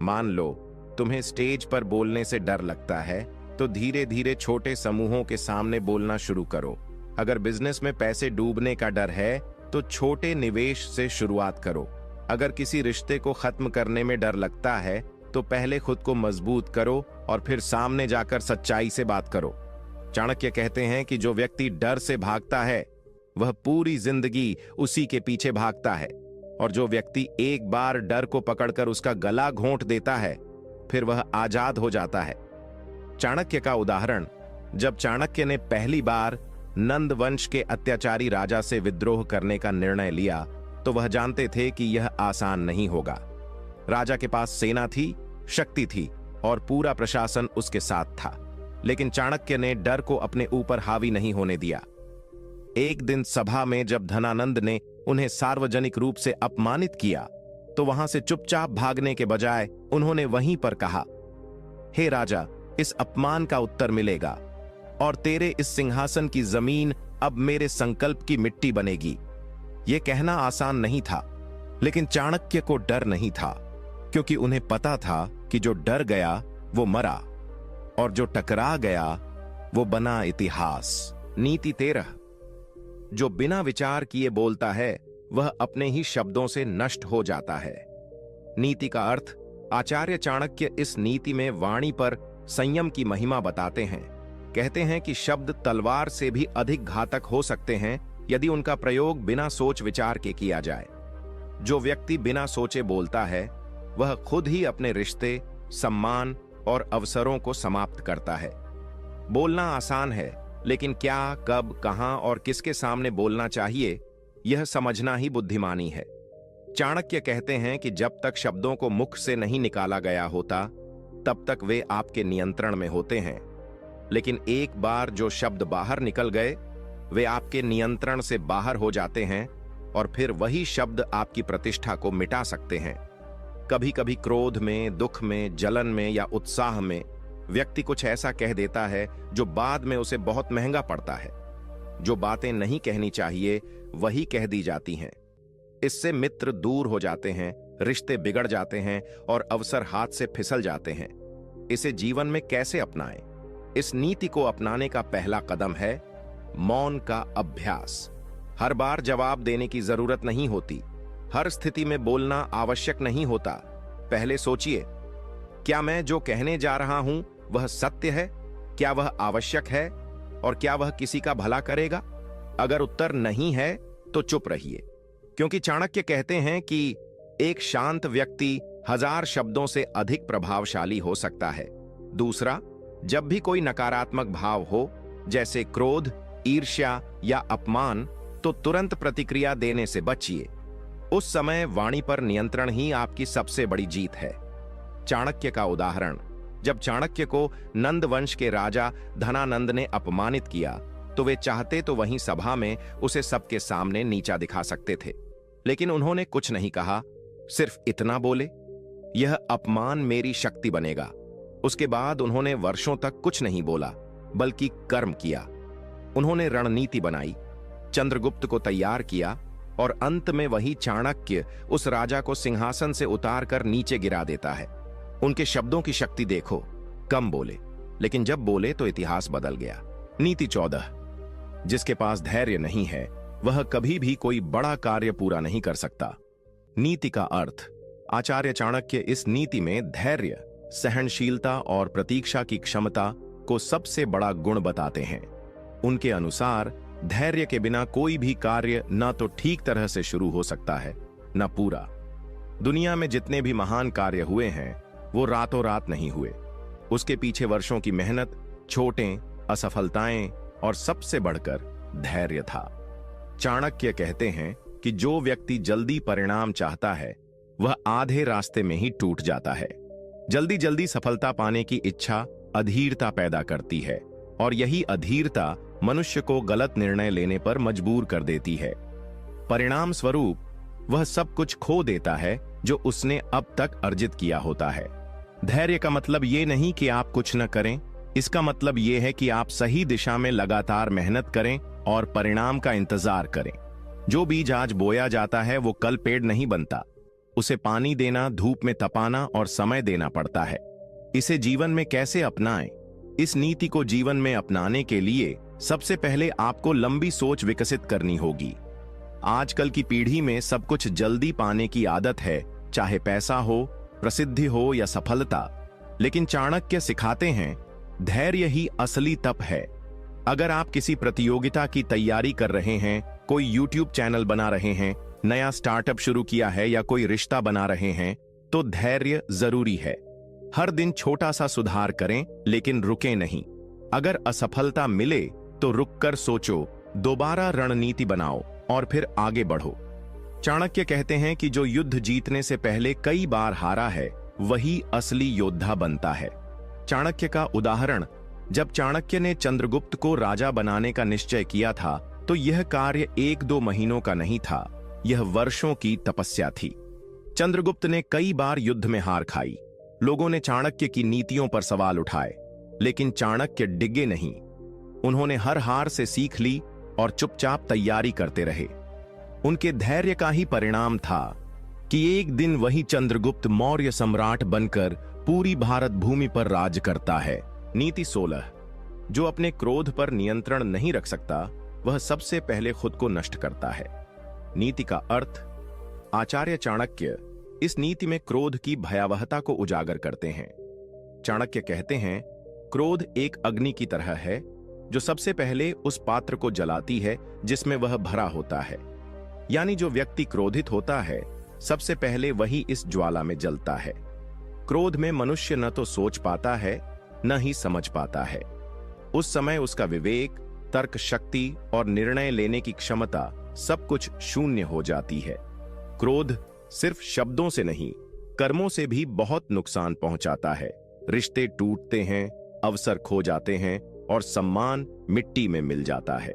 मान लो तुम्हें स्टेज पर बोलने से डर लगता है तो धीरे धीरे छोटे समूहों के सामने बोलना शुरू करो। अगर बिजनेस में पैसे डूबने का डर है तो छोटे निवेश से शुरुआत करो। अगर किसी रिश्ते को खत्म करने में डर लगता है तो पहले खुद को मजबूत करो और फिर सामने जाकर सच्चाई से बात करो। चाणक्य कहते हैं कि जो व्यक्ति डर से भागता है वह पूरी जिंदगी उसी के पीछे भागता है, और जो व्यक्ति एक बार डर को पकड़कर उसका गला घोंट देता है फिर वह आजाद हो जाता है। चाणक्य का उदाहरण, जब चाणक्य ने पहली बार नंद वंश के अत्याचारी राजा से विद्रोह करने का निर्णय लिया तो वह जानते थे कि यह आसान नहीं होगा। राजा के पास सेना थी, शक्ति थी और पूरा प्रशासन उसके साथ था, लेकिन चाणक्य ने डर को अपने ऊपर हावी नहीं होने दिया। एक दिन सभा में जब धनानंद ने उन्हें सार्वजनिक रूप से अपमानित किया तो वहां से चुपचाप भागने के बजाय उन्होंने वहीं पर कहा, हे राजा, इस अपमान का उत्तर मिलेगा और तेरे इस सिंहासन की जमीन अब मेरे संकल्प की मिट्टी बनेगी। यह कहना आसान नहीं था, लेकिन चाणक्य को डर नहीं था, क्योंकि उन्हें पता था कि जो डर गया वो मरा और जो टकरा गया वो बना इतिहास। नीति 13, जो बिना विचार किए बोलता है वह अपने ही शब्दों से नष्ट हो जाता है। नीति का अर्थ, आचार्य चाणक्य इस नीति में वाणी पर संयम की महिमा बताते हैं। कहते हैं कि शब्द तलवार से भी अधिक घातक हो सकते हैं यदि उनका प्रयोग बिना सोच विचार के किया जाए। जो व्यक्ति बिना सोचे बोलता है वह खुद ही अपने रिश्ते, सम्मान और अवसरों को समाप्त करता है। बोलना आसान है, लेकिन क्या, कब, कहां और किसके सामने बोलना चाहिए यह समझना ही बुद्धिमानी है। चाणक्य कहते हैं कि जब तक शब्दों को मुख से नहीं निकाला गया होता तब तक वे आपके नियंत्रण में होते हैं, लेकिन एक बार जो शब्द बाहर निकल गए वे आपके नियंत्रण से बाहर हो जाते हैं और फिर वही शब्द आपकी प्रतिष्ठा को मिटा सकते हैं। कभी कभी क्रोध में, दुख में, जलन में या उत्साह में व्यक्ति कुछ ऐसा कह देता है जो बाद में उसे बहुत महंगा पड़ता है। जो बातें नहीं कहनी चाहिए वही कह दी जाती हैं। इससे मित्र दूर हो जाते हैं, रिश्ते बिगड़ जाते हैं और अवसर हाथ से फिसल जाते हैं। इसे जीवन में कैसे अपनाएं? इस नीति को अपनाने का पहला कदम है मौन का अभ्यास। हर बार जवाब देने की जरूरत नहीं होती। हर स्थिति में बोलना आवश्यक नहीं होता। पहले सोचिए, क्या मैं जो कहने जा रहा हूं वह सत्य है? क्या वह आवश्यक है? और क्या वह किसी का भला करेगा? अगर उत्तर नहीं है तो चुप रहिए, क्योंकि चाणक्य कहते हैं कि एक शांत व्यक्ति 1000 शब्दों से अधिक प्रभावशाली हो सकता है। दूसरा, जब भी कोई नकारात्मक भाव हो, जैसे क्रोध, ईर्ष्या या अपमान, तो तुरंत प्रतिक्रिया देने से बचिए। उस समय वाणी पर नियंत्रण ही आपकी सबसे बड़ी जीत है। चाणक्य का उदाहरण, जब चाणक्य को नंद वंश के राजा धनानंद ने अपमानित किया तो वे चाहते तो वहीं सभा में उसे सबके सामने नीचा दिखा सकते थे, लेकिन उन्होंने कुछ नहीं कहा, सिर्फ इतना बोले, यह अपमान मेरी शक्ति बनेगा। उसके बाद उन्होंने वर्षों तक कुछ नहीं बोला, बल्कि कर्म किया। उन्होंने रणनीति बनाई, चंद्रगुप्त को तैयार किया और अंत में वही चाणक्य उस राजा को सिंहासन से उतार कर नीचे गिरा देता है। उनके शब्दों की शक्ति देखो, कम बोले, लेकिन जब बोले तो इतिहास बदल गया। नीति 14, जिसके पास धैर्य नहीं है वह कभी भी कोई बड़ा कार्य पूरा नहीं कर सकता। नीति का अर्थ, आचार्य चाणक्य इस नीति में धैर्य, सहनशीलता और प्रतीक्षा की क्षमता को सबसे बड़ा गुण बताते हैं। उनके अनुसार धैर्य के बिना कोई भी कार्य न तो ठीक तरह से शुरू हो सकता है, न पूरा। दुनिया में जितने भी महान कार्य हुए हैं वो रातों रात नहीं हुए। उसके पीछे वर्षों की मेहनत, चोटें, असफलताएं और सबसे बढ़कर धैर्य था। चाणक्य कहते हैं कि जो व्यक्ति जल्दी परिणाम चाहता है वह आधे रास्ते में ही टूट जाता है। जल्दी जल्दी सफलता पाने की इच्छा अधीरता पैदा करती है और यही अधीरता मनुष्य को गलत निर्णय लेने पर मजबूर कर देती है। परिणाम स्वरूप वह सब कुछ खो देता है जो उसने अब तक अर्जित किया होता है। धैर्य का मतलब ये नहीं कि आप कुछ न करें, इसका मतलब ये है कि आप सही दिशा में लगातार मेहनत करें और परिणाम का इंतजार करें। जो बीज आज बोया जाता है वो कल पेड़ नहीं बनता। उसे पानी देना, धूप में तपाना और समय देना पड़ता है। इसे जीवन में कैसे अपनाएं? इस नीति को जीवन में अपनाने के लिए सबसे पहले आपको लंबी सोच विकसित करनी होगी। आजकल की पीढ़ी में सब कुछ जल्दी पाने की आदत है, चाहे पैसा हो, प्रसिद्धि हो या सफलता। लेकिन चाणक्य सिखाते हैं, धैर्य ही असली तप है। अगर आप किसी प्रतियोगिता की तैयारी कर रहे हैं, कोई यूट्यूब चैनल बना रहे हैं, नया स्टार्टअप शुरू किया है या कोई रिश्ता बना रहे हैं, तो धैर्य जरूरी है। हर दिन छोटा सा सुधार करें, लेकिन रुके नहीं। अगर असफलता मिले तो रुककर सोचो, दोबारा रणनीति बनाओ और फिर आगे बढ़ो। चाणक्य कहते हैं कि जो युद्ध जीतने से पहले कई बार हारा है वही असली योद्धा बनता है। चाणक्य का उदाहरण, जब चाणक्य ने चंद्रगुप्त को राजा बनाने का निश्चय किया था तो यह कार्य 1-2 महीनों का नहीं था, यह वर्षों की तपस्या थी। चंद्रगुप्त ने कई बार युद्ध में हार खाई। लोगों ने चाणक्य की नीतियों पर सवाल उठाए, लेकिन चाणक्य डिगे नहीं। उन्होंने हर हार से सीख ली और चुपचाप तैयारी करते रहे। उनके धैर्य का ही परिणाम था कि एक दिन वही चंद्रगुप्त मौर्य सम्राट बनकर पूरी भारत भूमि पर राज करता है। नीति 16, जो अपने क्रोध पर नियंत्रण नहीं रख सकता वह सबसे पहले खुद को नष्ट करता है। नीति का अर्थ, आचार्य चाणक्य इस नीति में क्रोध की भयावहता को उजागर करते हैं। चाणक्य कहते हैं, क्रोध एक अग्नि की तरह है जो सबसे पहले उस पात्र को जलाती है जिसमें वह भरा होता है। यानी जो व्यक्ति क्रोधित होता है सबसे पहले वही इस ज्वाला में जलता है। क्रोध में मनुष्य न तो सोच पाता है न ही समझ पाता है। उस समय उसका विवेक, तर्क शक्ति और निर्णय लेने की क्षमता सब कुछ शून्य हो जाती है। क्रोध सिर्फ शब्दों से नहीं, कर्मों से भी बहुत नुकसान पहुंचाता है। रिश्ते टूटते हैं, अवसर खो जाते हैं और सम्मान मिट्टी में मिल जाता है।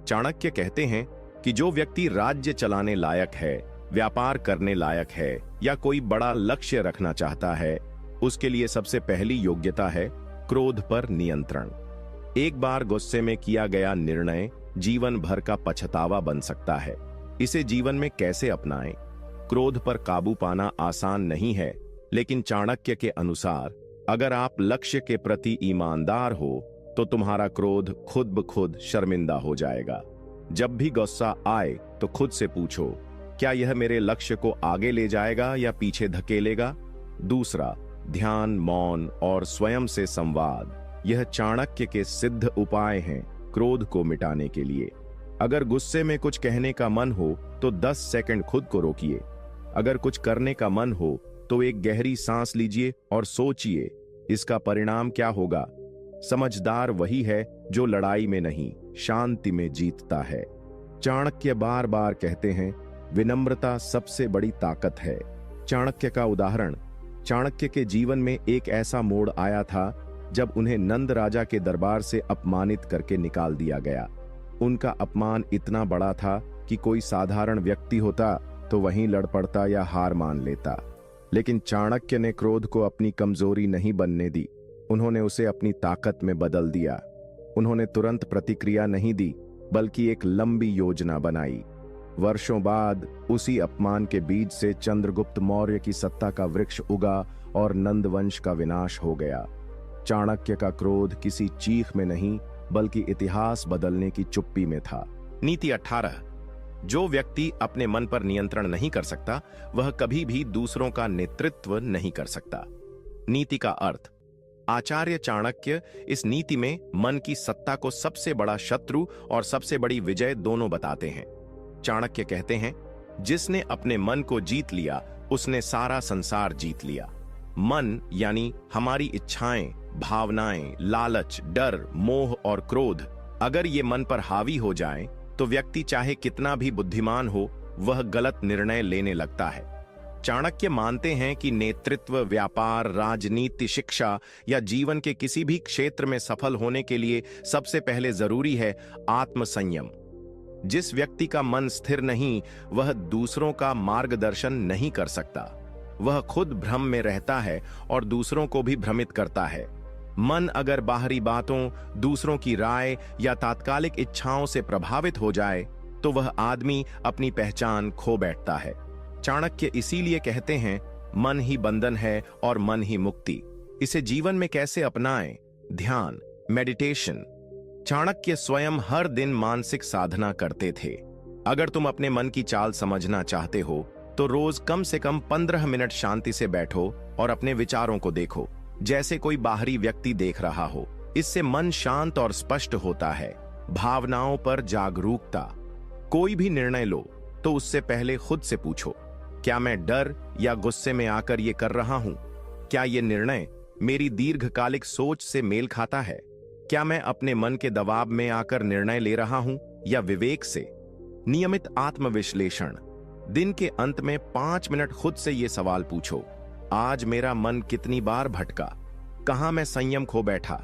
चाणक्य कहते हैं कि जो व्यक्ति राज्य चलाने लायक है, व्यापार करने लायक है या कोई बड़ा लक्ष्य रखना चाहता है, उसके लिए सबसे पहली योग्यता है क्रोध पर नियंत्रण। एक बार गुस्से में किया गया निर्णय जीवन भर का पछतावा बन सकता है। इसे जीवन में कैसे अपनाएं? क्रोध पर काबू पाना आसान नहीं है, लेकिन चाणक्य के अनुसार अगर आप लक्ष्य के प्रति ईमानदार हो तो तुम्हारा क्रोध खुद ब खुद शर्मिंदा हो जाएगा। जब भी गुस्सा आए तो खुद से पूछो, क्या यह मेरे लक्ष्य को आगे ले जाएगा या पीछे धकेलेगा? दूसरा, ध्यान, मौन और स्वयं से संवाद। यह चाणक्य के सिद्ध उपाय हैं क्रोध को मिटाने के लिए। अगर गुस्से में कुछ कहने का मन हो तो 10 सेकंड खुद को रोकिए। अगर कुछ करने का मन हो तो एक गहरी सांस लीजिए और सोचिए इसका परिणाम क्या होगा। समझदार वही है जो लड़ाई में नहीं, शांति में जीतता है। चाणक्य बार बार कहते हैं, विनम्रता सबसे बड़ी ताकत है। चाणक्य का उदाहरण। चाणक्य के जीवन में एक ऐसा मोड़ आया था जब उन्हें नंद राजा के दरबार से अपमानित करके निकाल दिया गया। उनका अपमान इतना बड़ा था कि कोई साधारण व्यक्ति होता तो वहीं लड़ पड़ता या हार मान लेता। लेकिन चाणक्य ने क्रोध को अपनी कमजोरी नहीं बनने दी, उन्होंने उसे अपनी ताकत में बदल दिया। उन्होंने तुरंत प्रतिक्रिया नहीं दी, बल्कि एक लंबी योजना बनाई। वर्षों बाद उसी अपमान के बीज से चंद्रगुप्त मौर्य की सत्ता का वृक्ष उगा और नंद वंश का विनाश हो गया। चाणक्य का क्रोध किसी चीख में नहीं, बल्कि इतिहास बदलने की चुप्पी में था। नीति 18। जो व्यक्ति अपने मन पर नियंत्रण नहीं कर सकता, वह कभी भी दूसरों का नेतृत्व नहीं कर सकता। नीति का अर्थ। आचार्य चाणक्य इस नीति में मन की सत्ता को सबसे बड़ा शत्रु और सबसे बड़ी विजय दोनों बताते हैं। चाणक्य कहते हैं, जिसने अपने मन को जीत लिया उसने सारा संसार जीत लिया। मन यानी हमारी इच्छाएं, भावनाएं, लालच, डर, मोह और क्रोध अगर ये मन पर हावी हो जाएं, तो व्यक्ति चाहे कितना भी बुद्धिमान हो, वह गलत निर्णय लेने लगता है। चाणक्य मानते हैं कि नेतृत्व, व्यापार, राजनीति, शिक्षा या जीवन के किसी भी क्षेत्र में सफल होने के लिए सबसे पहले जरूरी है आत्मसंयम। जिस व्यक्ति का मन स्थिर नहीं, वह दूसरों का मार्गदर्शन नहीं कर सकता। वह खुद भ्रम में रहता है और दूसरों को भी भ्रमित करता है। मन अगर बाहरी बातों, दूसरों की राय या तात्कालिक इच्छाओं से प्रभावित हो जाए, तो वह आदमी अपनी पहचान खो बैठता है। चाणक्य इसीलिए कहते हैं, मन ही बंधन है और मन ही मुक्ति। इसे जीवन में कैसे अपनाएं? ध्यान, मेडिटेशन। चाणक्य स्वयं हर दिन मानसिक साधना करते थे। अगर तुम अपने मन की चाल समझना चाहते हो तो रोज कम से कम 15 मिनट शांति से बैठो और अपने विचारों को देखो, जैसे कोई बाहरी व्यक्ति देख रहा हो। इससे मन शांत और स्पष्ट होता है। भावनाओं पर जागरूकता। कोई भी निर्णय लो तो उससे पहले खुद से पूछो, क्या मैं डर या गुस्से में आकर ये कर रहा हूं? क्या ये निर्णय मेरी दीर्घकालिक सोच से मेल खाता है? क्या मैं अपने मन के दबाव में आकर निर्णय ले रहा हूं या विवेक से? नियमित आत्मविश्लेषण। दिन के अंत में 5 मिनट खुद से ये सवाल पूछो, आज मेरा मन कितनी बार भटका? कहां मैं संयम खो बैठा?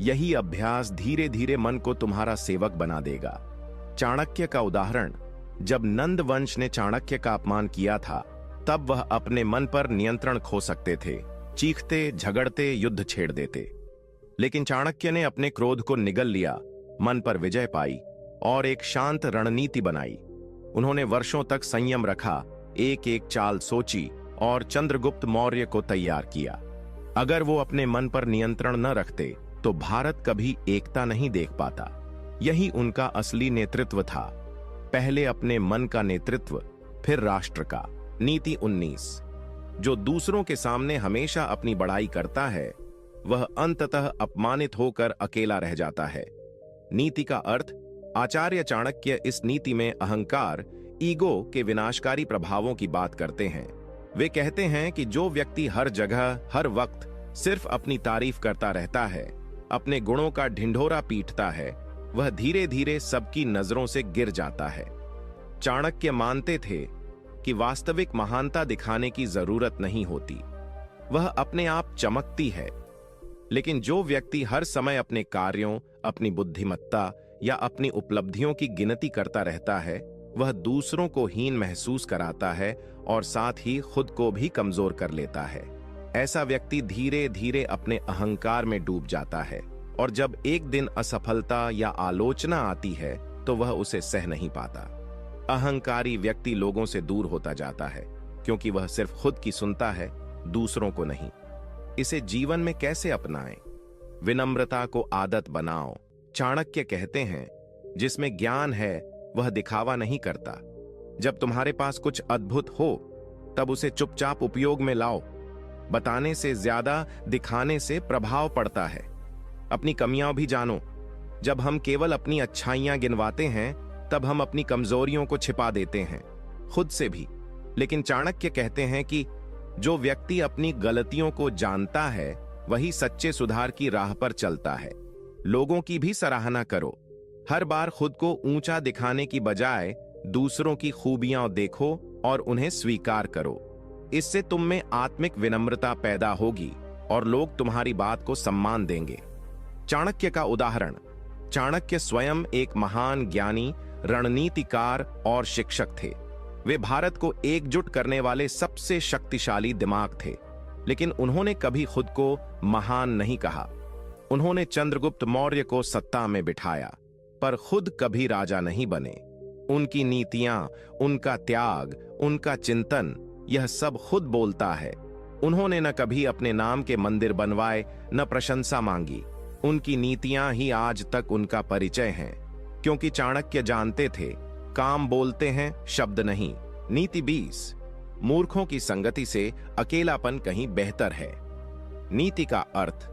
यही अभ्यास धीरे धीरे मन को तुम्हारा सेवक बना देगा। चाणक्य का उदाहरण। जब नंद वंश ने चाणक्य का अपमान किया था, तब वह अपने मन पर नियंत्रण खो सकते थे, चीखते, झगड़ते, युद्ध छेड़ देते। लेकिन चाणक्य ने अपने क्रोध को निगल लिया, मन पर विजय पाई और एक शांत रणनीति बनाई। उन्होंने वर्षों तक संयम रखा, एक एक चाल सोची और चंद्रगुप्त मौर्य को तैयार किया। अगर वो अपने मन पर नियंत्रण न रखते तो भारत कभी एकता नहीं देख पाता। यही उनका असली नेतृत्व था। पहले अपने मन का नेतृत्व, फिर राष्ट्र का। नीति 19। जो दूसरों के सामने हमेशा अपनी बड़ाई करता है, वह अंततः अपमानित होकर अकेला रह जाता है। नीति का अर्थ। आचार्य चाणक्य इस नीति में अहंकार, ईगो के विनाशकारी प्रभावों की बात करते हैं। वे कहते हैं कि जो व्यक्ति हर जगह, हर वक्त सिर्फ अपनी तारीफ करता रहता है, अपने गुणों का ढिंढोरा पीटता है, वह धीरे धीरे सबकी नजरों से गिर जाता है। चाणक्य मानते थे कि वास्तविक महानता दिखाने की जरूरत नहीं होती, वह अपने आप चमकती है। लेकिन जो व्यक्ति हर समय अपने कार्यों, अपनी बुद्धिमत्ता या अपनी उपलब्धियों की गिनती करता रहता है, वह दूसरों को हीन महसूस कराता है और साथ ही खुद को भी कमजोर कर लेता है। ऐसा व्यक्ति धीरे धीरे अपने अहंकार में डूब जाता है और जब एक दिन असफलता या आलोचना आती है तो वह उसे सह नहीं पाता। अहंकारी व्यक्ति लोगों से दूर होता जाता है क्योंकि वह सिर्फ खुद की सुनता है, दूसरों को नहीं। इसे जीवन में कैसे अपनाएं? विनम्रता को आदत बनाओ। चाणक्य कहते हैं, जिसमें ज्ञान है वह दिखावा नहीं करता। जब तुम्हारे पास कुछ अद्भुत हो तब उसे चुपचाप उपयोग में लाओ। बताने से ज्यादा दिखाने से प्रभाव पड़ता है। अपनी कमियां भी जानो। जब हम केवल अपनी अच्छाइयां गिनवाते हैं तब हम अपनी कमजोरियों को छिपा देते हैं, खुद से भी। लेकिन चाणक्य कहते हैं कि जो व्यक्ति अपनी गलतियों को जानता है वही सच्चे सुधार की राह पर चलता है। लोगों की भी सराहना करो। हर बार खुद को ऊंचा दिखाने की बजाय दूसरों की खूबियां देखो और उन्हें स्वीकार करो। इससे तुम में आत्मिक विनम्रता पैदा होगी और लोग तुम्हारी बात को सम्मान देंगे। चाणक्य का उदाहरण। चाणक्य स्वयं एक महान ज्ञानी, रणनीतिकार और शिक्षक थे। वे भारत को एकजुट करने वाले सबसे शक्तिशाली दिमाग थे, लेकिन उन्होंने कभी खुद को महान नहीं कहा। उन्होंने चंद्रगुप्त मौर्य को सत्ता में बिठाया, पर खुद कभी राजा नहीं बने। उनकी नीतियां, उनका त्याग, उनका चिंतन, यह सब खुद बोलता है। उन्होंने न कभी अपने नाम के मंदिर बनवाए, न प्रशंसा मांगी। उनकी नीतियां ही आज तक उनका परिचय हैं, क्योंकि चाणक्य जानते थे, काम बोलते हैं, शब्द नहीं। नीति 20। मूर्खों की संगति से अकेलापन कहीं बेहतर है। नीति का अर्थ।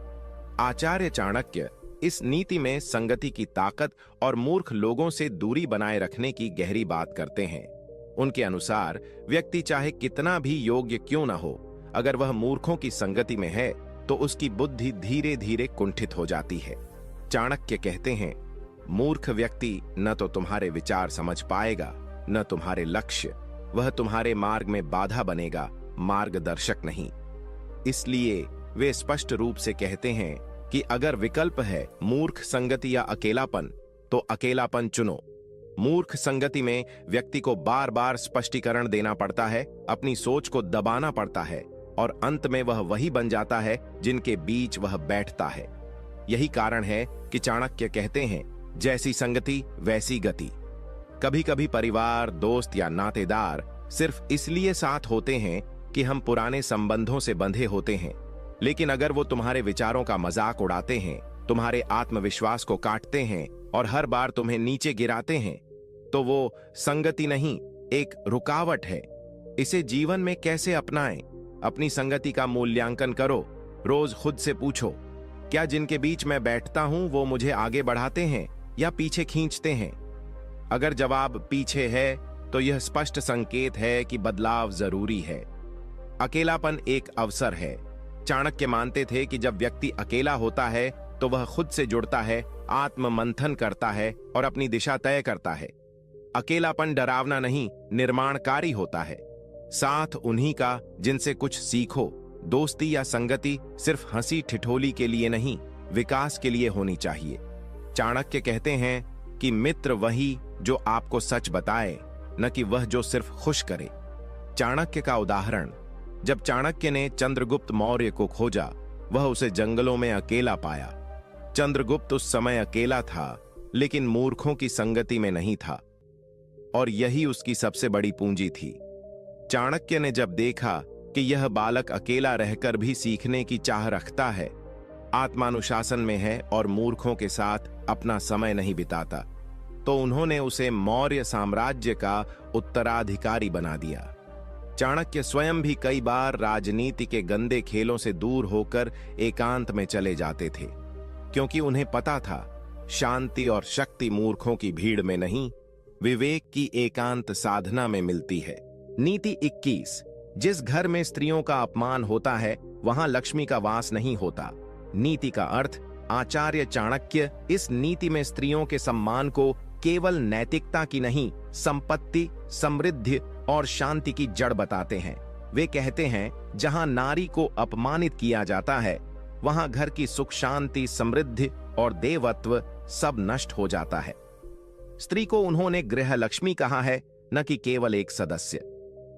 आचार्य चाणक्य इस नीति में संगति की ताकत और मूर्ख लोगों से दूरी बनाए रखने की गहरी बात करते हैं। उनके अनुसार व्यक्ति चाहे कितना भी योग्य क्यों न हो, अगर वह मूर्खों की संगति में है तो उसकी बुद्धि धीरे धीरे कुंठित हो जाती है। चाणक्य कहते हैं, मूर्ख व्यक्ति न तो तुम्हारे विचार समझ पाएगा, न तुम्हारे लक्ष्य। वह तुम्हारे मार्ग में बाधा बनेगा, मार्गदर्शक नहीं। इसलिए वे स्पष्ट रूप से कहते हैं कि अगर विकल्प है मूर्ख संगति या अकेलापन, तो अकेलापन चुनो। मूर्ख संगति में व्यक्ति को बार बार स्पष्टीकरण देना पड़ता है, अपनी सोच को दबाना पड़ता है और अंत में वह वही बन जाता है जिनके बीच वह बैठता है। यही कारण है कि चाणक्य कहते हैं, जैसी संगति वैसी गति। कभी कभी परिवार, दोस्त या नातेदार सिर्फ इसलिए साथ होते हैं कि हम पुराने संबंधों से बंधे होते हैं, लेकिन अगर वो तुम्हारे विचारों का मजाक उड़ाते हैं, तुम्हारे आत्मविश्वास को काटते हैं और हर बार तुम्हें नीचे गिराते हैं, तो वो संगति नहीं, एक रुकावट है। इसे जीवन में कैसे अपनाएं? अपनी संगति का मूल्यांकन करो। रोज खुद से पूछो, क्या जिनके बीच मैं बैठता हूं वो मुझे आगे बढ़ाते हैं या पीछे खींचते हैं? अगर जवाब पीछे है तो यह स्पष्ट संकेत है कि बदलाव जरूरी है। अकेलापन एक अवसर है। चाणक्य मानते थे कि जब व्यक्ति अकेला होता है तो वह खुद से जुड़ता है, आत्म मंथन करता है और अपनी दिशा तय करता है। अकेलापन डरावना नहीं, निर्माणकारी होता है। साथ उन्हीं का जिनसे कुछ सीखो। दोस्ती या संगति सिर्फ हंसी ठिठोली के लिए नहीं, विकास के लिए होनी चाहिए। चाणक्य कहते हैं कि मित्र वही जो आपको सच बताए, न कि वह जो सिर्फ खुश करे। चाणक्य का उदाहरण। जब चाणक्य ने चंद्रगुप्त मौर्य को खोजा, वह उसे जंगलों में अकेला पाया। चंद्रगुप्त उस समय अकेला था, लेकिन मूर्खों की संगति में नहीं था, और यही उसकी सबसे बड़ी पूंजी थी। चाणक्य ने जब देखा कि यह बालक अकेला रहकर भी सीखने की चाह रखता है, आत्मानुशासन में है और मूर्खों के साथ अपना समय नहीं बिताता, तो उन्होंने उसे मौर्य साम्राज्य का उत्तराधिकारी बना दिया। चाणक्य स्वयं भी कई बार राजनीति के गंदे खेलों से दूर होकर एकांत में चले जाते थे, क्योंकि उन्हें पता था शांति और शक्ति मूर्खों की भीड़ में नहीं, विवेक की एकांत साधना में मिलती है। नीति 21। जिस घर में स्त्रियों का अपमान होता है वहां लक्ष्मी का वास नहीं होता। नीति का अर्थ। आचार्य चाणक्य इस नीति में स्त्रियों के सम्मान को केवल नैतिकता की नहीं, संपत्ति, समृद्धि और शांति की जड़ बताते हैं। वे कहते हैं, जहां नारी को अपमानित किया जाता है वहां घर की सुख शांति, समृद्धि और देवत्व सब नष्ट हो जाता है। स्त्री को उन्होंने गृह लक्ष्मी कहा है, न कि केवल एक सदस्य।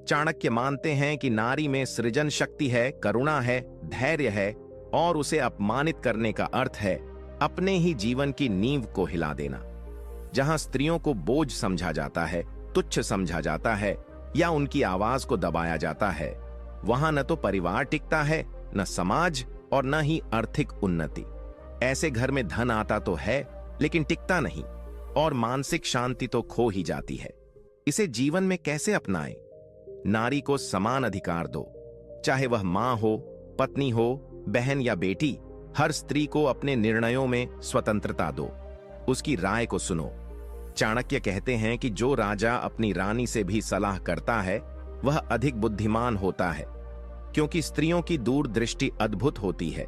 चाणक्य मानते हैं कि नारी में सृजन शक्ति है, करुणा है, धैर्य है और उसे अपमानित करने का अर्थ है अपने ही जीवन की नींव को हिला देना। जहां स्त्रियों को बोझ समझा जाता है, तुच्छ समझा जाता है या उनकी आवाज को दबाया जाता है, वहां न तो परिवार टिकता है, न समाज और न ही आर्थिक उन्नति। ऐसे घर में धन आता तो है लेकिन टिकता नहीं और मानसिक शांति तो खो ही जाती है। इसे जीवन में कैसे अपनाएं? नारी को समान अधिकार दो, चाहे वह मां हो, पत्नी हो, बहन या बेटी। हर स्त्री को अपने निर्णयों में स्वतंत्रता दो, उसकी राय को सुनो। चाणक्य कहते हैं कि जो राजा अपनी रानी से भी सलाह करता है वह अधिक बुद्धिमान होता है, क्योंकि स्त्रियों की दूरदृष्टि अद्भुत होती है।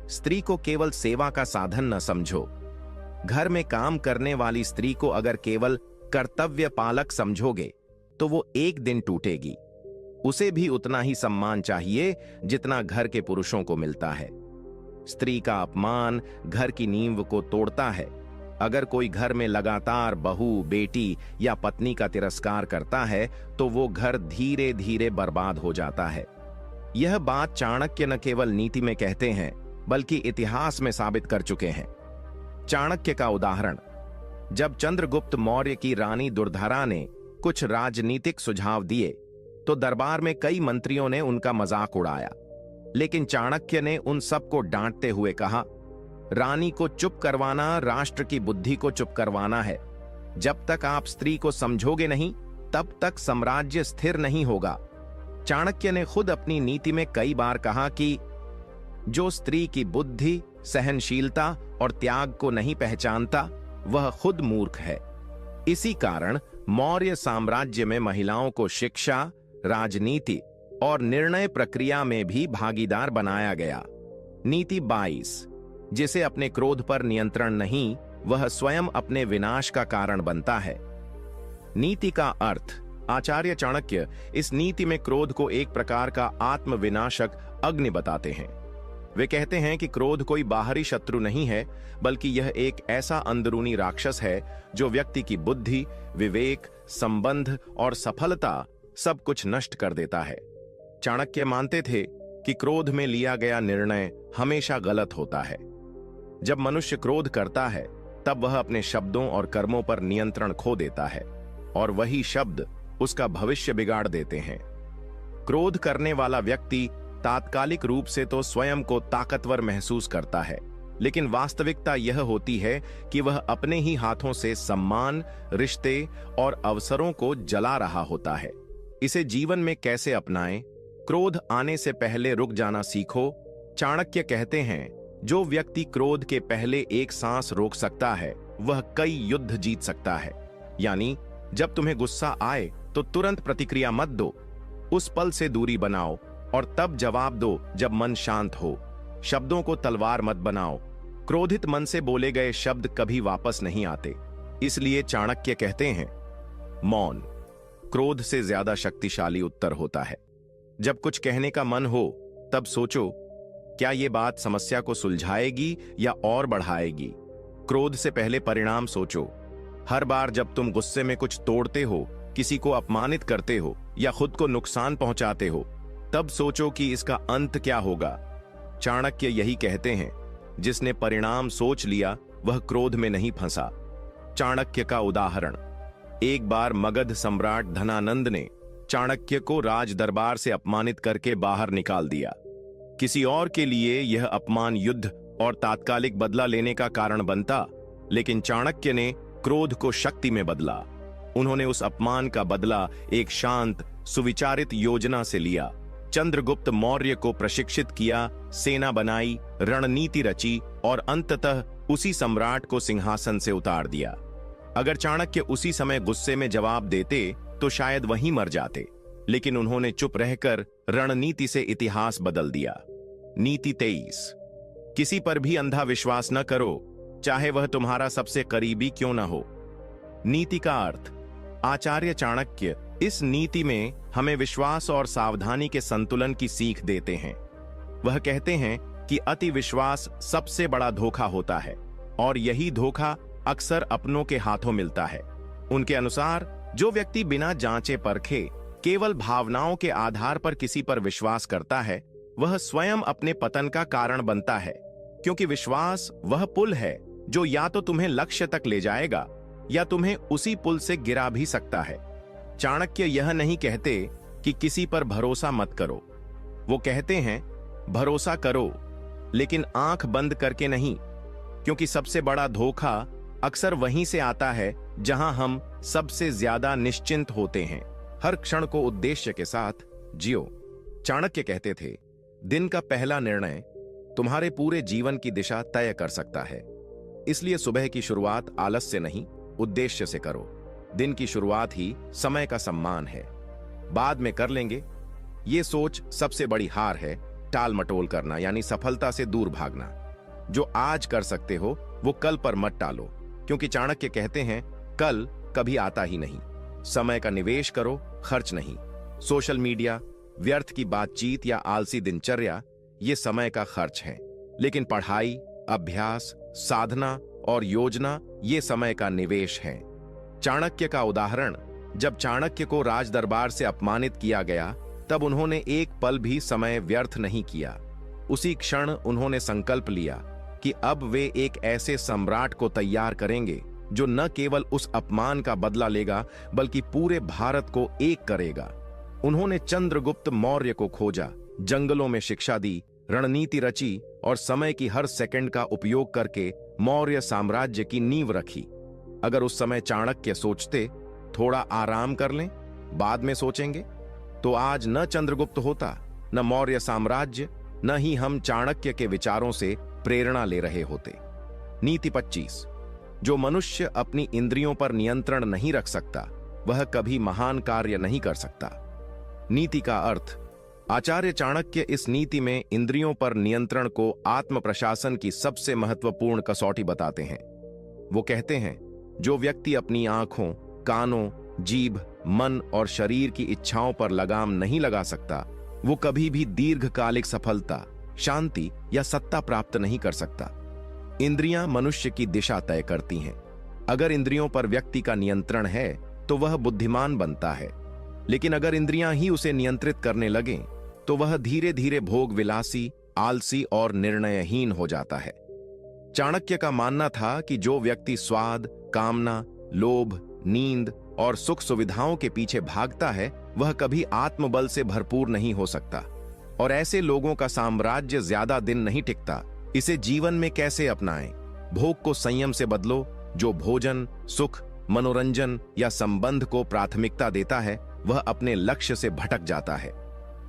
स्त्री को केवल सेवा का साधन न समझो। घर में काम करने वाली स्त्री को अगर केवल कर्तव्य पालक समझोगे तो वो एक दिन टूटेगी। उसे भी उतना ही सम्मान चाहिए जितना घर के पुरुषों को मिलता है। स्त्री का अपमान घर की नींव को तोड़ता है। अगर कोई घर में लगातार बहू, बेटी या पत्नी का तिरस्कार करता है तो वो घर धीरे धीरे बर्बाद हो जाता है। यह बात चाणक्य न केवल नीति में कहते हैं बल्कि इतिहास में साबित कर चुके हैं। चाणक्य का उदाहरण, जब चंद्रगुप्त मौर्य की रानी दुर्धरा ने कुछ राजनीतिक सुझाव दिए तो दरबार में कई मंत्रियों ने उनका मजाक उड़ाया, लेकिन चाणक्य ने उन सबको डांटते हुए कहा, रानी को चुप करवाना राष्ट्र की बुद्धि को चुप करवाना है। जब तक आप स्त्री को समझोगे नहीं तब तक साम्राज्य स्थिर नहीं होगा। चाणक्य ने खुद अपनी नीति में कई बार कहा कि जो स्त्री की बुद्धि, सहनशीलता और त्याग को नहीं पहचानता वह खुद मूर्ख है। इसी कारण मौर्य साम्राज्य में महिलाओं को शिक्षा, राजनीति और निर्णय प्रक्रिया में भी भागीदार बनाया गया। नीति 22, जिसे अपने क्रोध पर नियंत्रण नहीं, वह स्वयं अपने विनाश का कारण बनता है। नीति का अर्थ, आचार्य चाणक्य इस नीति में क्रोध को एक प्रकार का आत्मविनाशक अग्नि बताते हैं। वे कहते हैं कि क्रोध कोई बाहरी शत्रु नहीं है, बल्कि यह एक ऐसा अंदरूनी राक्षस है जो व्यक्ति की बुद्धि, विवेक, संबंध और सफलता सब कुछ नष्ट कर देता है। चाणक्य मानते थे कि क्रोध में लिया गया निर्णय हमेशा गलत होता है। जब मनुष्य क्रोध करता है तब वह अपने शब्दों और कर्मों पर नियंत्रण खो देता है और वही शब्द उसका भविष्य बिगाड़ देते हैं। क्रोध करने वाला व्यक्ति तात्कालिक रूप से तो स्वयं को ताकतवर महसूस करता है, लेकिन वास्तविकता यह होती है कि वह अपने ही हाथों से सम्मान, रिश्ते और अवसरों को जला रहा होता है। इसे जीवन में कैसे अपनाएं? क्रोध आने से पहले रुक जाना सीखो। चाणक्य कहते हैं, जो व्यक्ति क्रोध के पहले एक सांस रोक सकता है वह कई युद्ध जीत सकता है। यानी जब तुम्हें गुस्सा आए तो तुरंत प्रतिक्रिया मत दो, उस पल से दूरी बनाओ और तब जवाब दो जब मन शांत हो। शब्दों को तलवार मत बनाओ। क्रोधित मन से बोले गए शब्द कभी वापस नहीं आते। इसलिए चाणक्य कहते हैं, मौन क्रोध से ज्यादा शक्तिशाली उत्तर होता है। जब कुछ कहने का मन हो तब सोचो, क्या यह बात समस्या को सुलझाएगी या और बढ़ाएगी? क्रोध से पहले परिणाम सोचो। हर बार जब तुम गुस्से में कुछ तोड़ते हो, किसी को अपमानित करते हो या खुद को नुकसान पहुंचाते हो, तब सोचो कि इसका अंत क्या होगा। चाणक्य यही कहते हैं, जिसने परिणाम सोच लिया वह क्रोध में नहीं फंसा। चाणक्य का उदाहरण, एक बार मगध सम्राट धनानंद ने चाणक्य को राज दरबार से अपमानित करके बाहर निकाल दिया। किसी और के लिए यह अपमान युद्ध और तात्कालिक बदला लेने का कारण बनता, लेकिन चाणक्य ने क्रोध को शक्ति में बदला। उन्होंने उस अपमान का बदला एक शांत, सुविचारित योजना से लिया। चंद्रगुप्त मौर्य को प्रशिक्षित किया, सेना बनाई, रणनीति रची और अंततः उसी सम्राट को सिंहासन से उतार दिया। अगर चाणक्य उसी समय गुस्से में जवाब देते तो शायद वहीं मर जाते, लेकिन उन्होंने चुप रहकर रणनीति से इतिहास बदल दिया। नीति 23, किसी पर भी अंधा विश्वास न करो, चाहे वह तुम्हारा सबसे करीबी क्यों न हो। नीति का अर्थ, आचार्य चाणक्य इस नीति में हमें विश्वास और सावधानी के संतुलन की सीख देते हैं। वह कहते हैं कि अति विश्वास सबसे बड़ा धोखा होता है और यही धोखा अक्सर अपनों के हाथों मिलता है। उनके अनुसार जो व्यक्ति बिना जांचे परखे केवल भावनाओं के आधार पर किसी पर विश्वास करता है, वह स्वयं अपने पतन का कारण बनता है, क्योंकि विश्वास वह पुल है जो या तो तुम्हें लक्ष्य तक ले जाएगा या तुम्हें उसी पुल से गिरा भी सकता है। चाणक्य यह नहीं कहते कि किसी पर भरोसा मत करो, वो कहते हैं भरोसा करो, लेकिन आंख बंद करके नहीं, क्योंकि सबसे बड़ा धोखा अक्सर वहीं से आता है जहां हम सबसे ज्यादा निश्चिंत होते हैं। हर क्षण को उद्देश्य के साथ जियो। चाणक्य कहते थे, दिन का पहला निर्णय तुम्हारे पूरे जीवन की दिशा तय कर सकता है। इसलिए सुबह की शुरुआत आलस से नहीं, उद्देश्य से करो। दिन की शुरुआत ही समय का सम्मान है, बाद में कर लेंगे, ये सोच सबसे बड़ी हार है। टाल मटोल करना यानी सफलता से दूर भागना। जो आज कर सकते हो वो कल पर मत टालो, क्योंकि चाणक्य कहते हैं कल कभी आता ही नहीं। समय का निवेश करो, खर्च नहीं। सोशल मीडिया, व्यर्थ की बातचीत या आलसी दिनचर्या ये समय का खर्च है, लेकिन पढ़ाई, अभ्यास, साधना और योजना ये समय का निवेश है। चाणक्य का उदाहरण, जब चाणक्य को राज दरबार से अपमानित किया गया तब उन्होंने एक पल भी समय व्यर्थ नहीं किया। उसी क्षण उन्होंने संकल्प लिया कि अब वे एक ऐसे सम्राट को तैयार करेंगे जो न केवल उस अपमान का बदला लेगा बल्कि पूरे भारत को एक करेगा। उन्होंने चंद्रगुप्त मौर्य को खोजा, जंगलों में शिक्षा दी, रणनीति रची और समय की हर सेकंड का उपयोग करके मौर्य साम्राज्य की नींव रखी। अगर उस समय चाणक्य सोचते थोड़ा आराम कर लें, बाद में सोचेंगे, तो आज न चंद्रगुप्त होता, न मौर्य साम्राज्य, न ही हम चाणक्य के विचारों से प्रेरणा ले रहे होते। नीति 25। जो मनुष्य अपनी इंद्रियों पर नियंत्रण नहीं रख सकता वह कभी महान कार्य नहीं कर सकता। नीति का अर्थ, आचार्य चाणक्य इस नीति में इंद्रियों पर नियंत्रण को आत्म प्रशासन की सबसे महत्वपूर्ण कसौटी बताते हैं। वो कहते हैं, जो व्यक्ति अपनी आंखों, कानों, जीभ, मन और शरीर की इच्छाओं पर लगाम नहीं लगा सकता, वो कभी भी दीर्घकालिक सफलता, शांति या सत्ता प्राप्त नहीं कर सकता। इंद्रियां मनुष्य की दिशा तय करती हैं। अगर इंद्रियों पर व्यक्ति का नियंत्रण है तो वह बुद्धिमान बनता है, लेकिन अगर इंद्रियां ही उसे नियंत्रित करने लगें तो वह धीरे धीरे भोग विलासी, आलसी और निर्णयहीन हो जाता है। चाणक्य का मानना था कि जो व्यक्ति स्वाद, कामना, लोभ, नींद और सुख सुविधाओं के पीछे भागता है वह कभी आत्मबल से भरपूर नहीं हो सकता, और ऐसे लोगों का साम्राज्य ज्यादा दिन नहीं टिकता। इसे जीवन में कैसे अपनाएं? भोग को संयम से बदलो। जो भोजन, सुख, मनोरंजन या संबंध को प्राथमिकता देता है वह अपने लक्ष्य से भटक जाता है।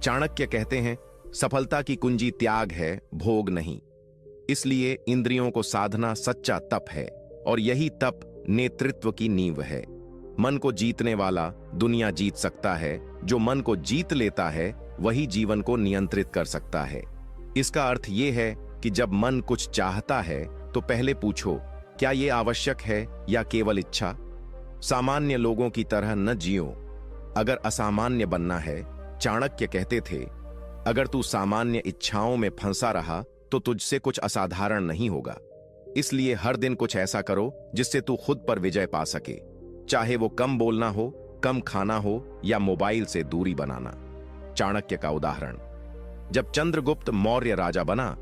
चाणक्य कहते हैं, सफलता की कुंजी त्याग है, भोग नहीं। इसलिए इंद्रियों को साधना सच्चा तप है, और यही तप नेतृत्व की नींव है। मन को जीतने वाला दुनिया जीत सकता है, जो मन को जीत लेता है वही जीवन को नियंत्रित कर सकता है। इसका अर्थ यह है कि जब मन कुछ चाहता है तो पहले पूछो, क्या यह आवश्यक है या केवल इच्छा? सामान्य लोगों की तरह न जियो। अगर असामान्य बनना है, चाणक्य कहते थे, अगर तू सामान्य इच्छाओं में फंसा रहा तो तुझसे कुछ असाधारण नहीं होगा। इसलिए हर दिन कुछ ऐसा करो जिससे तू खुद पर विजय पा सके, चाहे वो कम बोलना हो, कम खाना हो या मोबाइल से दूरी बनाना। चाणक्य का उदाहरण, जब चंद्रगुप्त मौर्य राजा बना